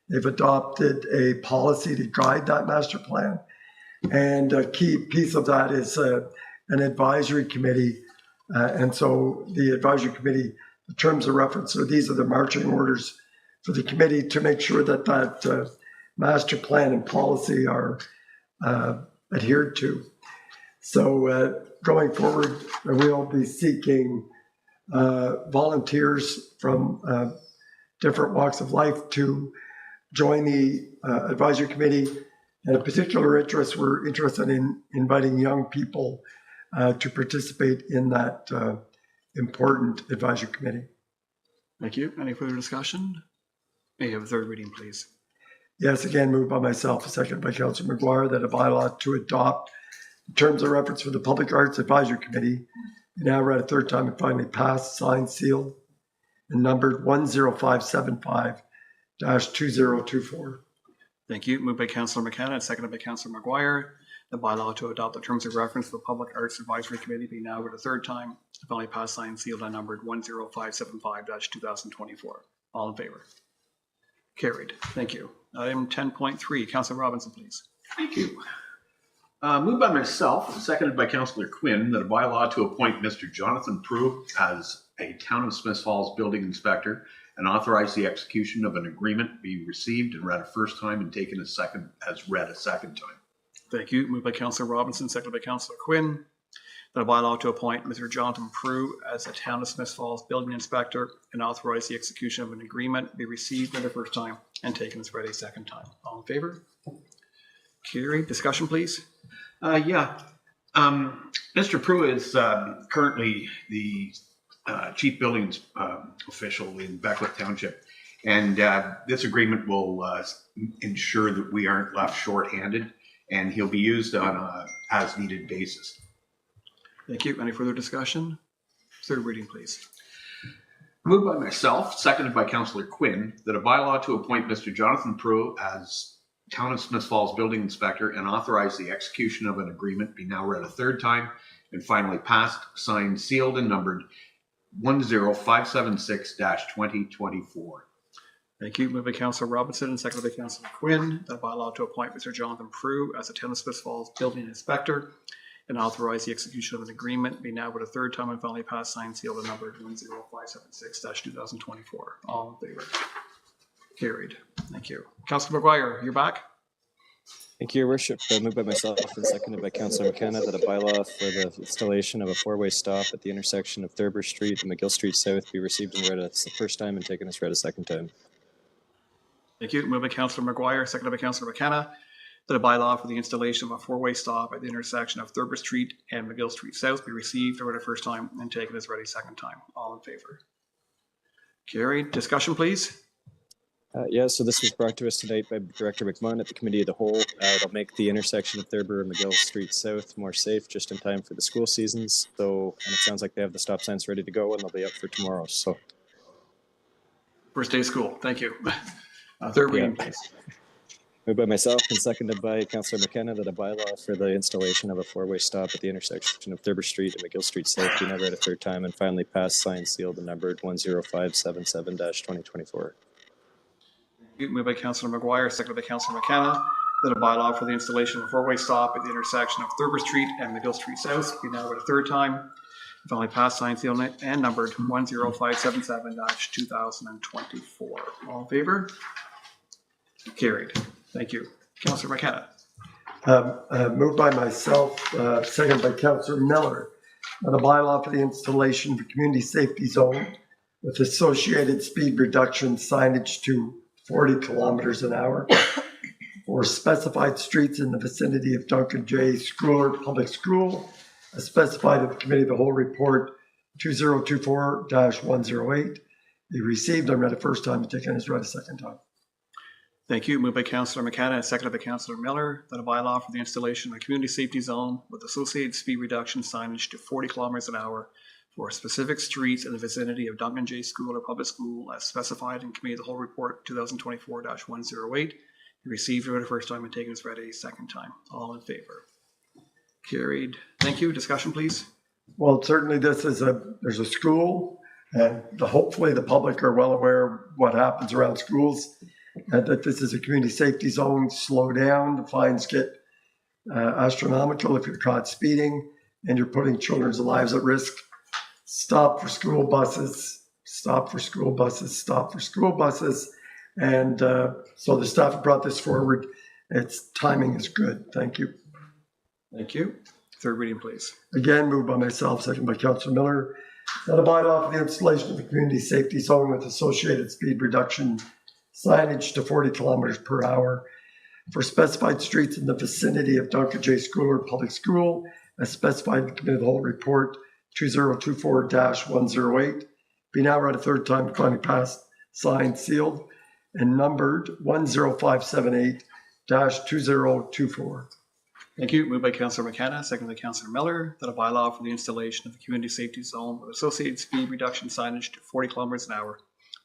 They've adopted a policy to guide that master plan. And a key piece of that is an advisory committee. And so the advisory committee, the terms of reference, so these are the marching orders for the committee to make sure that that master plan and policy are adhered to. So going forward, we'll be seeking volunteers from different walks of life to join the advisory committee. And a particular interest, we're interested in inviting young people to participate in that important advisory committee. Thank you. Any further discussion? May you have a third reading, please? Yes, again, moved by myself, second by Councillor McGuire, that a bylaw to adopt the terms of reference for the Public Arts Advisory Committee be now read a third time and finally passed, signed, sealed, and numbered 10575-2024. Thank you. Moved by Councillor McKenna and seconded by Councillor McGuire. The bylaw to adopt the terms of reference for the Public Arts Advisory Committee be now read a third time. Finally passed, signed, sealed, and numbered 10575-2024. All in favor? Carried. Thank you. Item 10.3, Councillor Robinson, please. Thank you. Moved by myself, seconded by Councillor Quinn, that a bylaw to appoint Mr. Jonathan Prue as a Town of Smiths Falls building inspector and authorize the execution of an agreement be received and read a first time and taken as read a second time. Thank you. Moved by Councillor Robinson, seconded by Councillor Quinn. That a bylaw to appoint Mr. Jonathan Prue as the Town of Smith Falls Building Inspector and authorize the execution of an agreement be received for the first time and taken as read a second time. All in favor? Carried. Discussion, please. Mr. Prue is currently the chief buildings official in Beckwith Township. And this agreement will ensure that we aren't left shorthanded, and he'll be used on a as-needed basis. Thank you. Any further discussion? Third reading, please. Moved by myself, seconded by Councillor Quinn, that a bylaw to appoint Mr. Jonathan Prue as Town of Smith Falls Building Inspector and authorize the execution of an agreement be now read a third time and finally passed, signed, sealed, and numbered 10576-2024. Thank you. Moved by Councillor Robinson and seconded by Councillor Quinn. That bylaw to appoint Mr. Jonathan Prue as the Town of Smith Falls Building Inspector and authorize the execution of an agreement be now read a third time and finally passed, signed, sealed, and numbered 10576-2024. All in favor? Carried. Thank you. Councillor McGuire, you're back. Thank you, Your Worship. Moved by myself and seconded by Councillor McKenna that a bylaw for the installation of a four-way stop at the intersection of Thurber Street and McGill Street South be received and read the first time and taken as read a second time. Thank you. Moved by Councillor McGuire, seconded by Councillor McKenna, that a bylaw for the installation of a four-way stop at the intersection of Thurber Street and McGill Street South be received and read a first time and taken as read a second time. All in favor? Carried. Discussion, please. So this was brought to us tonight by Director McMahon at the Committee of the Whole. It'll make the intersection of Thurber and McGill Street South more safe just in time for the school seasons. And it sounds like they have the stop signs ready to go and they'll be up for tomorrow. So First day of school. Thank you. Third reading, please. Moved by myself and seconded by Councillor McKenna that a bylaw for the installation of a four-way stop at the intersection of Thurber Street and McGill Street South be now read a third time and finally passed, signed, sealed, and numbered 10577-2024. Moved by Councillor McGuire, seconded by Councillor McKenna, that a bylaw for the installation of a four-way stop at the intersection of Thurber Street and McGill Street South be now read a third time. Finally passed, signed, sealed, and numbered 10577-2024. All in favor? Carried. Thank you. Councillor McKenna. Moved by myself, seconded by Councillor Miller, that a bylaw for the installation of a community safety zone with associated speed reduction signage to 40 kilometers an hour for specified streets in the vicinity of Duncan J. Schooler Public School, as specified in the Committee of the Whole Report 2024-108, be received and read a first time and taken as read a second time. Thank you. Moved by Councillor McKenna and seconded by Councillor Miller, that a bylaw for the installation of a community safety zone with associated speed reduction signage to 40 kilometers an hour for specific streets in the vicinity of Duncan J. School or Public School, as specified in Committee of the Whole Report 2024-108, be received for the first time and taken as read a second time. All in favor? Carried. Thank you. Discussion, please. Well, certainly there's a school, and hopefully the public are well aware of what happens around schools, and that this is a community safety zone. Slow down. The fines get astronomical if you're caught speeding and you're putting children's lives at risk. Stop for school buses, stop for school buses, stop for school buses. And so the staff brought this forward. Its timing is good. Thank you. Thank you. Third reading, please. Again, moved by myself, second by Councillor Miller, that a bylaw for the installation of a community safety zone with associated speed reduction signage to 40 kilometers per hour for specified streets in the vicinity of Duncan J. Schooler Public School, as specified in the Committee of the Whole Report 2024-108, be now read a third time, finally passed, signed, sealed, and numbered 10578-2024. Thank you. Moved by Councillor McKenna, seconded by Councillor Miller, that a bylaw for the installation of a community safety zone with associated speed reduction signage to 40 kilometers an hour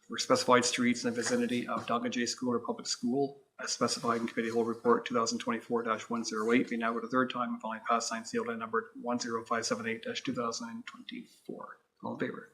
for specified streets in the vicinity of Duncan J. School or Public School, as specified in Committee Whole Report 2024-108, be now read a third time and finally passed, signed, sealed, and numbered 10578-2024. All in favor?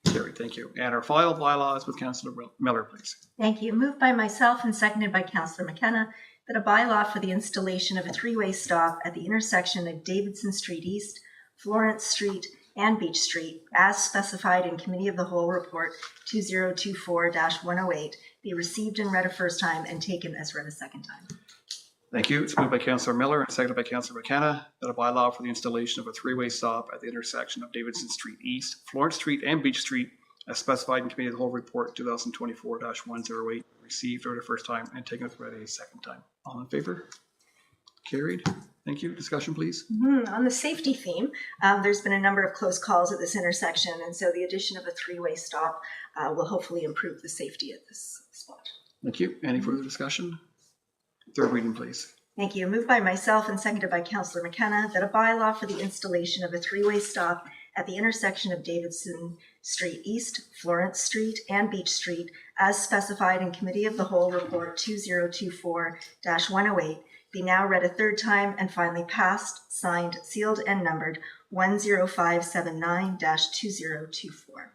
Carried. Thank you. And our final bylaw is with Councillor Miller, please. Thank you. Moved by myself and seconded by Councillor McKenna, that a bylaw for the installation of a three-way stop at the intersection of Davidson Street East, Florence Street, and Beach Street, as specified in Committee of the Whole Report 2024-108, be received and read a first time and taken as read a second time. Thank you. It's moved by Councillor Miller and seconded by Councillor McKenna that a bylaw for the installation of a three-way stop at the intersection of Davidson Street East, Florence Street, and Beach Street, as specified in Committee of the Whole Report 2024-108, received for the first time and taken as read a second time. All in favor? Carried. Thank you. Discussion, please. On the safety theme, there's been a number of close calls at this intersection, and so the addition of a three-way stop will hopefully improve the safety at this spot. Thank you. Any further discussion? Third reading, please. Thank you. Moved by myself and seconded by Councillor McKenna that a bylaw for the installation of a three-way stop at the intersection of Davidson Street East, Florence Street, and Beach Street, as specified in Committee of the Whole Report 2024-108, be now read a third time and finally passed, signed, sealed, and numbered 10579-2024.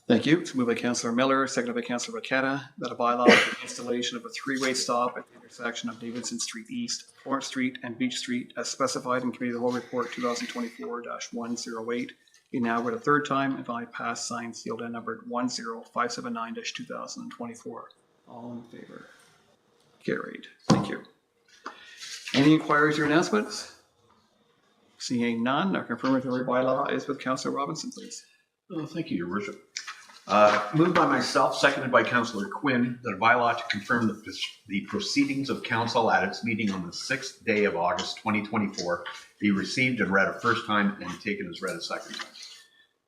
Thank you. It's moved by Councillor Miller, seconded by Councillor McKenna, that a bylaw for the installation of a three-way stop at the intersection of Davidson Street East, Florence Street, and Beach Street, as specified in Committee of the Whole Report 2024-108, be now read a third time and finally passed, signed, sealed, and numbered 10579-2024. All in favor? Carried. Thank you. Any inquiries or announcements? Seeing none, our confirmatory bylaw is with Councillor Robinson, please. Thank you, Your Worship. Moved by myself, seconded by Councillor Quinn, that a bylaw to confirm the proceedings of council at its meeting on the 6th day of August 2024 be received and read a first time and taken as read a second time.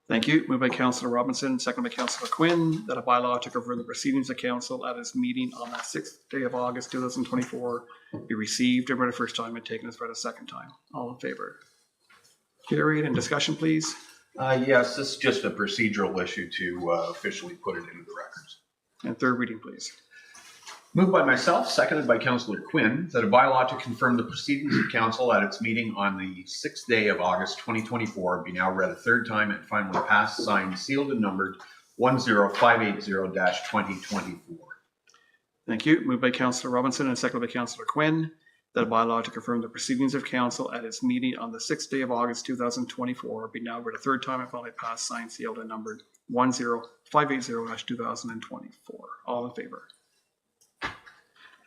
Thank you. Moved by Councillor Robinson, seconded by Councillor Quinn, that a bylaw to confirm the proceedings of council at its meeting on the 6th day of August 2024 be received and read a first time and taken as read a second time. All in favor? Carried. And discussion, please. Yes, this is just a procedural issue to officially put it into the records. And third reading, please. Moved by myself, seconded by Councillor Quinn, that a bylaw to confirm the proceedings of council at its meeting on the 6th day of August 2024 be now read a third time and finally passed, signed, sealed, and numbered 10580-2024. Thank you. Moved by Councillor Robinson and seconded by Councillor Quinn, that a bylaw to confirm the proceedings of council at its meeting on the 6th day of August 2024 be now read a third time and finally passed, signed, sealed, and numbered 10580-2024. All in favor?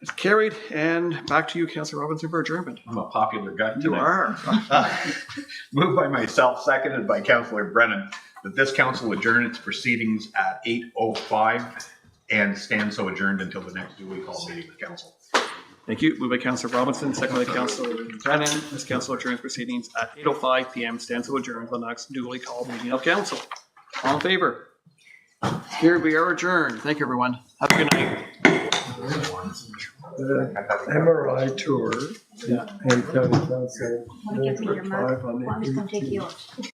It's carried. And back to you, Councillor Robinson, for adjournment. I'm a popular guy tonight. You are. Moved by myself, seconded by Councillor Brennan, that this council adjourn its proceedings at 8:05 and stand so adjourned until the next duly called meeting of council. Thank you. Moved by Councillor Robinson, seconded by Councillor Brennan. This council adjourns proceedings at 8:05 p.m. Stands so adjourned until the next duly called meeting of council. All in favor? Here we are adjourned. Thank you, everyone. Have a good night. The MRI tour and county council. Want to give me your District 5 mug? on the I'm just going to take 18th. yours.